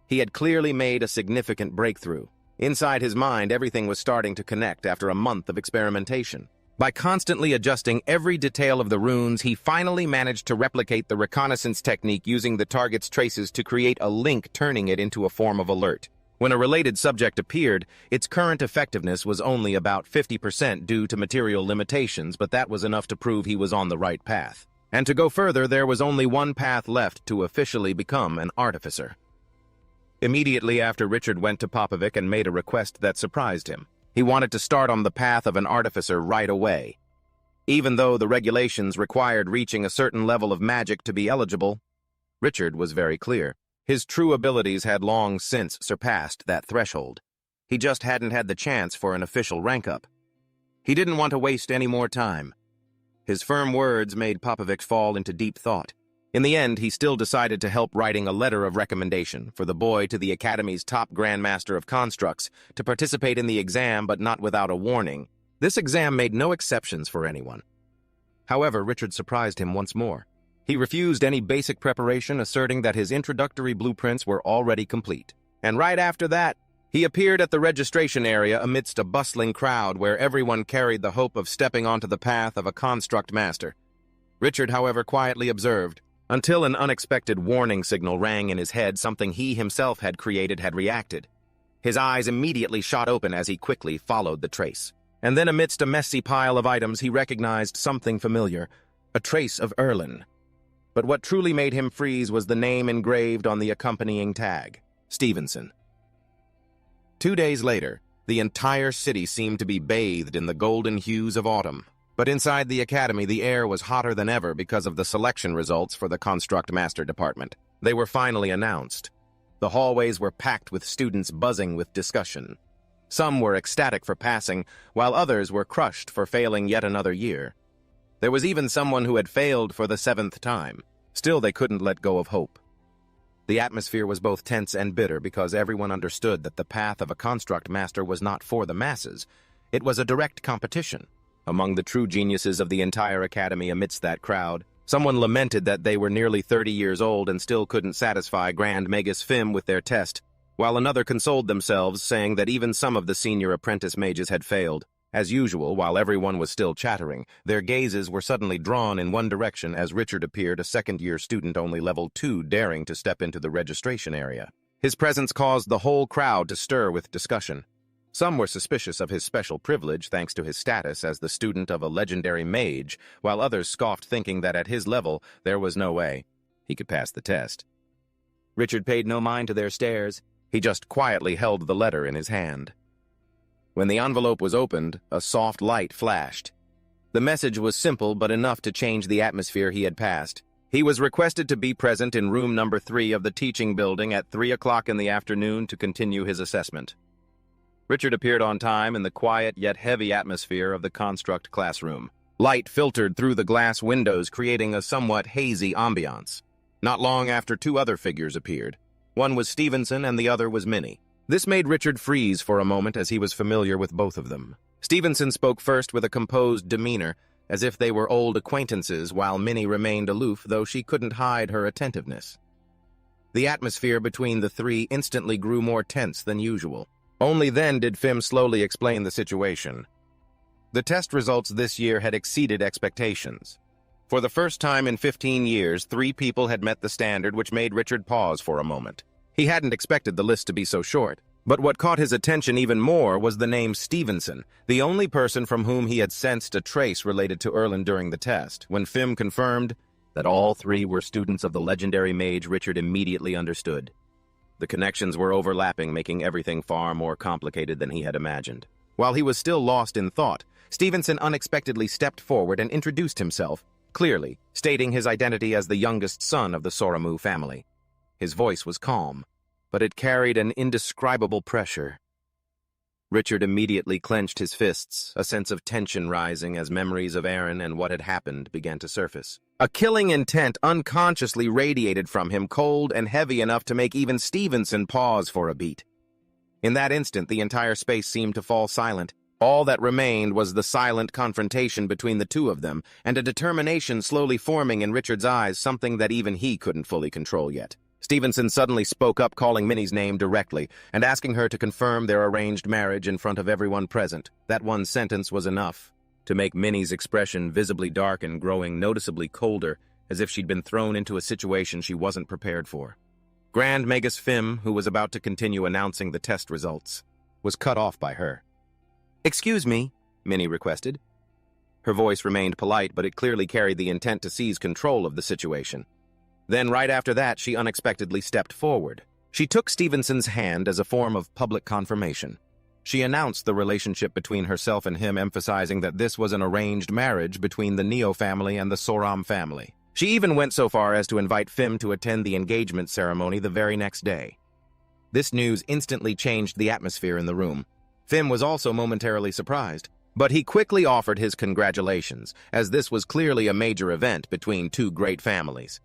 A: He had clearly made a significant breakthrough. Inside his mind, everything was starting to connect after a month of experimentation. By constantly adjusting every detail of the runes, he finally managed to replicate the reconnaissance technique using the target's traces to create a link, turning it into a form of alert. When a related subject appeared, its current effectiveness was only about 50% due to material limitations, but that was enough to prove he was on the right path. And to go further, there was only one path left to officially become an artificer. Immediately after, Richard went to Popovic and made a request that surprised him. He wanted to start on the path of an artificer right away. Even though the regulations required reaching a certain level of magic to be eligible, Richard was very clear. His true abilities had long since surpassed that threshold. He just hadn't had the chance for an official rank-up. He didn't want to waste any more time. His firm words made Popovic fall into deep thought. In the end, he still decided to help writing a letter of recommendation for the boy to the Academy's top Grandmaster of Constructs to participate in the exam, but not without a warning. This exam made no exceptions for anyone. However, Richard surprised him once more. He refused any basic preparation, asserting that his introductory blueprints were already complete. And right after that,
B: He appeared at the registration area amidst a bustling crowd where everyone carried the hope of stepping onto the path of a construct master. Richard, however, quietly observed, until an unexpected warning signal rang in his head. Something he himself had created had reacted. His eyes immediately shot open as he quickly followed the trace. And then amidst a messy pile of items, he recognized something familiar, a trace of Erlen. But what truly made him freeze was the name engraved on the accompanying tag, Stevenson. 2 days later, the entire city seemed to be bathed in the golden hues of autumn. But inside the academy, the air was hotter than ever because of the selection results for the Construct Master Department. They were finally announced. The hallways were packed with students buzzing with discussion. Some were ecstatic for passing, while others were crushed for failing yet another year. There was even someone who had failed for the 7th time. Still, they couldn't let go of hope. The atmosphere was both tense and bitter because everyone understood that the path of a construct master was not for the masses. It was a direct competition. Among the true geniuses of the entire academy amidst that crowd, someone lamented that they were nearly 30 years old and still couldn't satisfy Grand Magus Fim with their test, while another consoled themselves, saying that even some of the senior apprentice mages had failed. As usual, while everyone was still chattering, their gazes were suddenly drawn in one direction as Richard appeared, a second-year student only level 2, daring to step into the registration area. His presence caused the whole crowd to stir with discussion. Some were suspicious of his special privilege thanks to his status as the student of a legendary mage, while others scoffed, thinking that at his level there was no way he could pass the test. Richard paid no mind to their stares. He just quietly held the letter in his hand. When the envelope was opened, a soft light flashed. The message was simple but enough to change the atmosphere he had passed. He was requested to be present in room number 3 of the teaching building at 3 o'clock in the afternoon to continue his assessment. Richard appeared on time in the quiet yet heavy atmosphere of the construct classroom. Light filtered through the glass windows, creating a somewhat hazy ambiance. Not long after, 2 other figures appeared. One was Stevenson and the other was Minnie. This made Richard freeze for a moment as he was familiar with both of them. Stevenson spoke first with a composed demeanor, as if they were old acquaintances, while Minnie remained aloof, though she couldn't hide her attentiveness. The atmosphere between the three instantly grew more tense than usual. Only then did Fim slowly explain the situation. The test results this year had exceeded expectations. For the first time in 15 years, 3 people had met the standard, which made Richard pause for a moment. He hadn't expected the list to be so short, but what caught his attention even more was the name Stevenson, the only person from whom he had sensed a trace related to Erlen during the test. When Fim confirmed that all 3 were students of the legendary mage, Richard immediately understood. The connections were overlapping, making everything far more complicated than he had imagined. While he was still lost in thought, Stevenson unexpectedly stepped forward and introduced himself, clearly stating his identity as the youngest son of the Soramu family. His voice was calm, but it carried an indescribable pressure. Richard immediately clenched his fists, a sense of tension rising as memories of Aaron and what had happened began to surface. A killing intent unconsciously radiated from him, cold and heavy enough to make even Stevenson pause for a beat. In that instant, the entire space seemed to fall silent. All that remained was the silent confrontation between the two of them, and a determination slowly forming in Richard's eyes, something that even he couldn't fully control yet. Stevenson suddenly spoke up, calling Minnie's name directly, and asking her to confirm their arranged marriage in front of everyone present. That one sentence was enough to make Minnie's expression visibly darken, growing noticeably colder, as if she'd been thrown into a situation she wasn't prepared for. Grand Magus Fim, who was about to continue announcing the test results, was cut off by her. "Excuse me," Minnie requested. Her voice remained polite, but it clearly carried the intent to seize control of the situation. Then, right after that, she unexpectedly stepped forward. She took Stevenson's hand as a form of public confirmation. She announced the relationship between herself and him, emphasizing that this was an arranged marriage between the Neo family and the Soram family. She even went so far as to invite Fim to attend the engagement ceremony the very next day. This news instantly changed the atmosphere in the room. Fim was also momentarily surprised, but he quickly offered his congratulations, as this was clearly a major event between 2 great families.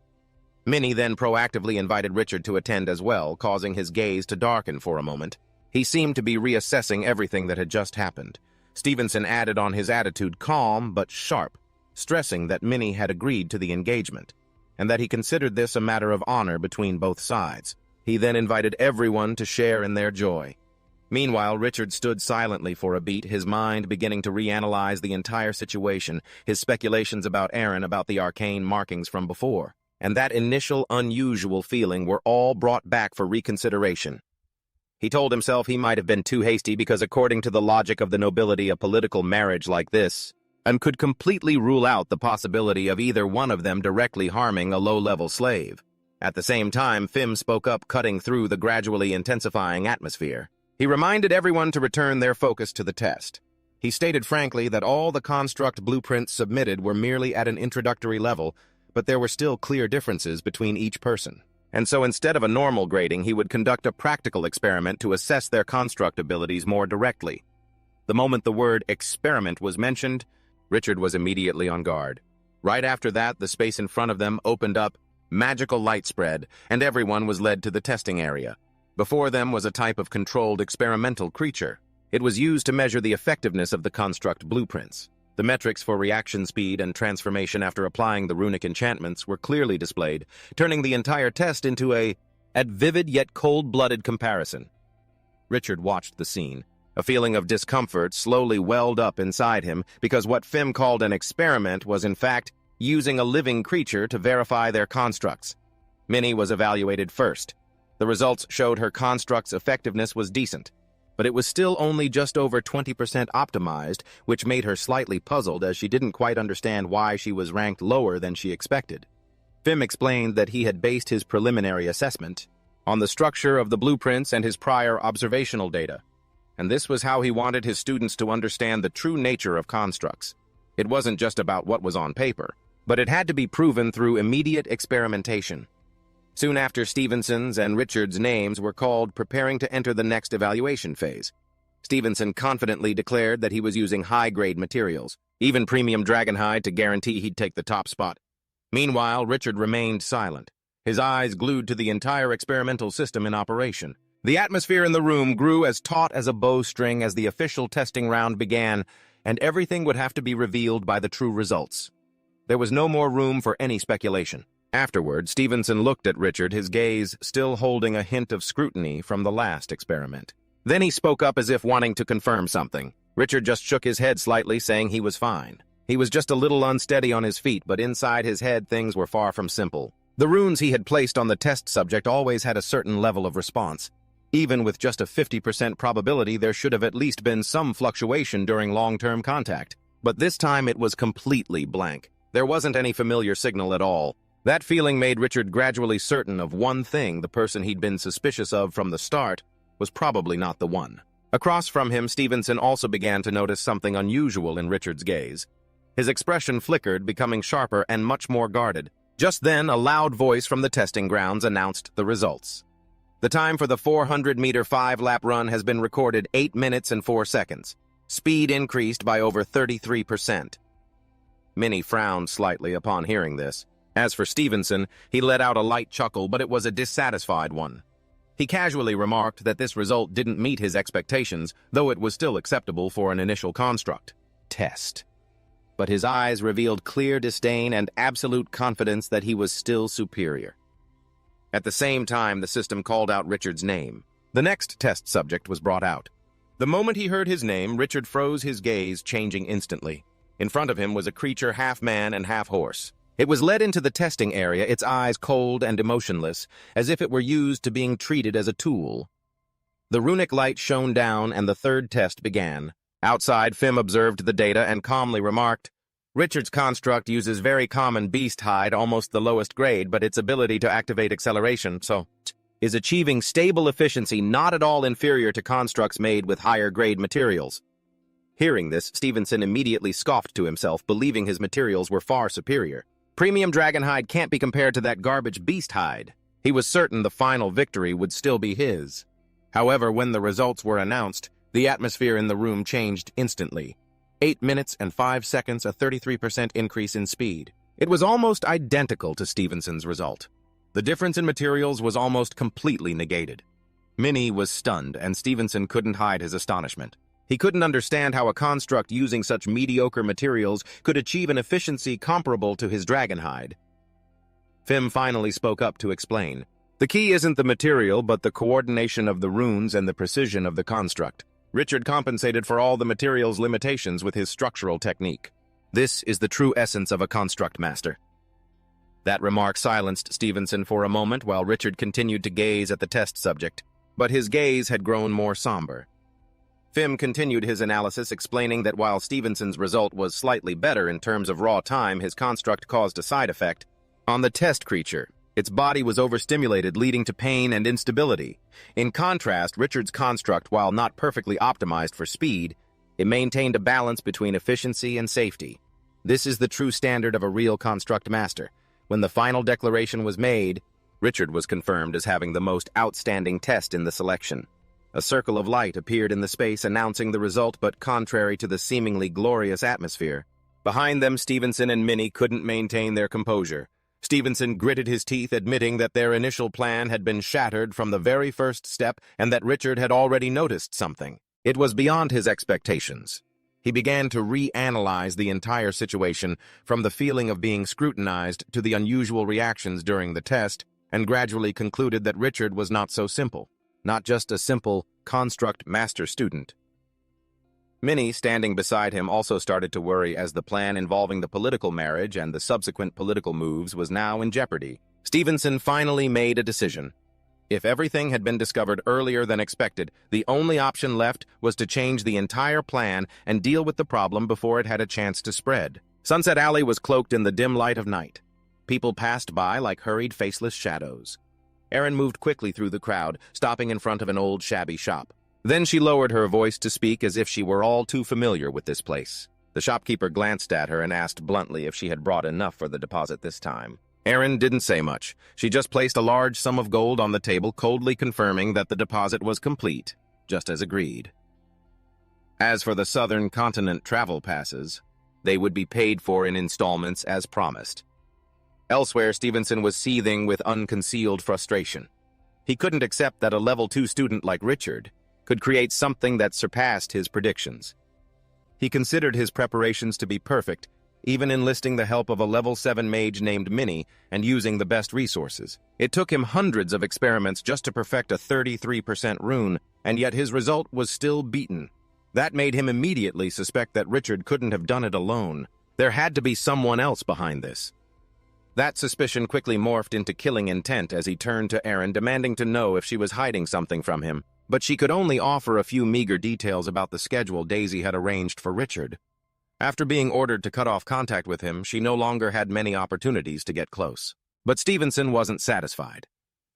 B: Minnie then proactively invited Richard to attend as well, causing his gaze to darken for a moment. He seemed to be reassessing everything that had just happened. Stevenson added on his attitude, calm but sharp, stressing that Minnie had agreed to the engagement, and that he considered this a matter of honor between both sides. He then invited everyone to share in their joy. Meanwhile, Richard stood silently for a beat, his mind beginning to reanalyze the entire situation, his speculations about Aaron, about the arcane markings from before. And that initial unusual feeling were all brought back for reconsideration. He told himself he might have been too hasty because according to the logic of the nobility, a political marriage like this, and could completely rule out the possibility of either one of them directly harming a low-level slave. At the same time, Phim spoke up, cutting through the gradually intensifying atmosphere. He reminded everyone to return their focus to the test. He stated frankly that all the construct blueprints submitted were merely at an introductory level, but there were still clear differences between each person. And so instead of a normal grading, he would conduct a practical experiment to assess their construct abilities more directly. The moment the word experiment was mentioned, Richard was immediately on guard. Right after that, the space in front of them opened up, magical light spread, and everyone was led to the testing area. Before them was a type of controlled experimental creature. It was used to measure the effectiveness of the construct blueprints. The metrics for reaction speed and transformation after applying the runic enchantments were clearly displayed, turning the entire test into a vivid yet cold-blooded comparison. Richard watched the scene. A feeling of discomfort slowly welled up inside him because what Phim called an experiment was in fact using a living creature to verify their constructs. Minnie was evaluated first. The results showed her construct's effectiveness was decent, but it was still only just over 20% optimized, which made her slightly puzzled as she didn't quite understand why she was ranked lower than she expected. Phim explained that he had based his preliminary assessment on the structure of the blueprints and his prior observational data, and this was how he wanted his students to understand the true nature of constructs. It wasn't just about what was on paper, but it had to be proven through immediate experimentation. Soon after, Stevenson's and Richard's names were called, preparing to enter the next evaluation phase. Stevenson confidently declared that he was using high-grade materials, even premium dragonhide, to guarantee he'd take the top spot. Meanwhile, Richard remained silent, his eyes glued to the entire experimental system in operation. The atmosphere in the room grew as taut as a bowstring as the official testing round began, and everything would have to be revealed by the true results. There was no more room for any speculation. Afterward, Stevenson looked at Richard, his gaze still holding a hint of scrutiny from the last experiment. Then he spoke up as if wanting to confirm something. Richard just shook his head slightly, saying he was fine. He was just a little unsteady on his feet, but inside his head things were far from simple. The runes he had placed on the test subject always had a certain level of response. Even with just a 50% probability, there should have at least been some fluctuation during long-term contact. But this time it was completely blank. There wasn't any familiar signal at all. That feeling made Richard gradually certain of one thing: the person he'd been suspicious of from the start was probably not the one. Across from him, Stevenson also began to notice something unusual in Richard's gaze. His expression flickered, becoming sharper and much more guarded. Just then, a loud voice from the testing grounds announced the results. The time for the 400-meter 5-lap run has been recorded 8 minutes and 4 seconds. Speed increased by over 33%. Minnie frowned slightly upon hearing this. As for Stevenson, he let out a light chuckle, but it was a dissatisfied one. He casually remarked that this result didn't meet his expectations, though it was still acceptable for an initial construct test. But his eyes revealed clear disdain and absolute confidence that he was still superior. At the same time, the system called out Richard's name. The next test subject was brought out. The moment he heard his name, Richard froze, his gaze changing instantly. In front of him was a creature half man and half horse. It was led into the testing area, its eyes cold and emotionless, as if it were used to being treated as a tool. The runic light shone down, and the third test began. Outside, Phim observed the data and calmly remarked, "Richard's construct uses very common beast hide, almost the lowest grade, but its ability to activate acceleration, is achieving stable efficiency not at all inferior to constructs made with higher-grade materials." Hearing this, Stevenson immediately scoffed to himself, believing his materials were far superior. Premium dragonhide can't be compared to that garbage beast hide. He was certain the final victory would still be his. However, when the results were announced, the atmosphere in the room changed instantly. 8 minutes and 5 seconds, a 33% increase in speed. It was almost identical to Stevenson's result. The difference in materials was almost completely negated. Minnie was stunned, and Stevenson couldn't hide his astonishment. He couldn't understand how a construct using such mediocre materials could achieve an efficiency comparable to his dragonhide. Phim finally spoke up to explain. The key isn't the material, but the coordination of the runes and the precision of the construct. Richard compensated for all the material's limitations with his structural technique. This is the true essence of a construct master. That remark silenced Stevenson for a moment while Richard continued to gaze at the test subject, but his gaze had grown more somber. Phim continued his analysis, explaining that while Stevenson's result was slightly better in terms of raw time, his construct caused a side effect. On the test creature, its body was overstimulated, leading to pain and instability. In contrast, Richard's construct, while not perfectly optimized for speed, it maintained a balance between efficiency and safety. This is the true standard of a real construct master. When the final declaration was made, Richard was confirmed as having the most outstanding test in the selection. A circle of light appeared in the space announcing the result, but contrary to the seemingly glorious atmosphere. Behind them, Stevenson and Minnie couldn't maintain their composure. Stevenson gritted his teeth, admitting that their initial plan had been shattered from the very first step and that Richard had already noticed something. It was beyond his expectations. He began to reanalyze the entire situation, from the feeling of being scrutinized to the unusual reactions during the test, and gradually concluded that Richard was not so simple. Not just a simple construct master student. Minnie, standing beside him, also started to worry as the plan involving the political marriage and the subsequent political moves was now in jeopardy. Stevenson finally made a decision. If everything had been discovered earlier than expected, the only option left was to change the entire plan and deal with the problem before it had a chance to spread. Sunset Alley was cloaked in the dim light of night. People passed by like hurried, faceless shadows. Erin moved quickly through the crowd, stopping in front of an old, shabby shop. Then she lowered her voice to speak as if she were all too familiar with this place. The shopkeeper glanced at her and asked bluntly if she had brought enough for the deposit this time. Erin didn't say much. She just placed a large sum of gold on the table, coldly confirming that the deposit was complete, just as agreed. As for the Southern Continent travel passes, they would be paid for in installments as promised. Elsewhere, Stevenson was seething with unconcealed frustration. He couldn't accept that a level 2 student like Richard could create something that surpassed his predictions. He considered his preparations to be perfect, even enlisting the help of a level 7 mage named Minnie and using the best resources. It took him hundreds of experiments just to perfect a 33% rune, and yet his result was still beaten. That made him immediately suspect that Richard couldn't have done it alone. There had to be someone else behind this. That suspicion quickly morphed into killing intent as he turned to Erin, demanding to know if she was hiding something from him. But she could only offer a few meager details about the schedule Daisy had arranged for Richard. After being ordered to cut off contact with him, she no longer had many opportunities to get close. But Stevenson wasn't satisfied.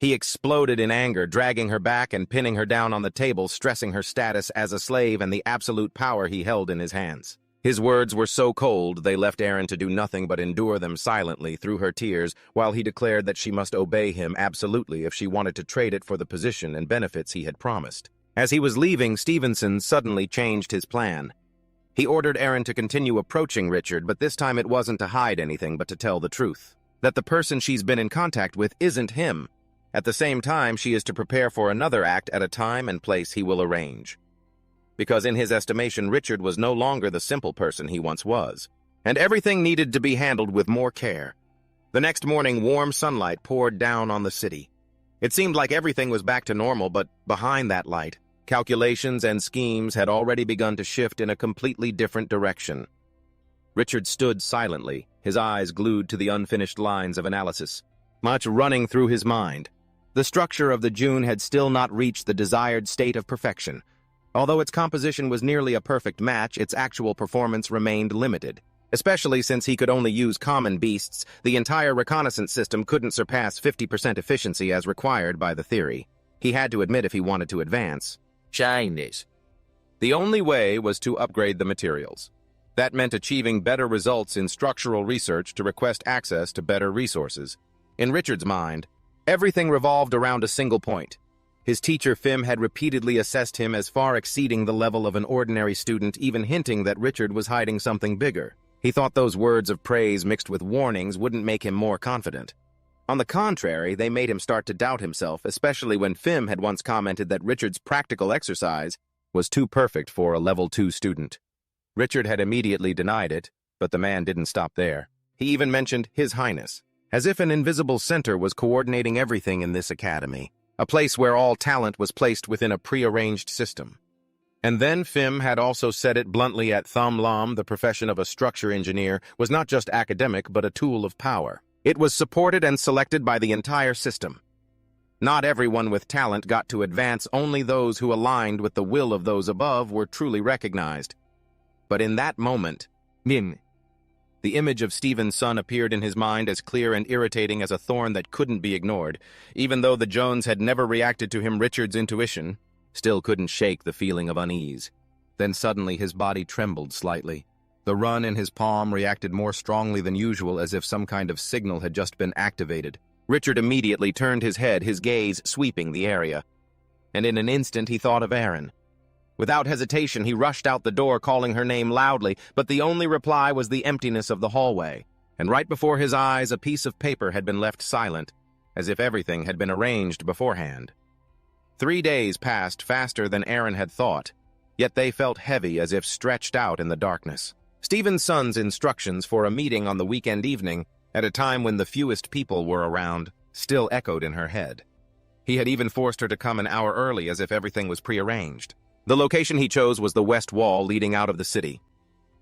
B: He exploded in anger, dragging her back and pinning her down on the table, stressing her status as a slave and the absolute power he held in his hands. His words were so cold they left Erin to do nothing but endure them silently through her tears, while he declared that she must obey him absolutely if she wanted to trade it for the position and benefits he had promised. As he was leaving, Stevenson suddenly changed his plan. He ordered Erin to continue approaching Richard, but this time it wasn't to hide anything but to tell the truth. That the person she's been in contact with isn't him. At the same time, she is to prepare for another act at a time and place he will arrange. Because in his estimation, Richard was no longer the simple person he once was, and everything needed to be handled with more care. The next morning, warm sunlight poured down on the city. It seemed like everything was back to normal, but behind that light, calculations and schemes had already begun to shift in a completely different direction. Richard stood silently, his eyes glued to the unfinished lines of analysis, much running through his mind. The structure of the June had still not reached the desired state of perfection. Although its composition was nearly a perfect match, its actual performance remained limited. Especially since he could only use common beasts, the entire reconnaissance system couldn't surpass 50% efficiency as required by the theory. He had to admit if he wanted to advance.
C: Chinese.
B: The only way was to upgrade the materials. That meant achieving better results in structural research to request access to better resources. In Richard's mind, everything revolved around a single point. His teacher, Phim, had repeatedly assessed him as far exceeding the level of an ordinary student, even hinting that Richard was hiding something bigger. He thought those words of praise mixed with warnings wouldn't make him more confident. On the contrary, they made him start to doubt himself, especially when Phim had once commented that Richard's practical exercise was too perfect for a level 2 student. Richard had immediately denied it, but the man didn't stop there. He even mentioned His Highness,
A: as if an invisible center was coordinating everything in this academy, a place where all talent was placed within a prearranged system. And then Phim had also said it bluntly at Tham Lam, the profession of a structure engineer was not just academic but a tool of power. It was supported and selected by the entire system. Not everyone with talent got to advance, only those who aligned with the will of those above were truly recognized. But in that moment, Min, the image of Stephen's son appeared in his mind as clear and irritating as a thorn that couldn't be ignored. Even though the Jones had never reacted to him, Richard's intuition still couldn't shake the feeling of unease. Then suddenly his body trembled slightly. The run in his palm reacted more strongly than usual, as if some kind of signal had just been activated. Richard immediately turned his head, his gaze sweeping the area. And in an instant he thought of Erin. Without hesitation, he rushed out the door, calling her name loudly, but the only reply was the emptiness of the hallway. And right before his eyes, a piece of paper had been left silent, as if everything had been arranged beforehand. 3 days passed faster than Erin had thought, yet they felt heavy as if stretched out in the darkness. Stephen's son's instructions for a meeting on the weekend evening, at a time when the fewest people were around, still echoed in her head. He had even forced her to come an hour early, as if everything was prearranged. The location he chose was the west wall leading out of the city,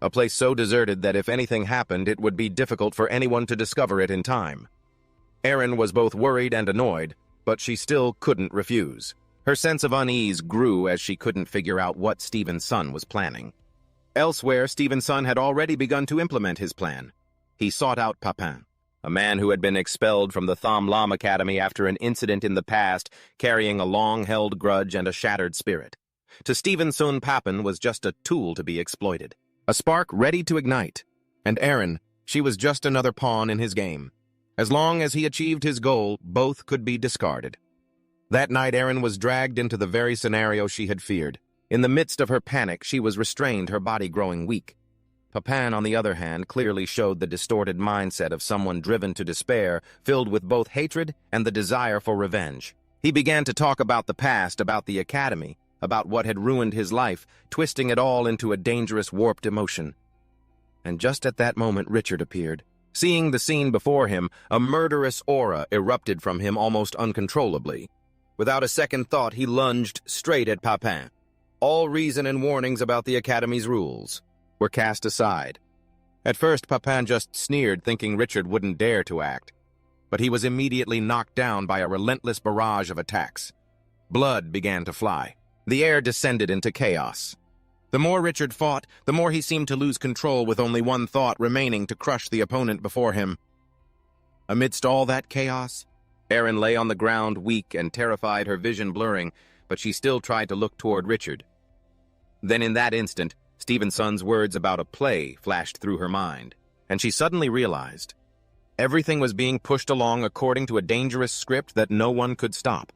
A: a place so deserted that if anything happened, it would be difficult for anyone to discover it in time. Erin was both worried and annoyed, but she still couldn't refuse. Her sense of unease grew as she couldn't figure out what Stephen's son was planning. Elsewhere, Stephen's son had already begun to implement his plan. He sought out Papin, a man who had been expelled from the Tham Lam Academy after an incident in the past, carrying a long-held grudge and a shattered spirit. To Stephen's son, Papin was just a tool to be exploited, a spark ready to ignite. And Erin, she was just another pawn in his game. As long as he achieved his goal, both could be discarded. That night, Erin was dragged into the very scenario she had feared. In the midst of her panic, she was restrained, her body growing weak. Papin, on the other hand, clearly showed the distorted mindset of someone driven to despair, filled with both hatred and the desire for revenge. He began to talk about the past, about the academy, about what had ruined his life, twisting it all into a dangerous, warped emotion. And just at that moment, Richard appeared. Seeing the scene before him, a murderous aura erupted from him almost uncontrollably. Without a second thought, he lunged straight at Papin. All reason and warnings about the Academy's rules were cast aside. At first, Papin just sneered, thinking Richard wouldn't dare to act. But he was immediately knocked down by a relentless barrage of attacks. Blood began to fly. The air descended into chaos. The more Richard fought, the more he seemed to lose control, with only one thought remaining: to crush the opponent before him. Amidst all that chaos, Erin lay on the ground, weak and terrified, her vision blurring, but she still tried to look toward Richard. Then in that instant, Stephen's son's words about a play flashed through her mind, and she suddenly realized everything was being pushed along according to a dangerous script that no one could stop.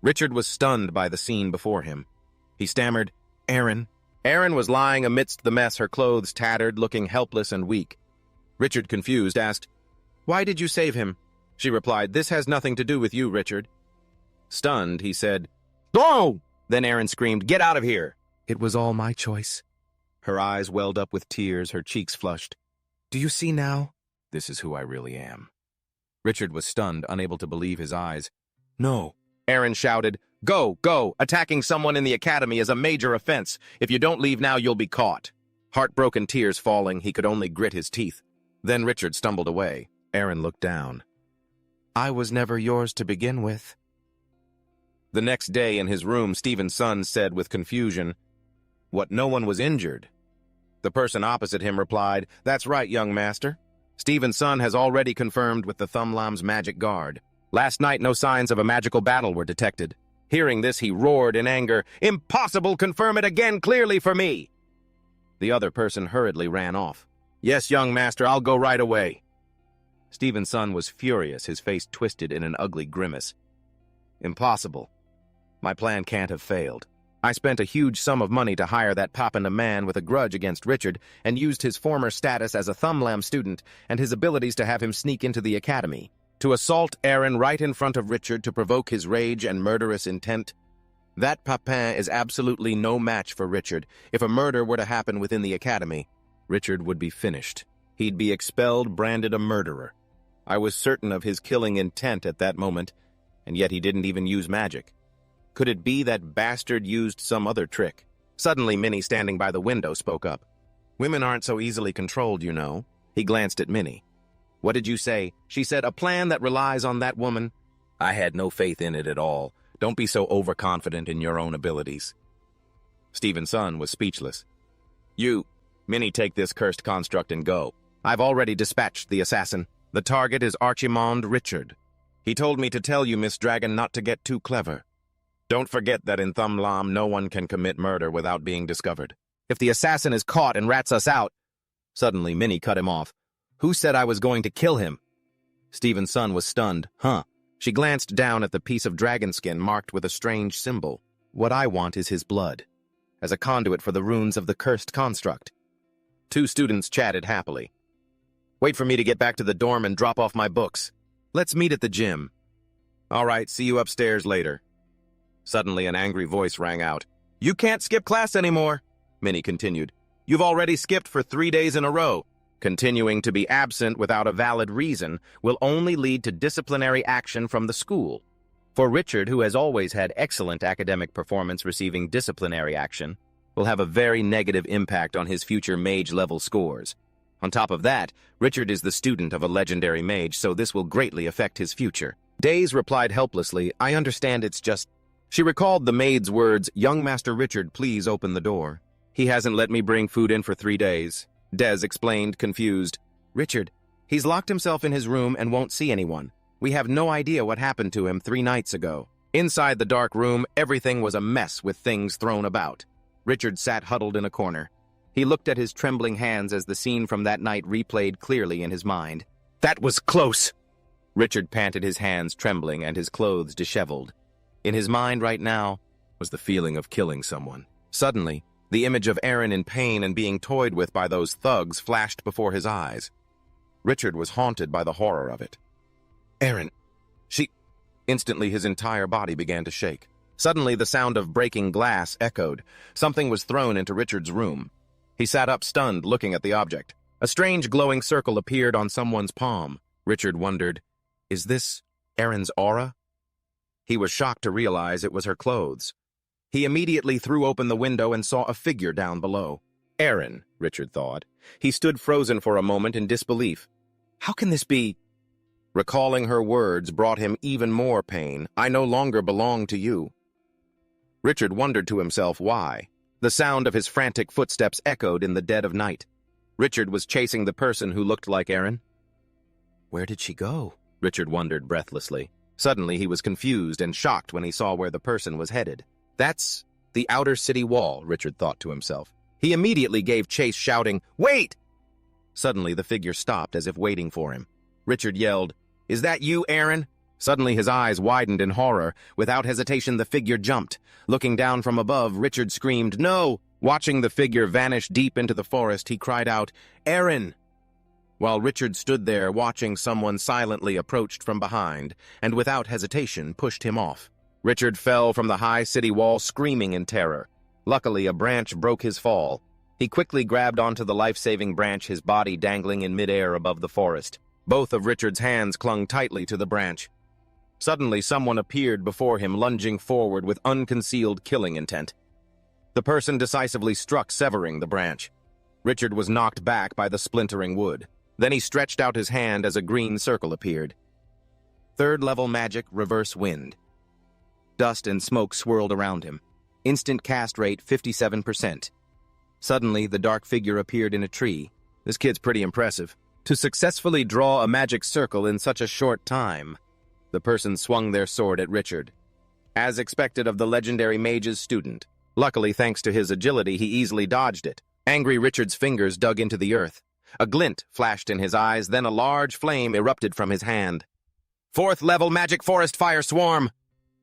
A: Richard was stunned by the scene before him. He stammered, "Erin." Erin was lying amidst the mess, her clothes tattered, looking helpless and weak. Richard, confused, asked, "Why did you save him?" She replied, "This has nothing to do with you, Richard." Stunned, he said, "No!" Then Erin screamed, "Get out of here!" "It was all my choice." Her eyes welled up with tears, her cheeks flushed. "Do you see now? This is who I really am." Richard was stunned, unable to believe his eyes. "No." Erin shouted, "Go, go! Attacking someone in the academy is a major offense. If you don't leave now, you'll be caught." Heartbroken, tears falling, he could only grit his teeth. Then Richard stumbled away. Erin looked down. "I was never yours to begin with." The next day in his room, Stephen's son said with confusion, "What, no one was injured?" The person opposite him replied, "That's right, young master. Stephen's son has already confirmed with the Tham Lam's magic guard. Last night, no signs of a magical battle were detected." Hearing this, he roared in anger, "Impossible! Confirm it again clearly for me!" The other person hurriedly ran off. "Yes, young master, I'll go right away." Stephen's son was furious, his face twisted in an ugly grimace. "Impossible. My plan can't have failed. I spent a huge sum of money to hire that Papin, a man with a grudge against Richard, and used his former status as a Tham Lam student and his abilities to have him sneak into the academy, to assault Erin right in front of Richard to provoke his rage and murderous intent. That Papin is absolutely no match for Richard. If a murder were to happen within the academy, Richard would be finished. He'd be expelled, branded a murderer.
B: I was certain of his killing intent at that moment, and yet he didn't even use magic. Could it be that bastard used some other trick? Suddenly, Minnie, standing by the window, spoke up. Women aren't so easily controlled, you know. He glanced at Minnie. What did you say? She said, a plan that relies on that woman. I had no faith in it at all. Don't be so overconfident in your own abilities. Stephen's son was speechless. Minnie, take this cursed construct and go. I've already dispatched the assassin. The target is Archimond Richard. He told me to tell you, Miss Dragon, not to get too clever. Don't forget that in Thumlam, no one can commit murder without being discovered. If the assassin is caught and rats us out... Suddenly, Minnie cut him off. Who said I was going to kill him? Stephen's son was stunned. She glanced down at the piece of dragon skin marked with a strange symbol. What I want is his blood, as a conduit for the runes of the cursed construct. Two students chatted happily. Wait for me to get back to the dorm and drop off my books. Let's meet at the gym. All right, see you upstairs later. Suddenly, an angry voice rang out. You can't skip class anymore, Minnie continued. You've already skipped for 3 days in a row. Continuing to be absent without a valid reason will only lead to disciplinary action from the school. For Richard, who has always had excellent academic performance receiving disciplinary action, will have a very negative impact on his future mage-level scores. On top of that, Richard is the student of a legendary mage, so this will greatly affect his future. Days replied helplessly, I understand, it's just... She recalled the maid's words, Young Master Richard, please open the door. He hasn't let me bring food in for 3 days. Des explained, confused. Richard, he's locked himself in his room and won't see anyone. We have no idea what happened to him 3 nights ago. Inside the dark room, everything was a mess with things thrown about. Richard sat huddled in a corner. He looked at his trembling hands as the scene from that night replayed clearly in his mind. That was close! Richard panted, his hands trembling and his clothes disheveled. In his mind right now was the feeling of killing someone. Suddenly, the image of Aaron in pain and being toyed with by those thugs flashed before his eyes. Richard was haunted by the horror of it. Aaron, she... Instantly, his entire body began to shake. Suddenly, the sound of breaking glass echoed. Something was thrown into Richard's room. He sat up stunned, looking at the object. A strange glowing circle appeared on someone's palm. Richard wondered, is this Aaron's aura? He was shocked to realize it was her clothes. He immediately threw open the window and saw a figure down below. Aaron, Richard thought. He stood frozen for a moment in disbelief. How can this be? Recalling her words brought him even more pain. I no longer belong to you. Richard wondered to himself why. The sound of his frantic footsteps echoed in the dead of night. Richard was chasing the person who looked like Aaron. Where did she go? Richard wondered breathlessly. Suddenly, he was confused and shocked when he saw where the person was headed. That's the outer city wall, Richard thought to himself. He immediately gave chase, shouting, Wait! Suddenly, the figure stopped as if waiting for him. Richard yelled, Is that you, Aaron? Suddenly, his eyes widened in horror. Without hesitation, the figure jumped. Looking down from above, Richard screamed, No! Watching the figure vanish deep into the forest, he cried out, Aaron! While Richard stood there watching, someone silently approached from behind, and without hesitation pushed him off. Richard fell from the high city wall screaming in terror. Luckily, a branch broke his fall. He quickly grabbed onto the life-saving branch, his body dangling in midair above the forest. Both of Richard's hands clung tightly to the branch. Suddenly, someone appeared before him, lunging forward with unconcealed killing intent. The person decisively struck, severing the branch. Richard was knocked back by the splintering wood. Then he stretched out his hand as a green circle appeared. 3rd level magic, reverse wind. Dust and smoke swirled around him. Instant cast rate 57%. Suddenly, the dark figure appeared in a tree. This kid's pretty impressive. To successfully draw a magic circle in such a short time. The person swung their sword at Richard. As expected of the legendary mage's student. Luckily, thanks to his agility, he easily dodged it. Angry Richard's fingers dug into the earth. A glint flashed in his eyes, then a large flame erupted from his hand. 4th level magic forest fire swarm!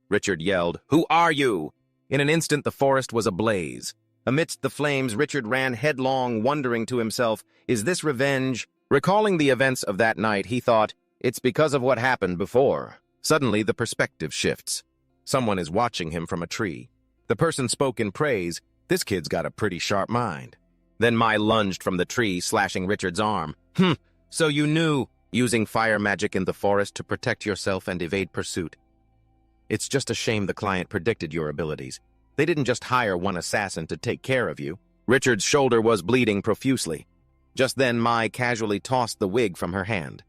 B: Richard yelled, Who are you? In an instant, the forest was ablaze. Amidst the flames, Richard ran headlong, wondering to himself, Is this revenge? Recalling the events of that night, he thought, It's because of what happened before. Suddenly, the perspective shifts. Someone is watching him from a tree. The person spoke in praise, This kid's got a pretty sharp mind. Then Mai lunged from the tree, slashing Richard's arm. So you knew. using fire magic in the forest to protect yourself and evade pursuit. It's just a shame the client predicted your abilities. They didn't just hire one assassin to take care of you. Richard's shoulder was bleeding profusely. Just then, Mai casually tossed the wig from her hand.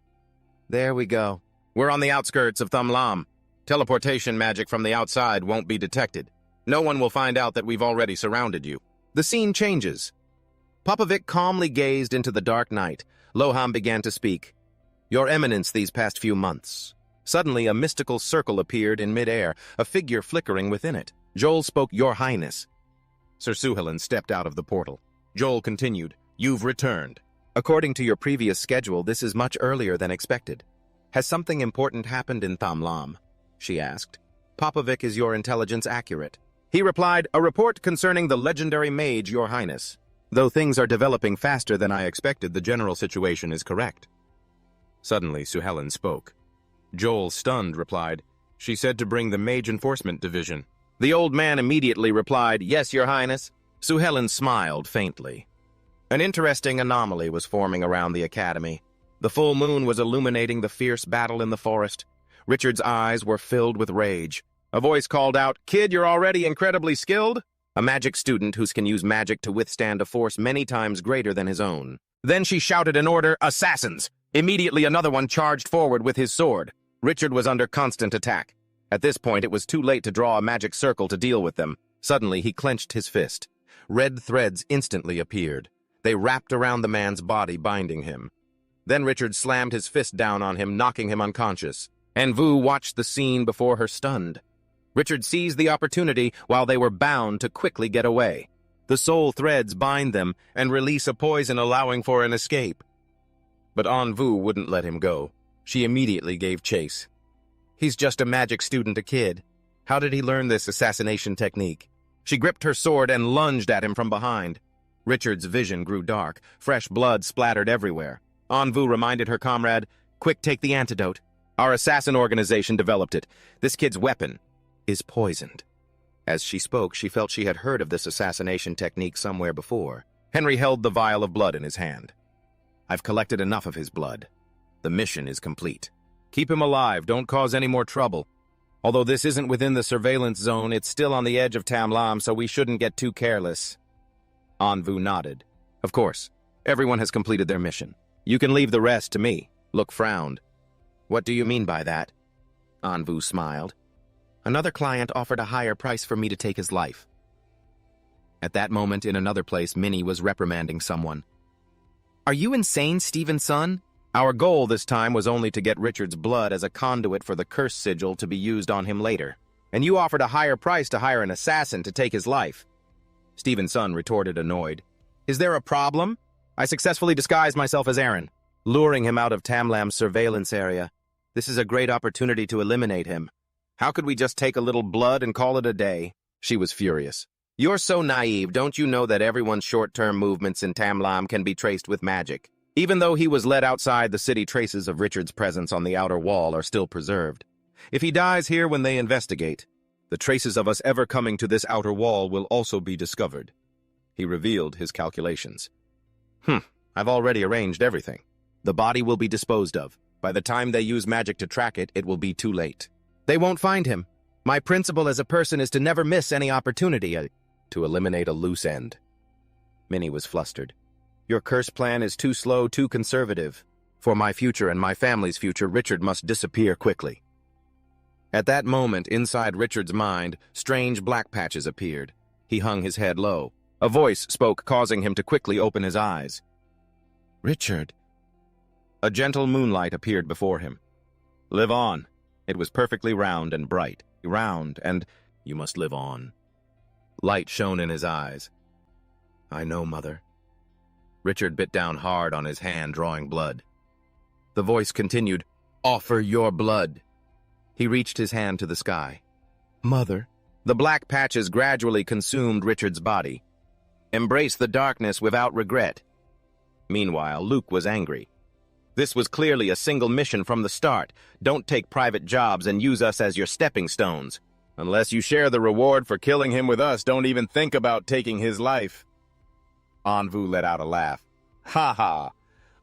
B: There we go. We're on the outskirts of Thumlam. Teleportation magic from the outside won't be detected. No one will find out that we've already surrounded you. The scene changes. Popovic calmly gazed into the dark night. Loham began to speak. Your Eminence these past few months. Suddenly, a mystical circle appeared in midair, a figure flickering within it. Joel spoke, Your Highness. Sir Suhelen stepped out of the portal. Joel continued, You've returned. According to your previous schedule, this is much earlier than expected. Has something important happened in Thumlam? She asked. Popovic, is your intelligence accurate? He replied, A report concerning the legendary mage, Your Highness. Though things are developing faster than I expected, the general situation is correct. Suddenly, Suhelen spoke. Joel, stunned, replied, She said to bring the Mage Enforcement Division. The old man immediately replied, Yes, Your Highness. Suhelen smiled faintly. An interesting anomaly was forming around the academy. The full moon was illuminating the fierce battle in the forest. Richard's eyes were filled with rage. A voice called out, Kid, you're already incredibly skilled? A magic student who can use magic to withstand a force many times greater than his own. Then she shouted an order, Assassins! Immediately another one charged forward with his sword. Richard was under constant attack. At this point, it was too late to draw a magic circle to deal with them. Suddenly, he clenched his fist. Red threads instantly appeared. They wrapped around the man's body, binding him. Then Richard slammed his fist down on him, knocking him unconscious. And Vu watched the scene before her, stunned. Richard seized the opportunity while they were bound to quickly get away. The soul threads bind them and release a poison allowing for an escape. But Anvu wouldn't let him go. She immediately gave chase. He's just a magic student, a kid. How did he learn this assassination technique? She gripped her sword and lunged at him from behind. Richard's vision grew dark. Fresh blood splattered everywhere. Anvu reminded her comrade, Quick, take the antidote. Our assassin organization developed it. This kid's weapon is poisoned. As she spoke, she felt she had heard of this assassination technique somewhere before. Henry held the vial of blood in his hand. I've collected enough of his blood. The mission is complete. Keep him alive, don't cause any more trouble. Although this isn't within the surveillance zone, it's still on the edge of Thumlam, so we shouldn't get too careless. Anvu nodded. Of course, everyone has completed their mission. You can leave the rest to me. Look frowned. What do you mean by that? Anvu smiled. Another client offered a higher price for me to take his life. At that moment, in another place, Minnie was reprimanding someone. Are you insane, Stevenson? Our goal this time was only to get Richard's blood as a conduit for the curse sigil to be used on him later. And you offered a higher price to hire an assassin to take his life. Stevenson retorted, annoyed. Is there a problem? I successfully disguised myself as Aaron, luring him out of Thumlam's surveillance area. This is a great opportunity to eliminate him. How could we just take a little blood and call it a day? She was furious. You're so naive, don't you know that everyone's short-term movements in Thumlam can be traced with magic? Even though he was led outside the city, traces of Richard's presence on the outer wall are still preserved. If he dies here when they investigate, the traces of us ever coming to this outer wall will also be discovered. He revealed his calculations. I've already arranged everything. The body will be disposed of. By the time they use magic to track it, it will be too late. They won't find him. My principle as a person is to never miss any opportunity to eliminate a loose end. Minnie was flustered. Your curse plan is too slow, too conservative. For my future and my family's future, Richard must disappear quickly. At that moment, inside Richard's mind, strange black patches appeared. He hung his head low. A voice spoke, causing him to quickly open his eyes. Richard. A gentle moonlight appeared before him. Live on. It was perfectly round and bright. Round, and you must live on. Light shone in his eyes. I know, Mother. Richard bit down hard on his hand, drawing blood. The voice continued, Offer your blood. He reached his hand to the sky. Mother. The black patches gradually consumed Richard's body. Embrace the darkness without regret. Meanwhile, Luke was angry. This was clearly a single mission from the start. Don't take private jobs and use us as your stepping stones. Unless you share the reward for killing him with us, don't even think about taking his life. Anvu let out a laugh. Ha ha!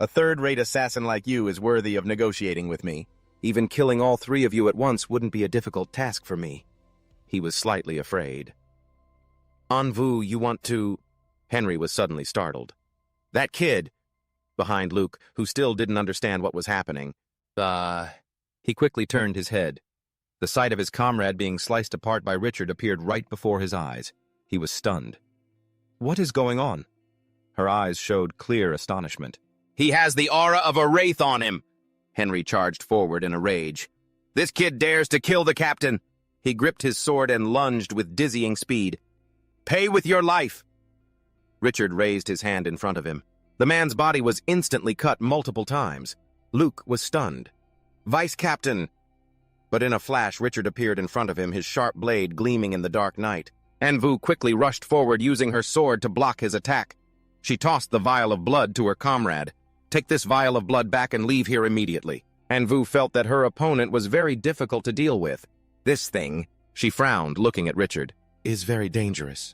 B: A third-rate assassin like you is worthy of negotiating with me. Even killing all three of you at once wouldn't be a difficult task for me. He was slightly afraid. Anvu, you want to... Henry was suddenly startled. That kid, behind Luke, who still didn't understand what was happening. He quickly turned his head. The sight of his comrade being sliced apart by Richard appeared right before his eyes. He was stunned. What is going on? Her eyes showed clear astonishment. He has the aura of a wraith on him! Henry charged forward in a rage. This kid dares to kill the captain! He gripped his sword and lunged with dizzying speed. Pay with your life! Richard raised his hand in front of him. The man's body was instantly cut multiple times. Luke was stunned. Vice Captain! But in a flash, Richard appeared in front of him, his sharp blade gleaming in the dark night. Anvu quickly rushed forward, using her sword to block his attack. She tossed the vial of blood to her comrade. Take this vial of blood back and leave here immediately. Anvu felt that her opponent was very difficult to deal with. This thing, she frowned, looking at Richard, is very dangerous.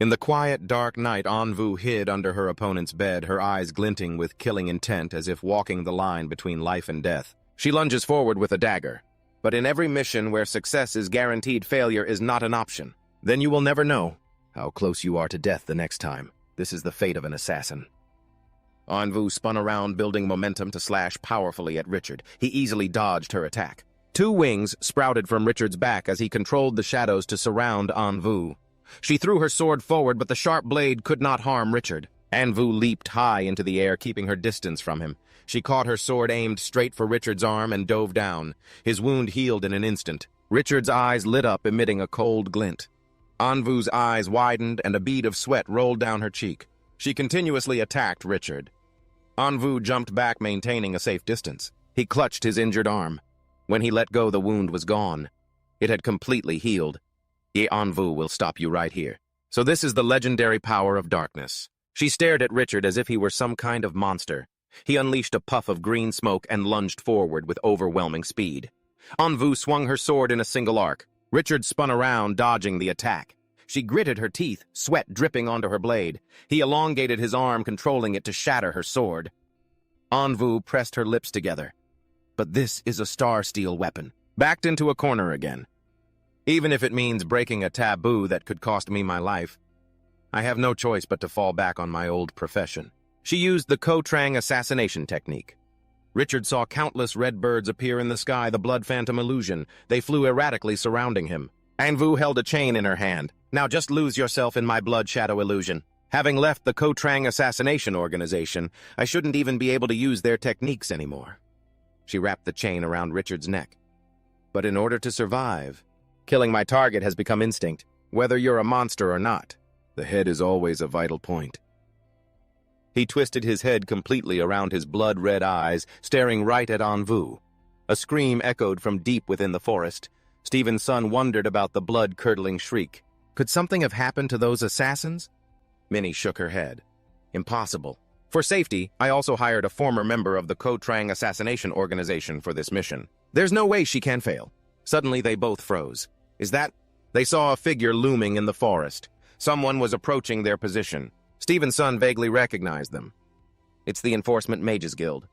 B: In the quiet, dark night, Anvu hid under her opponent's bed, her eyes glinting with killing intent as if walking the line between life and death. She lunges forward with a dagger. But in every mission where success is guaranteed, failure is not an option. Then you will never know how close you are to death the next time. This is the fate of an assassin. Anvu spun around, building momentum to slash powerfully at Richard. He easily dodged her attack. Two wings sprouted from Richard's back as he controlled the shadows to surround Anvu. She threw her sword forward, but the sharp blade could not harm Richard. Anvu leaped high into the air, keeping her distance from him. She caught her sword aimed straight for Richard's arm and dove down. His wound healed in an instant. Richard's eyes lit up, emitting a cold glint. Anvu's eyes widened and a bead of sweat rolled down her cheek. She continuously attacked Richard. Anvu jumped back, maintaining a safe distance. He clutched his injured arm. When he let go, the wound was gone. It had completely healed. Ye Anvu will stop you right here. So this is the legendary power of darkness. She stared at Richard as if he were some kind of monster. He unleashed a puff of green smoke and lunged forward with overwhelming speed. Anvu swung her sword in a single arc. Richard spun around, dodging the attack. She gritted her teeth, sweat dripping onto her blade. He elongated his arm, controlling it to shatter her sword. Anvu pressed her lips together. But this is a star steel weapon. Backed into a corner again. Even if it means breaking a taboo that could cost me my life, I have no choice but to fall back on my old profession. She used the Ko-Trang assassination technique. Richard saw countless red birds appear in the sky, the blood phantom illusion. They flew erratically surrounding him. Anvu held a chain in her hand. Now just lose yourself in my blood shadow illusion. Having left the Ko-Trang assassination organization, I shouldn't even be able to use their techniques anymore. She wrapped the chain around Richard's neck. But in order to survive, killing my target has become instinct, whether you're a monster or not. The head is always a vital point. He twisted his head completely around his blood-red eyes, staring right at Anvu. A scream echoed from deep within the forest. Stephen's son wondered about the blood-curdling shriek. Could something have happened to those assassins? Minnie shook her head. Impossible. For safety, I also hired a former member of the Ko-Trang assassination organization for this mission. There's no way she can fail. Suddenly, they both froze. Is that... They saw a figure looming in the forest. Someone was approaching their position. Stephen's son vaguely recognized them. It's the Enforcement Mages Guild.